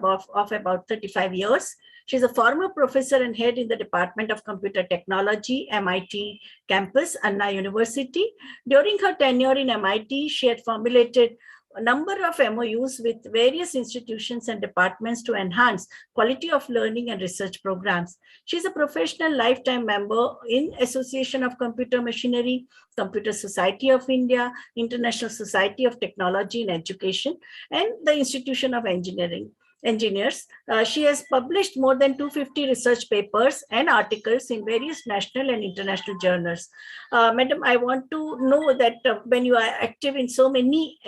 Speaker 8: about 35 years. She's a former professor and head in the Department of Computer Technology, MIT campus, Anna University. During her tenure in MIT, she had formulated a number of MOUs with various institutions and departments to enhance quality of learning and research programs. She's a professional lifetime member in Association of Computer Machinery, Computer Society of India, International Society of Technology and Education, and the Institution of Engineers. She has published more than 250 research papers and articles in various national and international journals. Madam, I want to know that when you are active in so many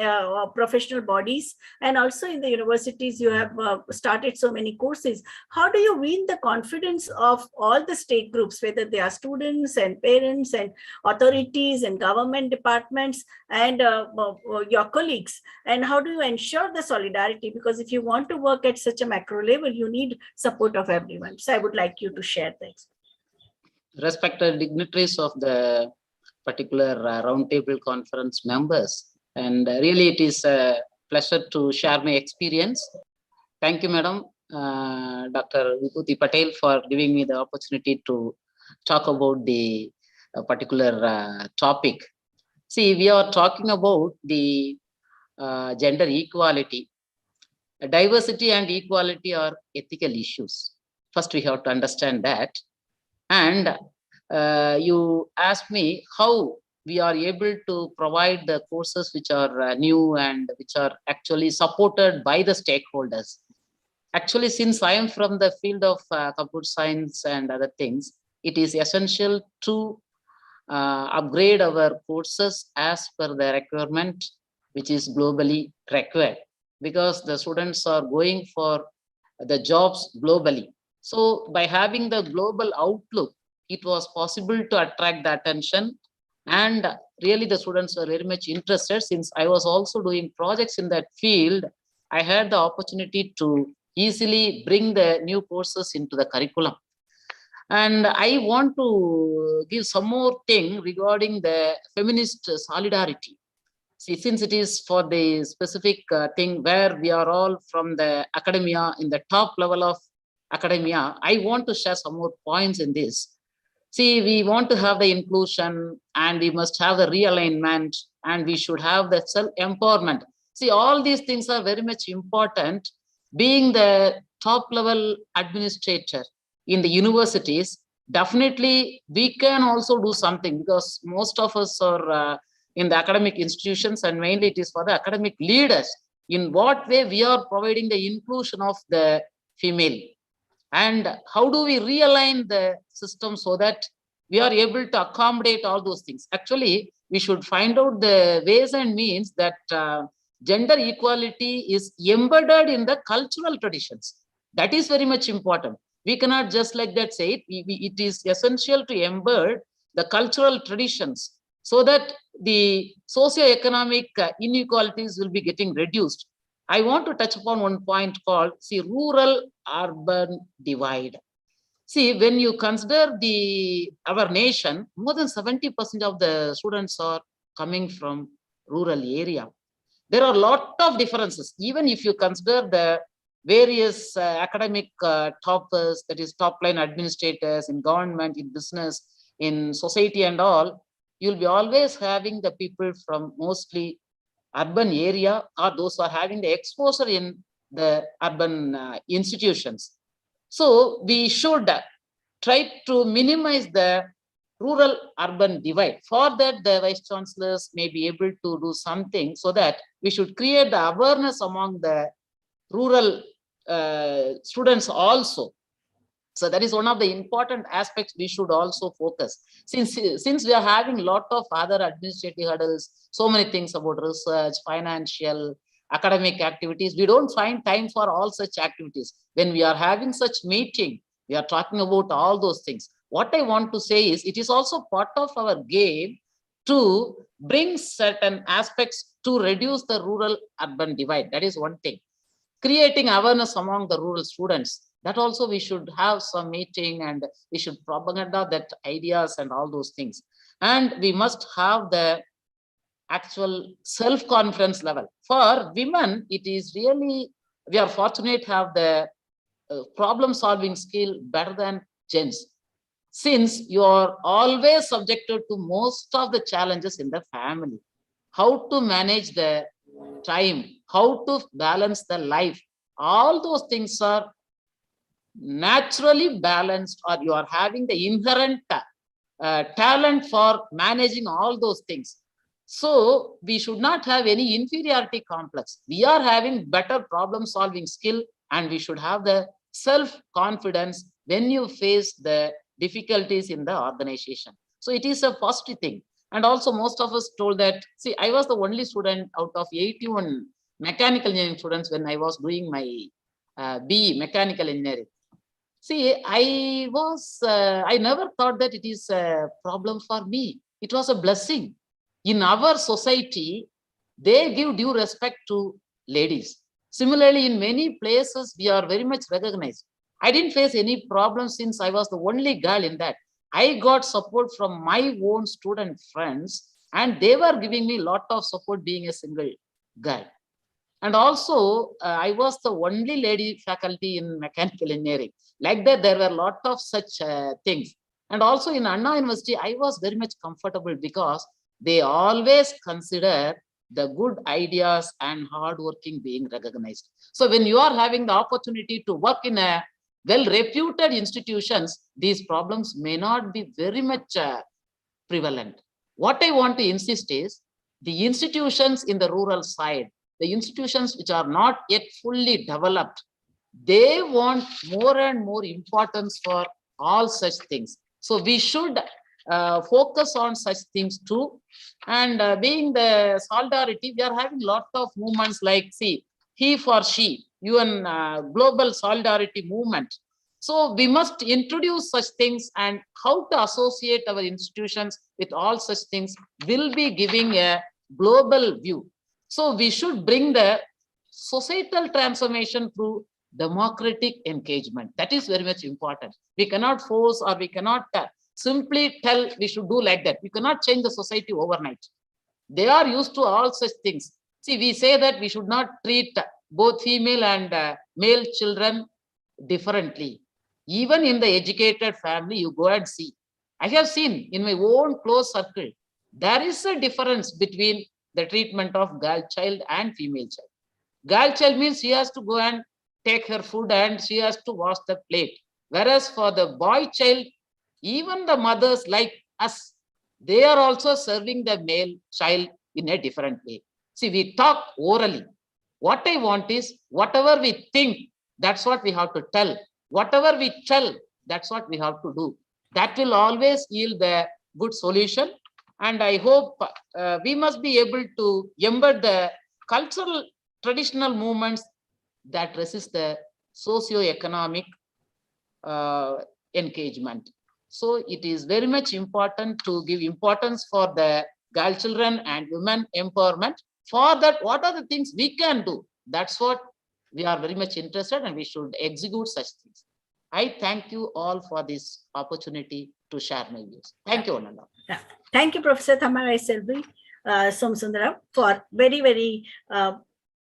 Speaker 8: professional bodies and also in the universities, you have started so many courses. How do you win the confidence of all the stake groups, whether they are students and parents and authorities and government departments and your colleagues? And how do you ensure the solidarity? Because if you want to work at such a macro level, you need support of everyone. So I would like you to share this.
Speaker 11: Respected dignitaries of the particular roundtable conference members, and really it is a pleasure to share my experience. Thank you, Madam, Dr. Vibhuti Patel, for giving me the opportunity to talk about the particular topic. See, we are talking about the gender equality. Diversity and equality are ethical issues. First, we have to understand that. And you asked me how we are able to provide the courses which are new and which are actually supported by the stakeholders. Actually, since I am from the field of computer science and other things, it is essential to upgrade our courses as per the requirement which is globally required, because the students are going for the jobs globally. So by having the global outlook, it was possible to attract the attention, and really the students were very much interested. Since I was also doing projects in that field, I had the opportunity to easily bring the new courses into the curriculum. And I want to give some more thing regarding the feminist solidarity. See, since it is for the specific thing where we are all from the academia, in the top level of academia, I want to share some more points in this. See, we want to have the inclusion, and we must have the realignment, and we should have the self-empowerment. See, all these things are very much important. Being the top level administrator in the universities, definitely we can also do something, because most of us are in the academic institutions, and mainly it is for the academic leaders. In what way we are providing the inclusion of the female, and how do we realign the system so that we are able to accommodate all those things? Actually, we should find out the ways and means that gender equality is embedded in the cultural traditions. That is very much important. We cannot just like that say it. It is essential to embed the cultural traditions so that the socio-economic inequalities will be getting reduced. I want to touch upon one point called, see, rural-urban divide. See, when you consider our nation, more than 70% of the students are coming from rural area. There are a lot of differences. Even if you consider the various academic toppers, that is top line administrators in government, in business, in society and all, you'll be always having the people from mostly urban area or those who are having the exposure in the urban institutions. So we should try to minimize the rural-urban divide. For that, the vice chancellors may be able to do something so that we should create the awareness among the rural students also. So that is one of the important aspects we should also focus. Since we are having a lot of other administrative hurdles, so many things about research, financial, academic activities, we don't find time for all such activities. When we are having such meeting, we are talking about all those things. What I want to say is, it is also part of our game to bring certain aspects to reduce the rural-urban divide. That is one thing. Creating awareness among the rural students, that also we should have some meeting and we should propaganda that ideas and all those things. And we must have the actual self-confidence level. For women, it is really, we are fortunate to have the problem-solving skill better than gents. Since you are always subjected to most of the challenges in the family, how to manage the time, how to balance the life, all those things are naturally balanced, or you are having the inherent talent for managing all those things. So we should not have any inferiority complex. We are having better problem solving skill, and we should have the self-confidence when you face the difficulties in the organization. So it is a positive thing. And also most of us told that, see, I was the only student out of 81 mechanical engineering students when I was doing my BE mechanical engineering. See, I never thought that it is a problem for me. It was a blessing. In our society, they give due respect to ladies. Similarly, in many places, we are very much recognized. I didn't face any problem since I was the only girl in that. I got support from my own student friends, and they were giving me a lot of support being a single girl. And also, I was the only lady faculty in mechanical engineering. Like that, there were a lot of such things. And also in Anna University, I was very much comfortable because they always consider the good ideas and hard working being recognized. So when you are having the opportunity to work in a well-reputed institutions, these problems may not be very much prevalent. What I want to insist is the institutions in the rural side, the institutions which are not yet fully developed, they want more and more importance for all such things. So we should focus on such things too. And being the solidarity, we are having a lot of movements like, see, he for she, UN global solidarity movement. So we must introduce such things, and how to associate our institutions with all such things will be giving a global view. So we should bring the societal transformation through democratic engagement. That is very much important. We cannot force, or we cannot simply tell we should do like that. We cannot change the society overnight. They are used to all such things. See, we say that we should not treat both female and male children differently. Even in the educated family, you go and see. I have seen in my own close circle, there is a difference between the treatment of girl child and female child. Girl child means she has to go and take her food and she has to wash the plate. Whereas for the boy child, even the mothers like us, they are also serving the male child in a different way. See, we talk orally. What I want is, whatever we think, that's what we have to tell. Whatever we tell, that's what we have to do. That will always yield the good solution. And I hope we must be able to embed the cultural traditional movements that resist the socio-economic engagement. So it is very much important to give importance for the girl children and women empowerment. For that, what are the things we can do? That's what we are very much interested, and we should execute such things. I thank you all for this opportunity to share my views. Thank you, Ananda.
Speaker 8: Yeah. Thank you, Professor Thamaraselvi Somsundaram, for very, very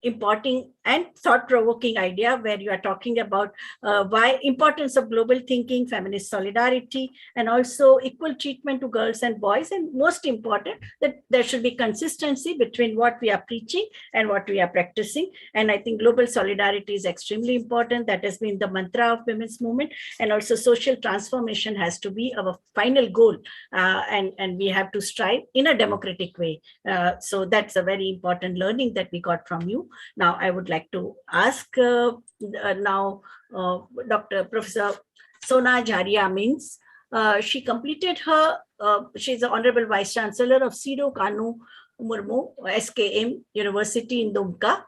Speaker 8: important and thought-provoking idea where you are talking about why importance of global thinking, feminist solidarity, and also equal treatment to girls and boys, and most important that there should be consistency between what we are preaching and what we are practicing. And I think global solidarity is extremely important. That has been the mantra of women's movement, and also social transformation has to be our final goal, and we have to strive in a democratic way. So that's a very important learning that we got from you. Now I would like to ask Dr. Professor Sona Jharia Means. She completed her, she's the Honorable Vice Chancellor of Sido Kanu Murmu, SKM University in Dumka.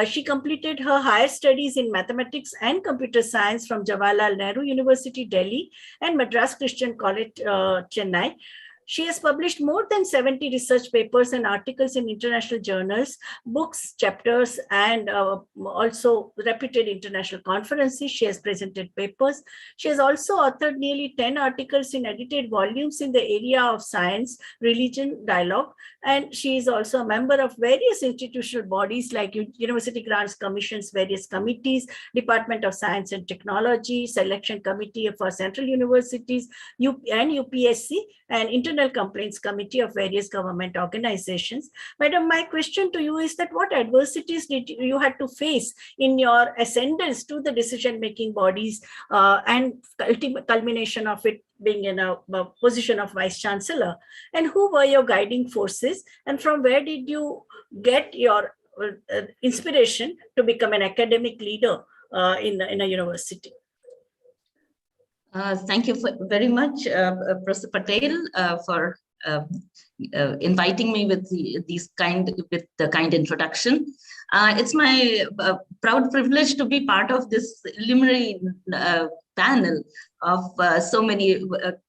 Speaker 8: She completed her higher studies in mathematics and computer science from Jawaharlal Nehru University, Delhi, and Madras Christian College, Chennai. She has published more than 70 research papers and articles in international journals, books, chapters, and also reputed international conferences. She has presented papers. She has also authored nearly 10 articles in edited volumes in the area of science, religion, dialogue. And she is also a member of various institutional bodies like University Grants Commission's various committees, Department of Science and Technology, Selection Committee for Central Universities, and UPSC, and Internal Complaints Committee of various government organizations. Madam, my question to you is that what adversities did you had to face in your ascendance to the decision-making bodies and ultimate culmination of it being in a position of Vice Chancellor? And who were your guiding forces? And from where did you get your inspiration to become an academic leader in a university?
Speaker 12: Thank you very much, Professor Patel, for inviting me with the kind introduction. It's my proud privilege to be part of this preliminary panel of so many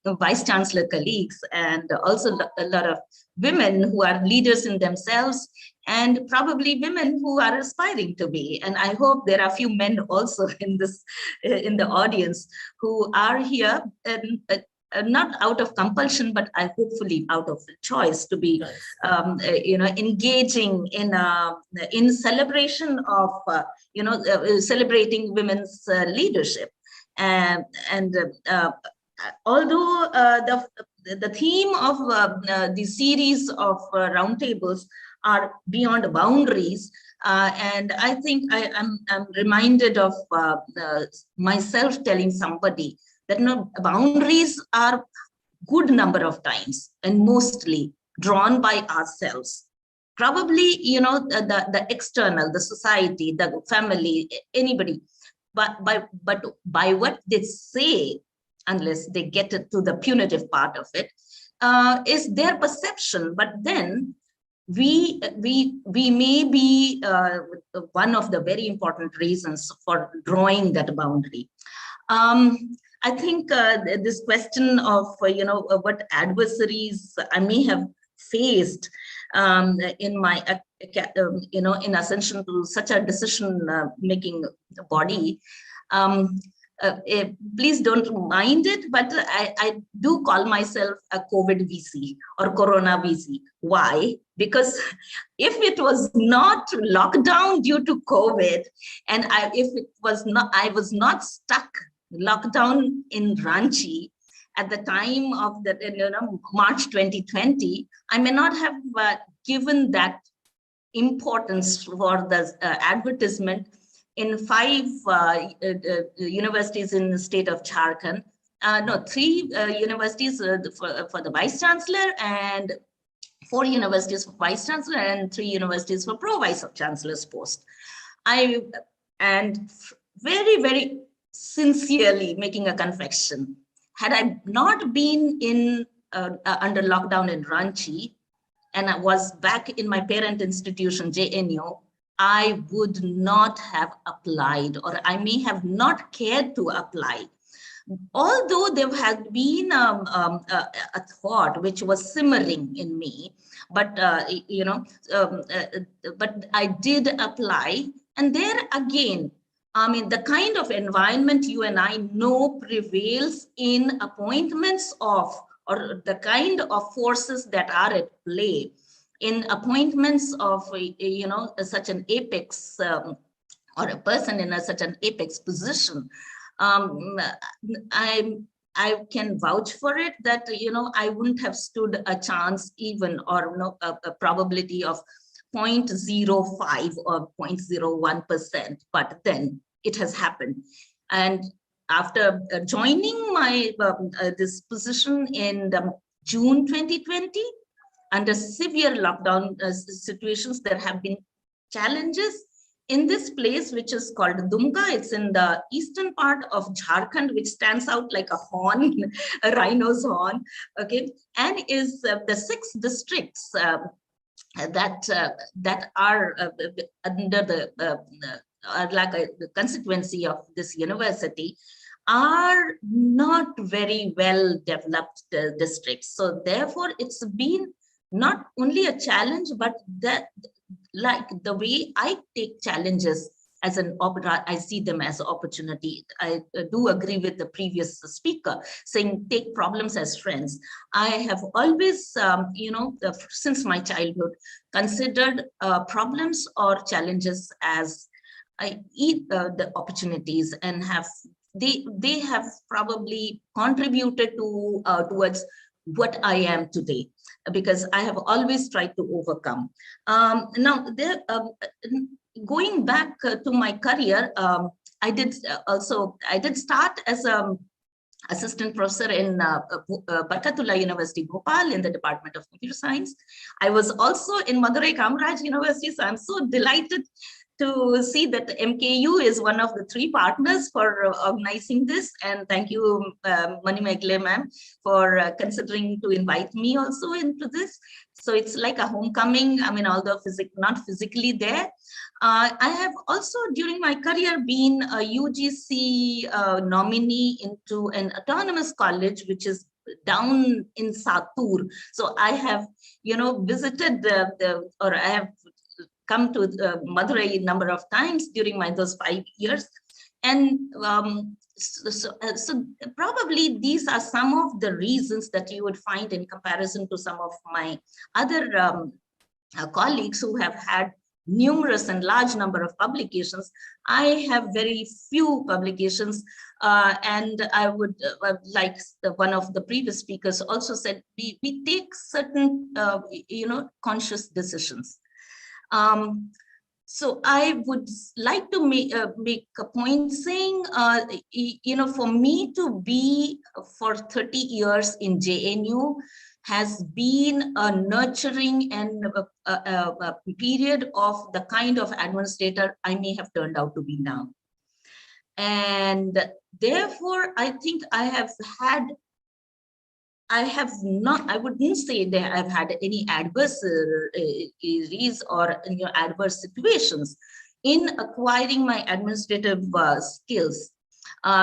Speaker 12: Vice Chancellor colleagues, and also a lot of women who are leaders in themselves, and probably women who are aspiring to be. And I hope there are a few men also in the audience who are here, not out of compulsion, but hopefully out of choice to be, engaging in celebration of, celebrating women's leadership. Although the theme of the series of roundtables are beyond boundaries, and I think I'm reminded of myself telling somebody that boundaries are good number of times and mostly drawn by ourselves. Probably, the external, the society, the family, anybody, but by what they say, unless they get to the punitive part of it, is their perception. But then we may be one of the very important reasons for drawing that boundary. I think this question of what adversaries I may have faced in my in ascension to such a decision making body. Please don't mind it, but I do call myself a COVID VC or Corona VC. Why? Because if it was not lockdown due to COVID, and I was not stuck lockdown in Ranchi at the time of the March 2020, I may not have given that importance for the advertisement in 5 universities in the state of Jharkhand. 3 universities for the Vice Chancellor, and 4 universities for Vice Chancellor, and 3 universities for Pro-Vice Chancellor's post. And very, very sincerely making a confession, had I not been in under lockdown in Ranchi, and I was back in my parent institution, JNU, I would not have applied, or I may have not cared to apply. Although there had been a thought which was simmering in me, but but I did apply. And there again, I mean, the kind of environment you and I know prevails in appointments of, or the kind of forces that are at play in appointments of, such an apex or a person in such an apex position. I can vouch for it that, I wouldn't have stood a chance even, or a probability of 0.05 or 0.01%, but then it has happened. And after joining my this position in June 2020, under severe lockdown situations, there have been challenges in this place, which is called Dumka. It's in the eastern part of Jharkhand, which stands out like a horn, a rhino's horn, okay, and is the 6 districts that are under the like the constituency of this university are not very well developed districts. So therefore, it's been not only a challenge, but that, like the way I take challenges as an opportunity, I see them as an opportunity. I do agree with the previous speaker saying take problems as friends. I have always, since my childhood, considered problems or challenges as the opportunities, and they have probably contributed to towards what I am today, because I have always tried to overcome. Now, going back to my career, I did start as an assistant professor in Barkatullah University, Bhopal, in the Department of Computer Science. I was also in Madurai Kamaraj University, so I'm so delighted to see that MKU is one of the 3 partners for organizing this. And thank you, Mani Megle ma'am, for considering to invite me also into this. So it's like a homecoming. I mean, although not physically there. I have also, during my career, been a UGC nominee into an autonomous college, which is down in Satur. So I have, visited or I have come to Madurai a number of times during those 5 years. And so probably these are some of the reasons that you would find in comparison to some of my other colleagues who have had numerous and large number of publications. I have very few publications, and I would like one of the previous speakers also said, we take certain conscious decisions. So I would like to make a point saying, for me to be for 30 years in JNU has been a nurturing and a period of the kind of administrator I may have turned out to be now. And therefore, I think I wouldn't say that I've had any adversaries or adverse situations in acquiring my administrative skills.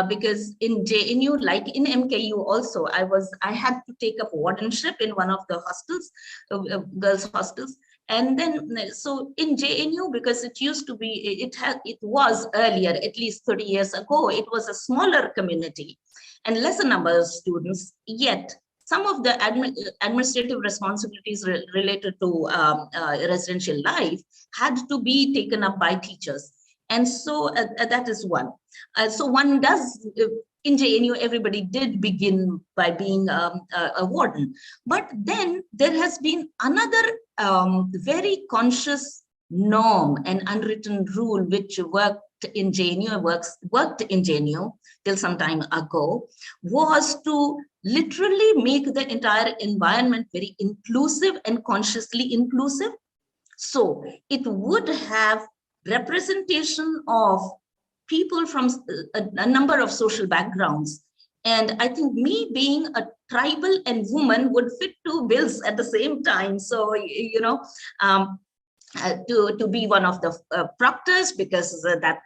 Speaker 12: Because in JNU, like in MKU also, I had to take up wardenship in one of the hostels, girls' hostels. And then, so in JNU, because it used to be, it was earlier, at least 30 years ago, it was a smaller community and lesser number of students, yet some of the administrative responsibilities related to residential life had to be taken up by teachers. And so that is one. So one does, in JNU, everybody did begin by being a warden. But then there has been another very conscious norm and unwritten rule which worked in JNU, worked in JNU till some time ago, was to literally make the entire environment very inclusive and consciously inclusive. So it would have representation of people from a number of social backgrounds, And I think me being a tribal and woman would fit two bills at the same time. So, to be one of the proctors, because that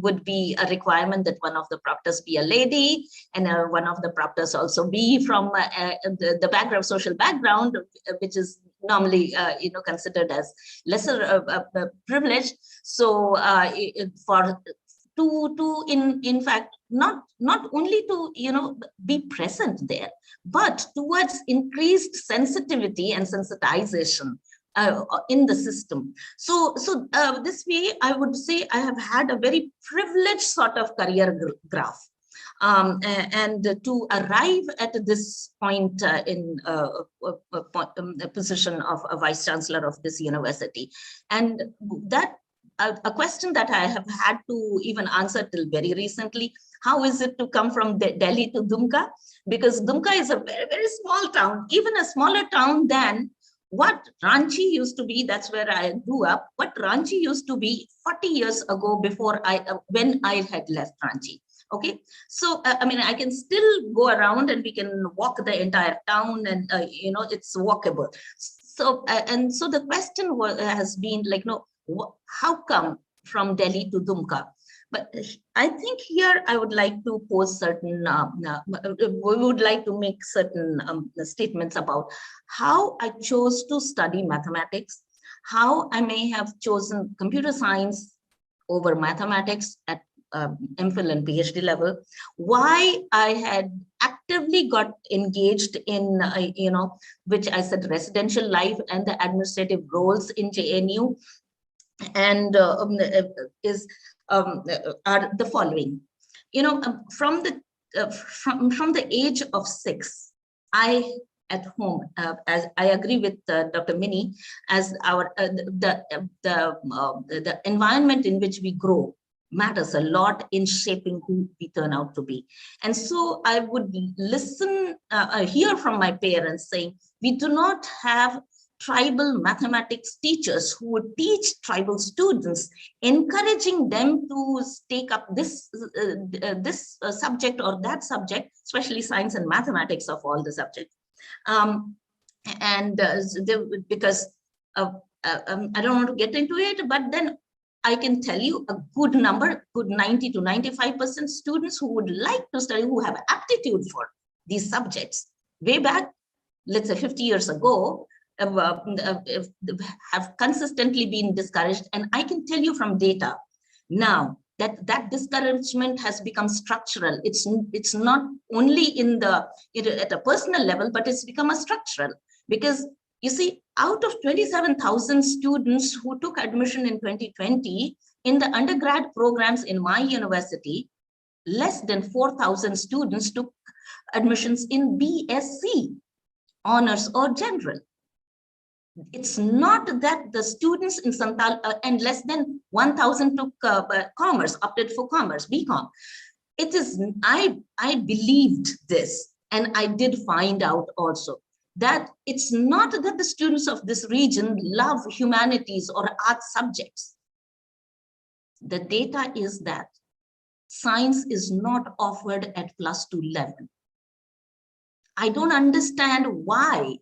Speaker 12: would be a requirement that one of the proctors be a lady, and one of the proctors also be from the background, social background, which is normally considered as lesser privilege. So in fact not only to be present there, but towards increased sensitivity and sensitization in the system. So this way, I would say I have had a very privileged sort of career graph. And to arrive at this point in a position of a vice chancellor of this university. And that a question that I have had to even answer till very recently: how is it to come from Delhi to Dumka? Because Dumka is a very, very small town, even a smaller town than what Ranchi used to be. That's where I grew up. What Ranchi used to be 40 years ago, before when I had left Ranchi. Okay, so I can still go around and we can walk the entire town, and it's walkable. So so the question has been like, how come from Delhi to Dumka? But I think here I would like to pose certain, we would like to make certain statements about how I chose to study mathematics, how I may have chosen computer science over mathematics at MPhil and PhD level, why I had actively got engaged in, which I said residential life and the administrative roles in JNU, and are the following. From the age of 6, I at home, as I agree with Dr. Mini, as our the environment in which we grow matters a lot in shaping who we turn out to be. And so I would listen, hear from my parents saying, we do not have tribal mathematics teachers who would teach tribal students, encouraging them to take up this subject or that subject, especially science and mathematics of all the subjects. Because I don't want to get into it, but then I can tell you a good number, good 90 to 95% students who would like to study, who have aptitude for these subjects, way back, let's say 50 years ago, have consistently been discouraged. And I can tell you from data now that discouragement has become structural. It's not only at a personal level, but it's become a structural, because you see, out of 27,000 students who took admission in 2020 in the undergrad programs in my university, less than 4,000 students took admissions in BSc, honors or general. It's not that the students in Santal, and less than 1,000 took commerce, opted for commerce, BCom. It is, I believed this, and I did find out also that it's not that the students of this region love humanities or art subjects. The data is that science is not offered at +2 level. I don't understand why.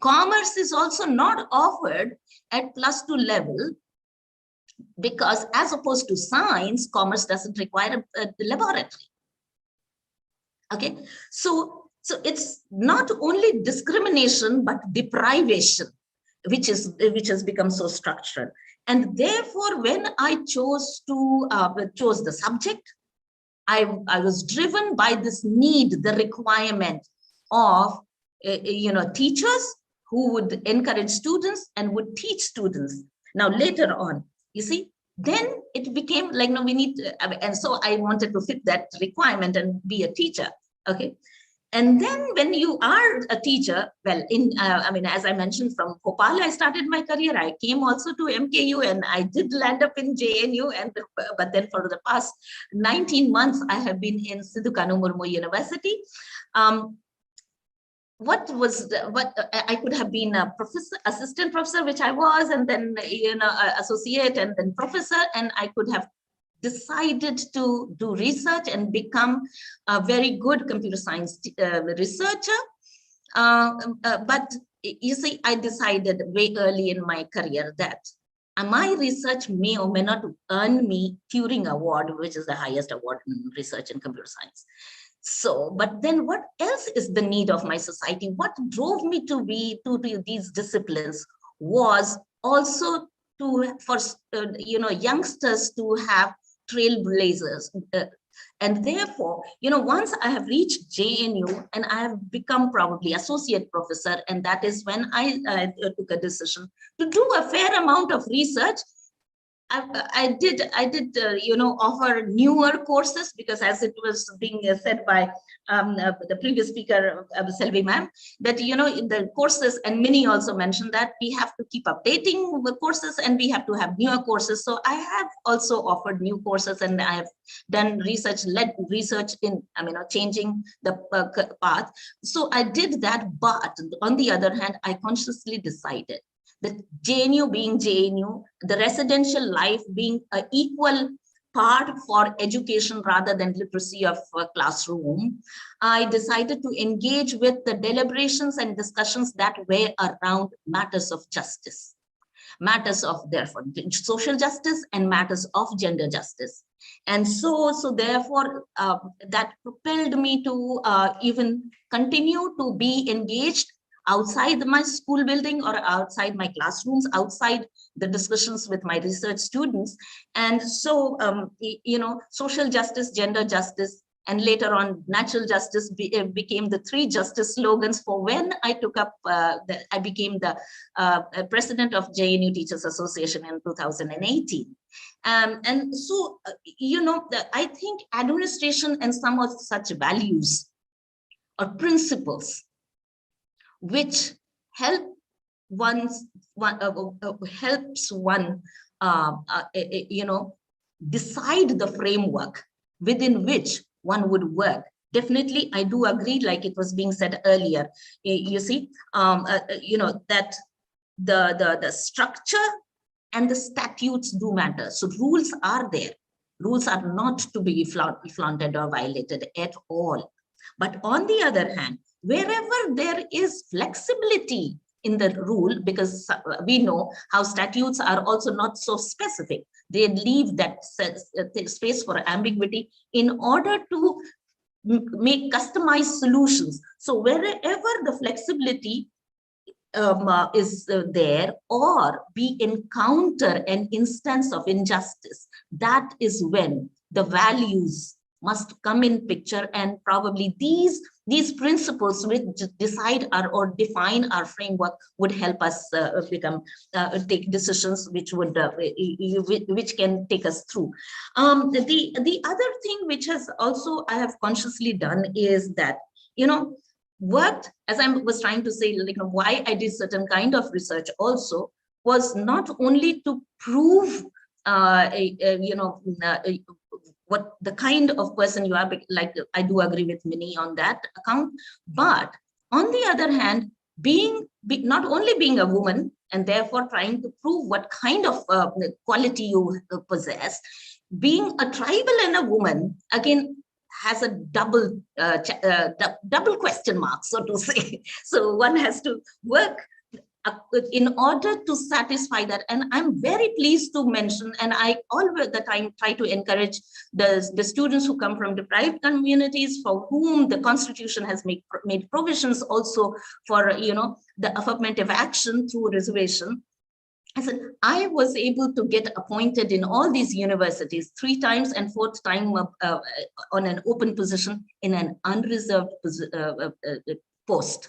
Speaker 12: Commerce is also not offered at +2 level, because as opposed to science, commerce doesn't require a laboratory. Okay, so it's not only discrimination, but deprivation, which has become so structural. And therefore, when I chose the subject, I was driven by this need, the requirement of teachers who would encourage students and would teach students. Now later on, you see, then it became like, no, we need and so I wanted to fit that requirement and be a teacher. Okay. And then when you are a teacher, well, as I mentioned, from Bhopal, I started my career. I came also to MKU and I did land up in JNU. But then for the past 19 months, I have been in Sidhu Kanu Murmu University. What I could have been a professor, assistant professor, which I was, and then associate, and then professor, and I could have decided to do research and become a very good computer science researcher. But you see, I decided way early in my career that my research may or may not earn me Turing Award, which is the highest award in research in computer science. So, but then what else is the need of my society? What drove me to these disciplines was also for youngsters to have trailblazers. And therefore, once I have reached JNU and I have become probably associate professor, and that is when I took a decision to do a fair amount of research. I did offer newer courses, because as it was being said by the previous speaker, Selvi ma'am, that the courses, and Minnie also mentioned that we have to keep updating the courses and we have to have newer courses. So I have also offered new courses, and I have done led research in changing the path. So I did that, but on the other hand, I consciously decided that JNU being JNU, the residential life being an equal part for education rather than literacy of a classroom, I decided to engage with the deliberations and discussions that were around matters of justice, matters of therefore social justice and matters of gender justice. And so therefore that propelled me to even continue to be engaged outside my school building or outside my classrooms, outside the discussions with my research students. And so, social justice, gender justice, and later on natural justice became the 3 justice slogans for when I took up, I became the president of JNU Teachers Association in 2018. And so, I think administration and some of such values or principles which helps one decide the framework within which one would work. Definitely, I do agree, like it was being said earlier, you see, that the structure and the statutes do matter. So rules are there. Rules are not to be flaunted or violated at all. But on the other hand, wherever there is flexibility in the rule, because we know how statutes are also not so specific, they leave that space for ambiguity in order to make customized solutions. So wherever the flexibility is there, or we encounter an instance of injustice, that is when the values must come in picture, and probably these principles which decide or define our framework would help us take decisions which would which can take us through. The other thing which has also I have consciously done is that worked, as I was trying to say, why I did certain kind of research also was not only to prove what the kind of person you are, like I do agree with Minnie on that account, but on the other hand, not only being a woman and therefore trying to prove what kind of quality you possess, being a tribal and a woman, again, has a double question mark, so to say. So one has to work in order to satisfy that. And I'm very pleased to mention, and I always the time try to encourage the students who come from deprived communities, for whom the Constitution has made provisions also for the affirmative action through reservation. I said, I was able to get appointed in all these universities 3 times, and 4th time on an open position in an unreserved post.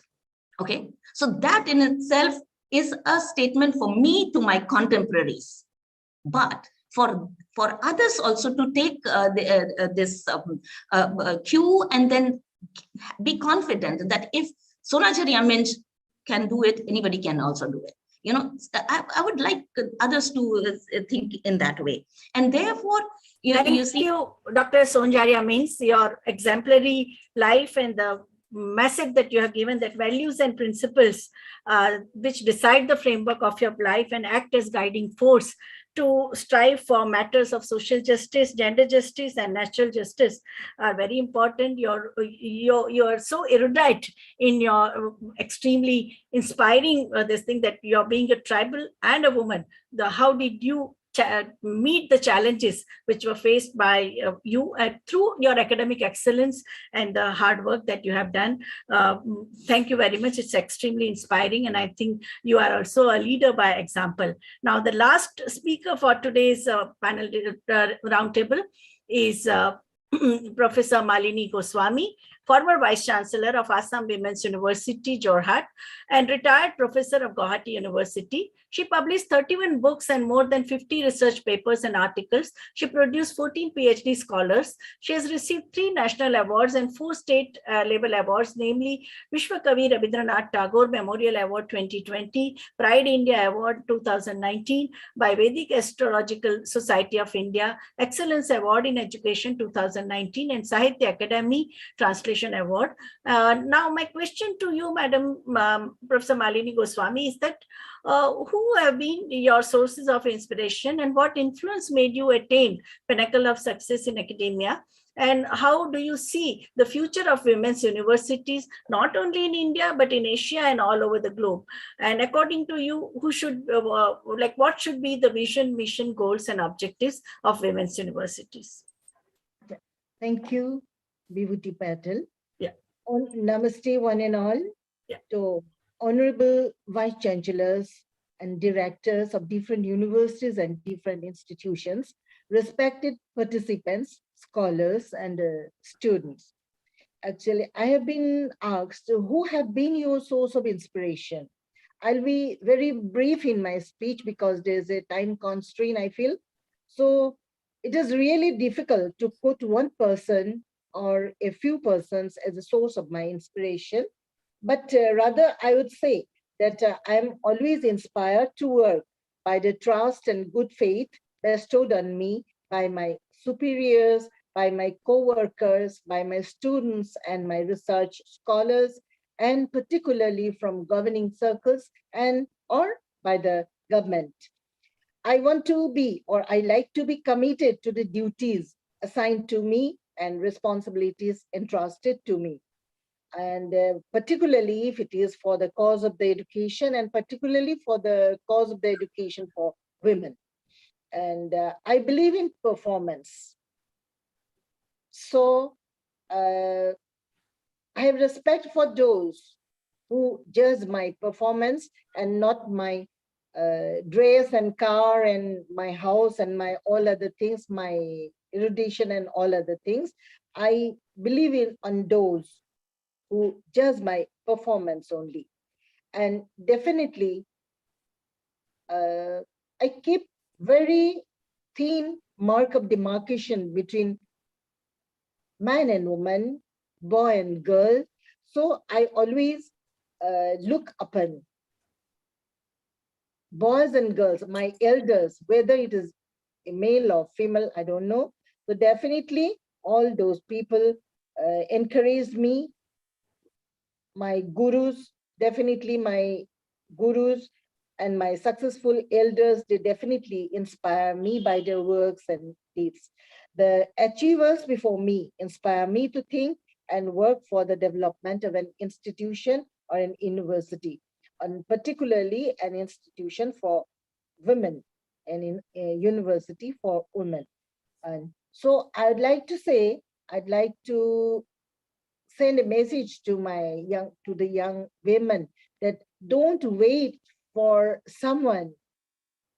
Speaker 12: Okay, so that in itself is a statement for me to my contemporaries, but for others also to take this cue and then be confident that if Sonachari Aminj can do it, anybody can also do it. I would like others to think in that way. And therefore,
Speaker 8: Thank you, Dr. Sonjari Amins, your exemplary life and the message that you have given, that values and principles which decide the framework of your life and act as guiding force to strive for matters of social justice, gender justice, and natural justice are very important. You're so erudite in your extremely inspiring this thing that you're being a tribal and a woman. How did you meet the challenges which were faced by you through your academic excellence and the hard work that you have done? Thank you very much. It's extremely inspiring, and I think you are also a leader by example. Now, the last speaker for today's panel roundtable is Professor Malini Goswami, former Vice Chancellor of Assam Women's University, Jorhat, and retired professor of Guwahati University. She published 31 books and more than 50 research papers and articles. She produced 14 PhD scholars. She has received 3 national awards and 4 state level awards, namely Vishwakavi Rabindranath Tagore Memorial Award 2020, Pride India Award 2019 by Vedic Astrological Society of India, Excellence Award in Education 2019, and Sahitya Academy Translation Award. Now, my question to you, Madam Professor Malini Goswami, is that who have been your sources of inspiration and what influence made you attain pinnacle of success in academia? And how do you see the future of women's universities, not only in India, but in Asia and all over the globe? And according to you, who should, what should be the vision, mission, goals, and objectives of women's universities?
Speaker 13: Thank you, Vibhuti Patel.
Speaker 8: Yeah.
Speaker 13: Namaste, one and all.
Speaker 8: Yeah.
Speaker 13: To honorable vice chancellors and directors of different universities and different institutions, respected participants, scholars, and students. Actually, I have been asked, who have been your source of inspiration? I'll be very brief in my speech because there's a time constraint, I feel. So it is really difficult to put one person or a few persons as a source of my inspiration. But rather, I would say that I'm always inspired to work by the trust and good faith bestowed on me by my superiors, by my co-workers, by my students and my research scholars, and particularly from governing circles and or by the government. I want to be, or I like to be committed to the duties assigned to me and responsibilities entrusted to me. And particularly if it is for the cause of the education and particularly for the cause of the education for women. And I believe in performance. So I have respect for those who judge my performance and not my dress and car and my house and my all other things, my erudition and all other things. I believe on those who judge my performance only. And definitely, I keep very thin mark of demarcation between man and woman, boy and girl. So I always look upon boys and girls, my elders, whether it is a male or female, I don't know. So definitely all those people encouraged me. My gurus, definitely my gurus and my successful elders, they definitely inspire me by their works and deeds. The achievers before me inspire me to think and work for the development of an institution or an university, and particularly an institution for women and in a university for women. And so I'd like to say, I'd like to send a message to the young women that don't wait for someone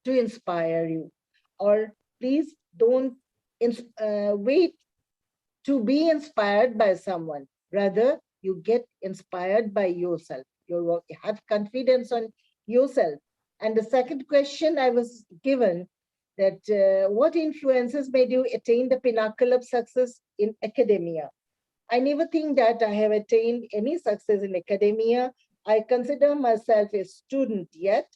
Speaker 13: to inspire you, or please don't wait to be inspired by someone. Rather, you get inspired by yourself. You have confidence on yourself. And the second question I was given, that what influences made you attain the pinnacle of success in academia? I never think that I have attained any success in academia. I consider myself a student yet.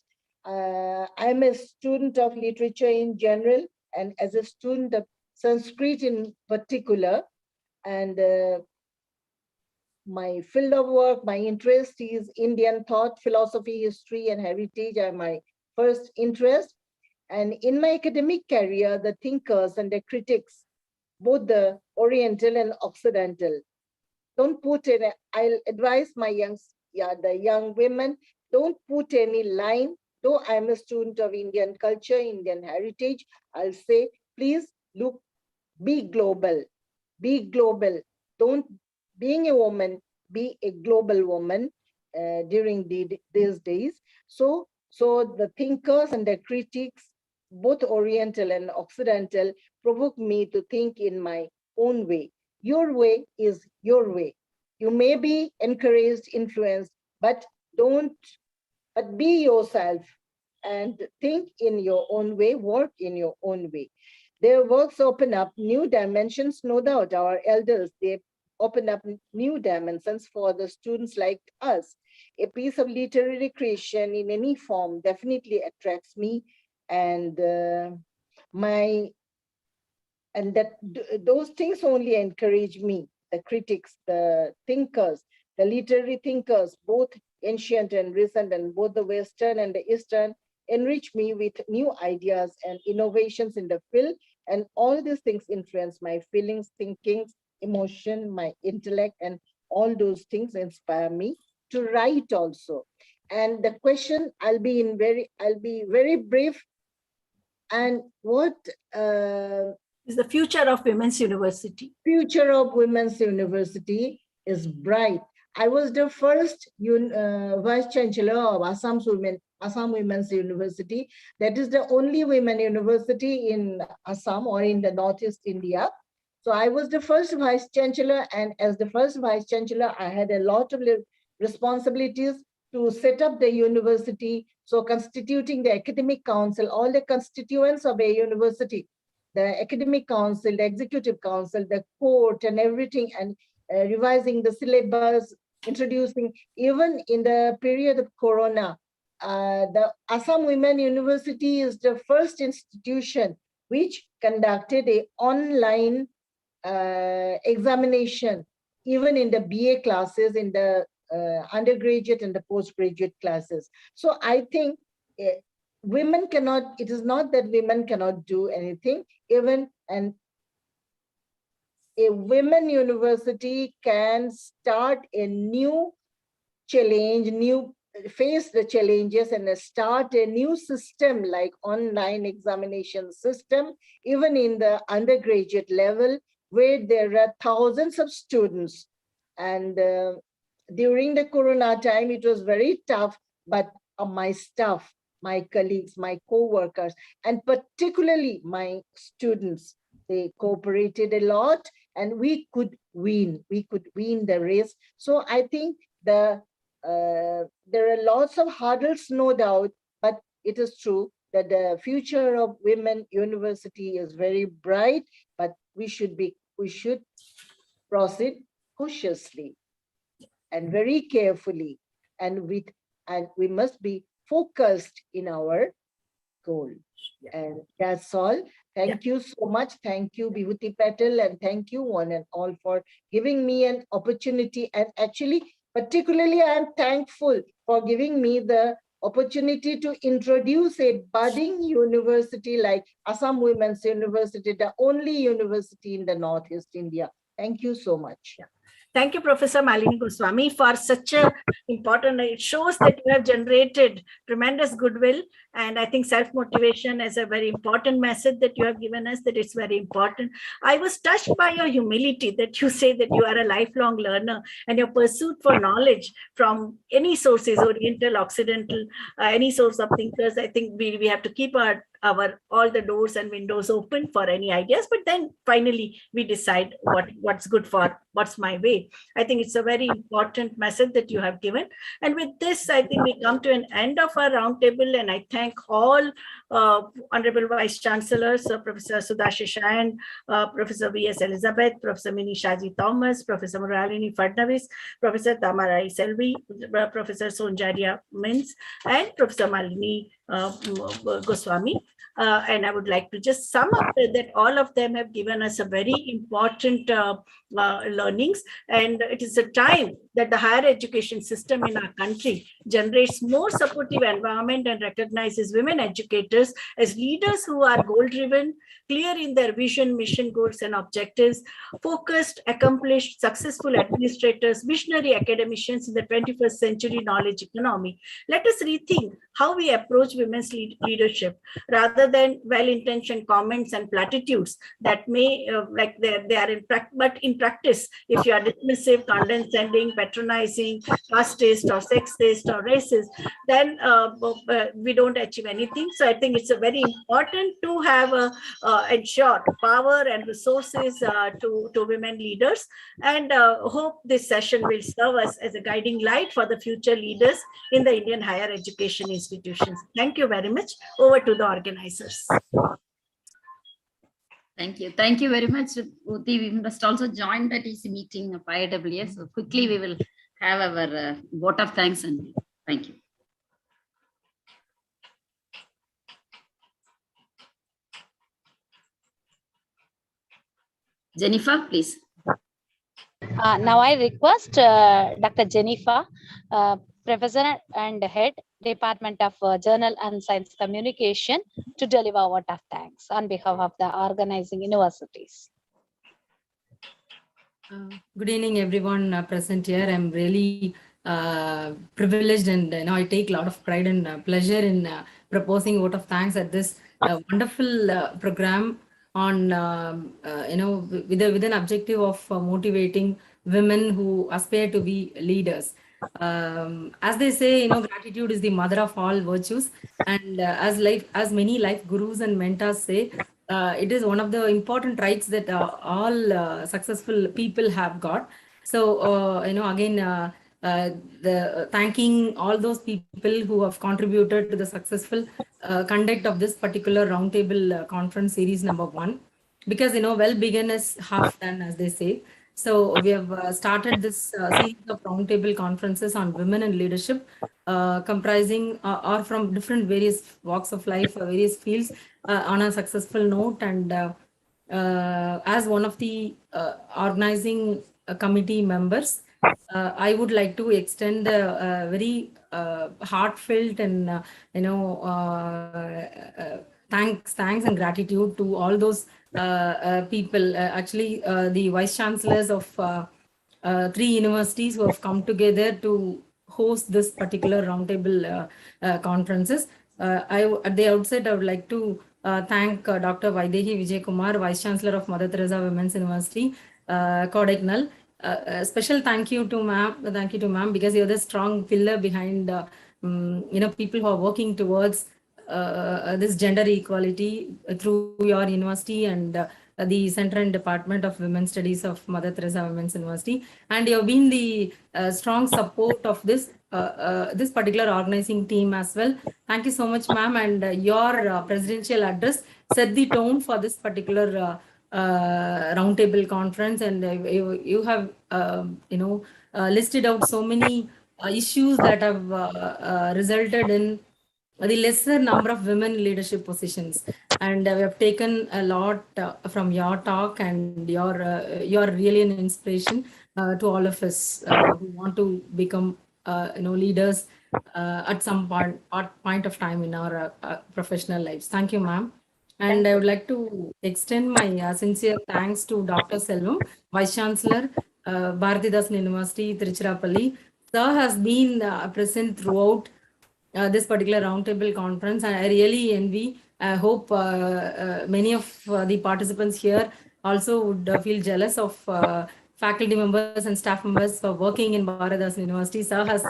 Speaker 13: I'm a student of literature in general, and as a student of Sanskrit in particular. And my field of work, my interest is Indian thought, philosophy, history, and heritage are my first interest. And in my academic career, the thinkers and the critics, both the Oriental and Occidental, don't put in, I'll advise the young women, don't put any line. Though I'm a student of Indian culture, Indian heritage, I'll say, please look, be global, be global. Don't, being a woman, be a global woman during these days. So the thinkers and the critics, both Oriental and Occidental, provoke me to think in my own way. Your way is your way. You may be encouraged, influenced, but be yourself and think in your own way, work in your own way. Their works open up new dimensions, no doubt. Our elders, they open up new dimensions for the students like us. A piece of literary creation in any form definitely attracts me, and those things only encourage me. The critics, the thinkers, the literary thinkers, both ancient and recent, and both the Western and the Eastern, enrich me with new ideas and innovations in the field. And all these things influence my feelings, thinkings, emotion, my intellect, and all those things inspire me to write also. And the question, I'll be very brief. And what
Speaker 8: is the future of Women's University?
Speaker 13: Future of Women's University is bright. I was the first Vice Chancellor of Assam Women's University. That is the only women university in Assam or in the Northeast India. So I was the first Vice Chancellor, and as the first Vice Chancellor, I had a lot of responsibilities to set up the university. So constituting the academic council, all the constituents of a university, the academic council, the executive council, the court, and everything, and revising the syllabus, introducing, even in the period of Corona, the Assam Women University is the first institution which conducted an online examination, even in the BA classes, in the undergraduate and the postgraduate classes. So I think women cannot, it is not that women cannot do anything, even a women university can start a new challenge, face the challenges and start a new system like online examination system, even in the undergraduate level, where there are thousands of students. And during the Corona time, it was very tough, but my staff, my colleagues, my co-workers, and particularly my students, they cooperated a lot, and we could win. We could win the race. So I think there are lots of hurdles, no doubt, but it is true that the future of women university is very bright, but we should proceed cautiously and very carefully, and we must be focused in our goal. And that's all. Thank you so much. Thank you, Bibhuti Patel, and thank you one and all for giving me an opportunity. And actually, particularly, I am thankful for giving me the opportunity to introduce a budding university like Assam Women's University, the only university in the Northeast India. Thank you so much.
Speaker 8: Thank you, Professor Malini Goswami, for such a important, it shows that you have generated tremendous goodwill. And I think self-motivation is a very important message that you have given us, that it's very important. I was touched by your humility, that you say that you are a lifelong learner, and your pursuit for knowledge from any sources, Oriental, Occidental, any source of thinkers. I think we have to keep all the doors and windows open for any ideas, but then finally we decide what's good for what's my way. I think it's a very important message that you have given. And with this, I think we come to an end of our roundtable, and I thank all Honorable Vice Chancellors, Professor Sudha Sheshayan, Professor V.S. Elizabeth, Professor Mini Shaji Thomas, Professor Muralini Fadnavis, Professor Tamarai Selvi, Professor Sonjaria Mins, and Professor Malini Goswami. And I would like to just sum up that all of them have given us a very important learnings. And it is a time that the higher education system in our country generates more supportive environment and recognizes women educators as leaders who are goal-driven, clear in their vision, mission, goals, and objectives, focused, accomplished, successful administrators, visionary academicians in the 21st century knowledge economy. Let us rethink how we approach women's leadership rather than well-intentioned comments and platitudes that may like they are in practice, but in practice, if you are dismissive, condescending, patronizing, caste-based or sex-based or racist, then we don't achieve anything. So I think it's a very important to have ensure power and resources to women leaders, and hope this session will serve us as a guiding light for the future leaders in the Indian higher education institutions. Thank you very much. Over to the organizers.
Speaker 3: Thank you. Thank you very much, Uti. We must also join that EC meeting of IAWS. So quickly we will have our vote of thanks and thank you. Jennifer, please.
Speaker 14: Now I request Dr. Jennifer, Professor and Head, Department of Journal and Science Communication, to deliver a vote of thanks on behalf of the organizing universities.
Speaker 15: Good evening, everyone present here. I'm really privileged, and I take a lot of pride and pleasure in proposing vote of thanks at this wonderful program on with an objective of motivating women who aspire to be leaders. As they say, gratitude is the mother of all virtues, and as many life gurus and mentors say, it is one of the important rights that all successful people have got. So again, thanking all those people who have contributed to the successful conduct of this particular roundtable conference series number 1, because well begun is half done, as they say. So we have started this series of roundtable conferences on women and leadership, comprising or from different various walks of life, various fields, on a successful note. And as one of the organizing committee members, I would like to extend a very heartfelt and thanks and gratitude to all those people. Actually, the vice chancellors of 3 universities who have come together to host this particular roundtable conferences. At the outset, I would like to thank Dr. Vaidehi Vijay Kumar, Vice Chancellor of Mother Teresa Women's University, Kodaikanal. A special thank you to ma'am, because you're the strong pillar behind people who are working towards this gender equality through your university and the Center and Department of Women's Studies of Mother Teresa Women's University. And you have been the strong support of this this particular organizing team as well. Thank you so much, ma'am. And your presidential address set the tone for this particular roundtable conference, and you have listed out so many issues that have resulted in the lesser number of women in leadership positions. And we have taken a lot from your talk, and you're really an inspiration to all of us who want to become leaders at some point of time in our professional lives. Thank you, ma'am. And I would like to extend my sincere thanks to Dr. Selvam, Vice Chancellor, Bharatidasan University, Tiruchirappalli. Sir has been present throughout this particular roundtable conference, and I really envy. I hope many of the participants here also would feel jealous of faculty members and staff members for working in Bharatidasan University. Sir has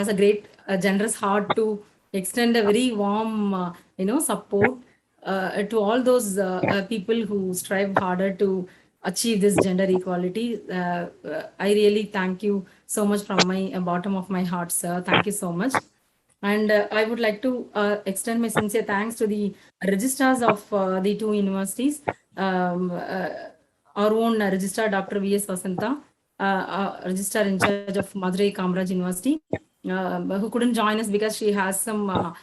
Speaker 15: a great, generous heart to extend a very warm, support to all those people who strive harder to achieve this gender equality. I really thank you so much from my bottom of my heart, sir. Thank you so much. And I would like to extend my sincere thanks to the registrars of the 2 universities. Our own registrar, Dr. V.S. Vasanta, registrar in charge of Madurai Kamaraj University, who couldn't join us because she has some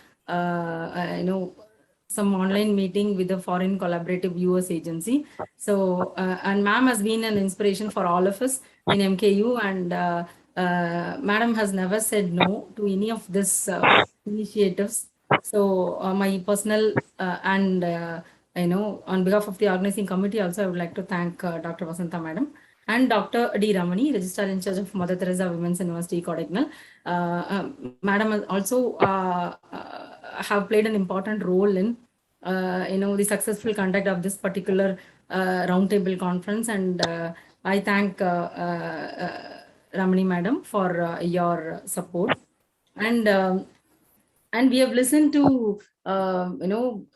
Speaker 15: some online meeting with a foreign collaborative US agency. So, and ma'am has been an inspiration for all of us in MKU, and madam has never said no to any of this initiatives. So my personal and on behalf of the organizing committee also, I would like to thank Dr. Vasantha madam and Dr. D. Ramani, Registrar in charge of Mother Teresa Women's University, Kodaikanal. Madam also have played an important role in the successful conduct of this particular roundtable conference, and I thank Ramani madam for your support. And we have listened to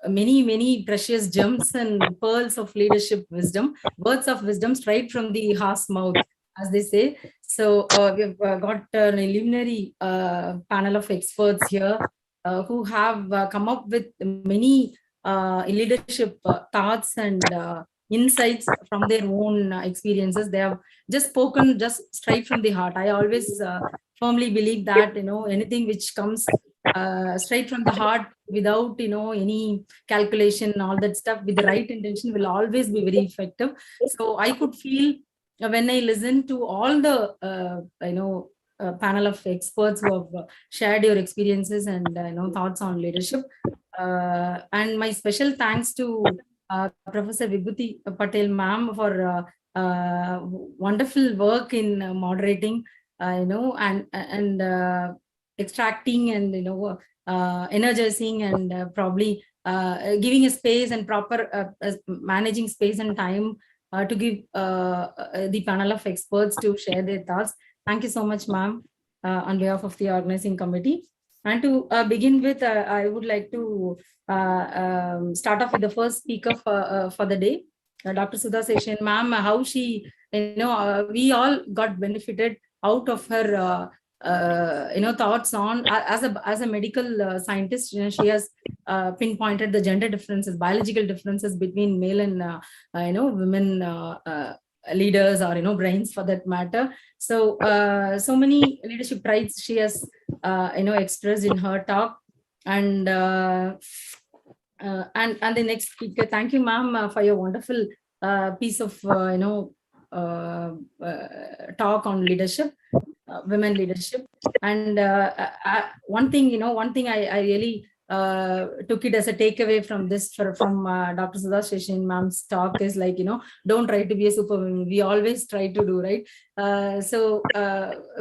Speaker 15: many precious gems and pearls of leadership wisdom, words of wisdom straight from the horse mouth, as they say. So we've got an preliminary panel of experts here who have come up with many leadership thoughts and insights from their own experiences. They have just spoken just straight from the heart. I always firmly believe that anything which comes straight from the heart without any calculation, all that stuff, with the right intention, will always be very effective. So I could feel when I listened to all the panel of experts who have shared your experiences and thoughts on leadership, and my special thanks to Professor Vibhuti Patel ma'am for wonderful work in moderating and extracting and energizing and probably giving a space and proper managing space and time to give the panel of experts to share their thoughts. Thank you so much, ma'am, on behalf of the organizing committee. And to begin with, I would like to start off with the first speaker for the day, Dr. Sudha Seshan, ma'am. How she, we all got benefited out of her thoughts on as a medical scientist. She has pinpointed the gender differences, biological differences between male and women leaders, or brains for that matter. So so many leadership traits she has expressed in her talk. And the next speaker, thank you, ma'am, for your wonderful piece of talk on leadership, women leadership. And one thing I really took it as a takeaway from this, from Dr. Sudha Seshan ma'am's talk, is like, don't try to be a superwoman. We always try to do, right? So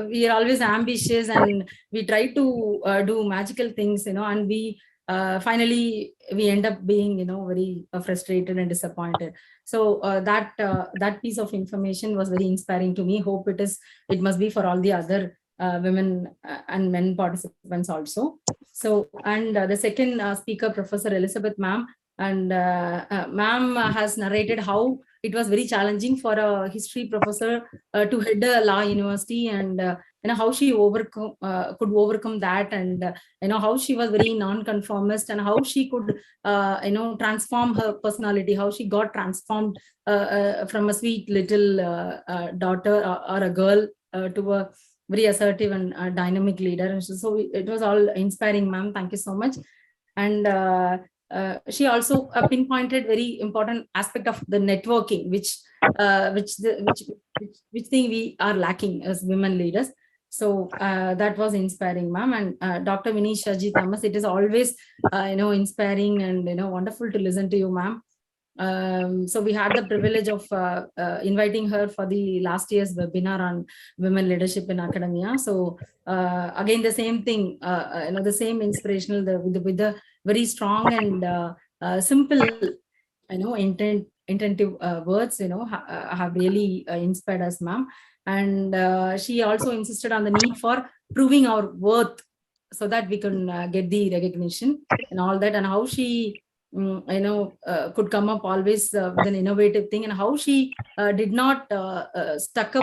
Speaker 15: we are always ambitious and we try to do magical things, and we finally we end up being very frustrated and disappointed. So that piece of information was very inspiring to me. Hope it must be for all the other women and men participants also. So, and the second speaker, Professor Elizabeth ma'am, and ma'am has narrated how it was very challenging for a history professor to head a law university, and how she could overcome that, and how she was very non-conformist, and how she could transform her personality, how she got transformed from a sweet little daughter or a girl to a very assertive and dynamic leader. So it was all inspiring, ma'am. Thank you so much. And she also pinpointed very important aspect of the networking, which thing we are lacking as women leaders. So that was inspiring, ma'am. And Dr. Vinisha Ji Thomas, it is always inspiring and wonderful to listen to you, ma'am. So we had the privilege of inviting her for the last year's webinar on women leadership in academia. So again, the same thing, the same inspirational, with the very strong and simple, intentive words, have really inspired us, ma'am. And she also insisted on the need for proving our worth so that we can get the recognition and all that, and how she could come up always with an innovative thing, and how she did not get stuck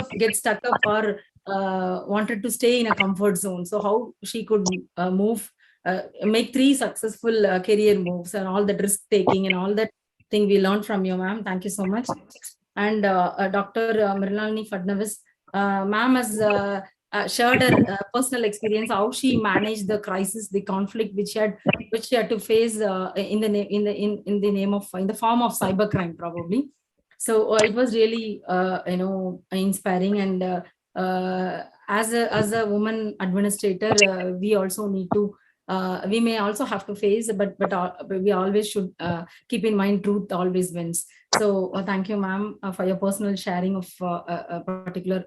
Speaker 15: up or wanted to stay in a comfort zone. So how she could make 3 successful career moves, and all that risk taking and all that thing we learned from you, ma'am. Thank you so much. And Dr. Mrinalini Fadnavis, ma'am has shared her personal experience, how she managed the crisis, the conflict which she had to face in the form of cybercrime, probably. So it was really inspiring. And as a woman administrator, we also need to we may also have to face, but we always should keep in mind truth always wins. So thank you, ma'am, for your personal sharing of a particular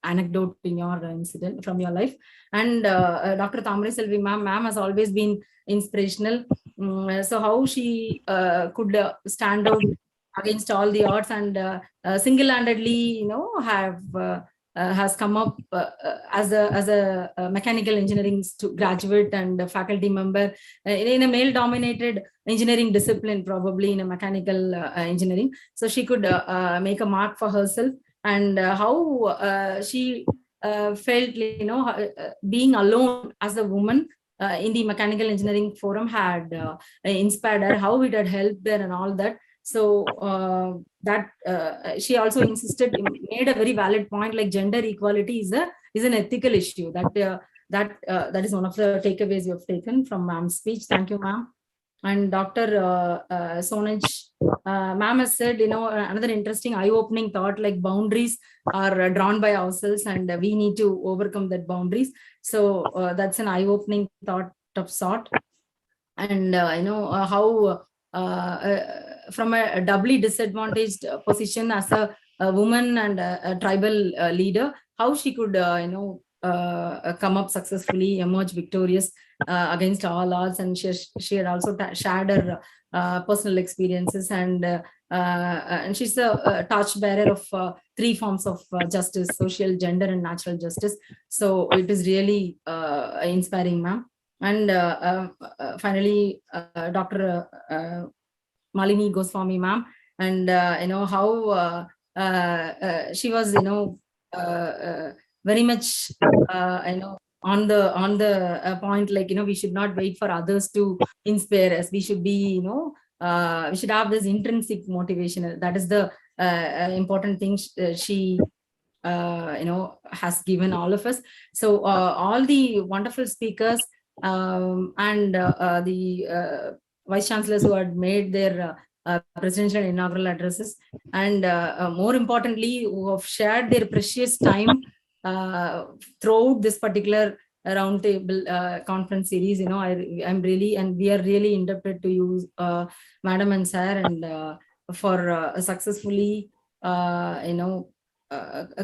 Speaker 15: anecdote in your incident from your life. And Dr. Tamaraselvi ma'am has always been inspirational. So how she could stand out against all the odds and single-handedly, has come up as a mechanical engineering graduate and a faculty member in a male-dominated engineering discipline, probably in a mechanical engineering. So she could make a mark for herself, and how she felt, being alone as a woman in the mechanical engineering forum had inspired her, how it had helped her and all that. So she also made a very valid point, like gender equality is an ethical issue. That is one of the takeaways you have taken from ma'am's speech. Thank you, ma'am. And Dr. Sonaj, ma'am has said, another interesting eye-opening thought, like boundaries are drawn by ourselves and we need to overcome that boundaries. So that's an eye-opening thought of sort. And how from a doubly disadvantaged position as a woman and a tribal leader, how she could come up successfully, emerge victorious against all odds. And she had also shared her personal experiences, and she's a torchbearer of 3 forms of justice: social, gender, and natural justice. So it is really inspiring, ma'am. And finally, Dr. Malini Goswami, ma'am, and how she was very much on the point, like we should not wait for others to inspire us. We should be we should have this intrinsic motivation. That is the important thing she has given all of us. So all the wonderful speakers and the vice chancellors who had made their presidential and inaugural addresses, and more importantly, who have shared their precious time throughout this particular roundtable conference series. I'm really, and we are really indebted to you, madam and sir, and for successfully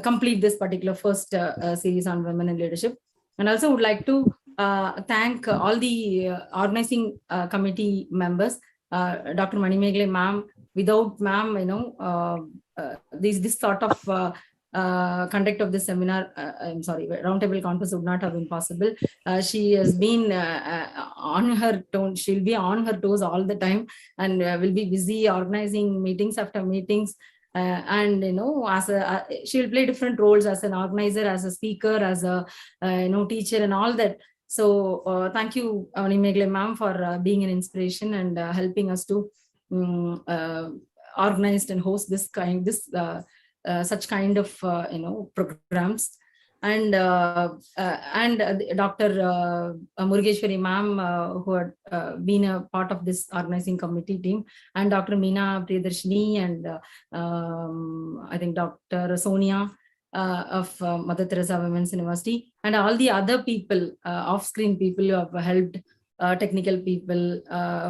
Speaker 15: complete this particular first series on women in leadership. And also would like to thank all the organizing committee members, Dr. Manimegle ma'am. Without ma'am, this sort of conduct of this seminar, I'm sorry, roundtable conference would not have been possible. She has been on her toes. She'll be on her toes all the time, and will be busy organizing meetings after meetings. And as she'll play different roles as an organizer, as a speaker, as a teacher, and all that. So thank you, Manimegle ma'am, for being an inspiration and helping us to organize and host such kind of programs. And Dr. Murugeshwari ma'am, who had been a part of this organizing committee team, and Dr. Meena Priyadarshini, and I think Dr. Sonia of Mother Teresa Women's University, and all the other people, off-screen people who have helped, technical people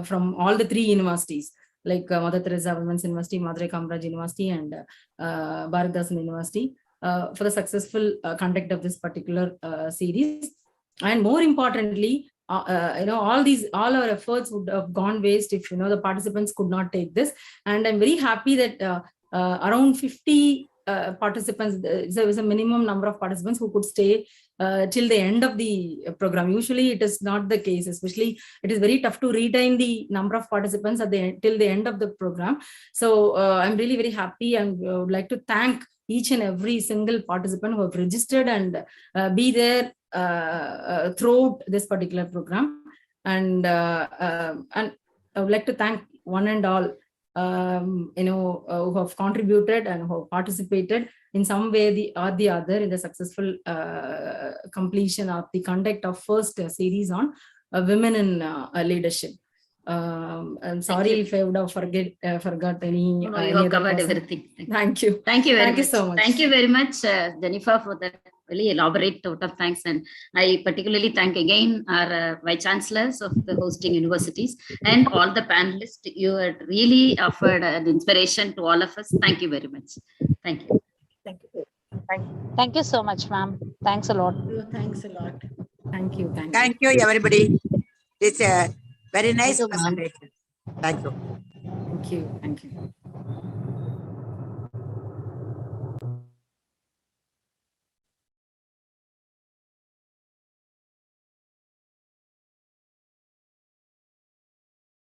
Speaker 15: from all the 3 universities, like Mother Teresa Women's University, Madurai Kamaraj University, and Bharatdasan University, for the successful conduct of this particular series. And more importantly, all our efforts would have gone waste if the participants could not take this. And I'm very happy that around 50 participants, there was a minimum number of participants who could stay till the end of the program. Usually it is not the case, especially it is very tough to retain the number of participants till the end of the program. So I'm really very happy, and would like to thank each and every single participant who have registered and be there throughout this particular program. And I would like to thank one and all who have contributed and who have participated in some way or the other in the successful completion of the conduct of first series on women in leadership. I'm sorry if I would have forgot any.
Speaker 3: No, you have covered everything.
Speaker 15: Thank you.
Speaker 3: Thank you very much.
Speaker 15: Thank you so much.
Speaker 3: Thank you very much, Jennifer, for that really elaborate vote of thanks. And I particularly thank again our Vice Chancellors of the hosting universities and all the panelists. You had really offered an inspiration to all of us. Thank you very much. Thank you.
Speaker 8: Thank you.
Speaker 14: Thank you so much, ma'am. Thanks a lot.
Speaker 10: Thanks a lot.
Speaker 15: Thank you.
Speaker 16: Thank you, everybody. It's a very nice
Speaker 3: Thank you, ma'am.
Speaker 16: presentation. Thank you.
Speaker 15: Thank you. Thank you.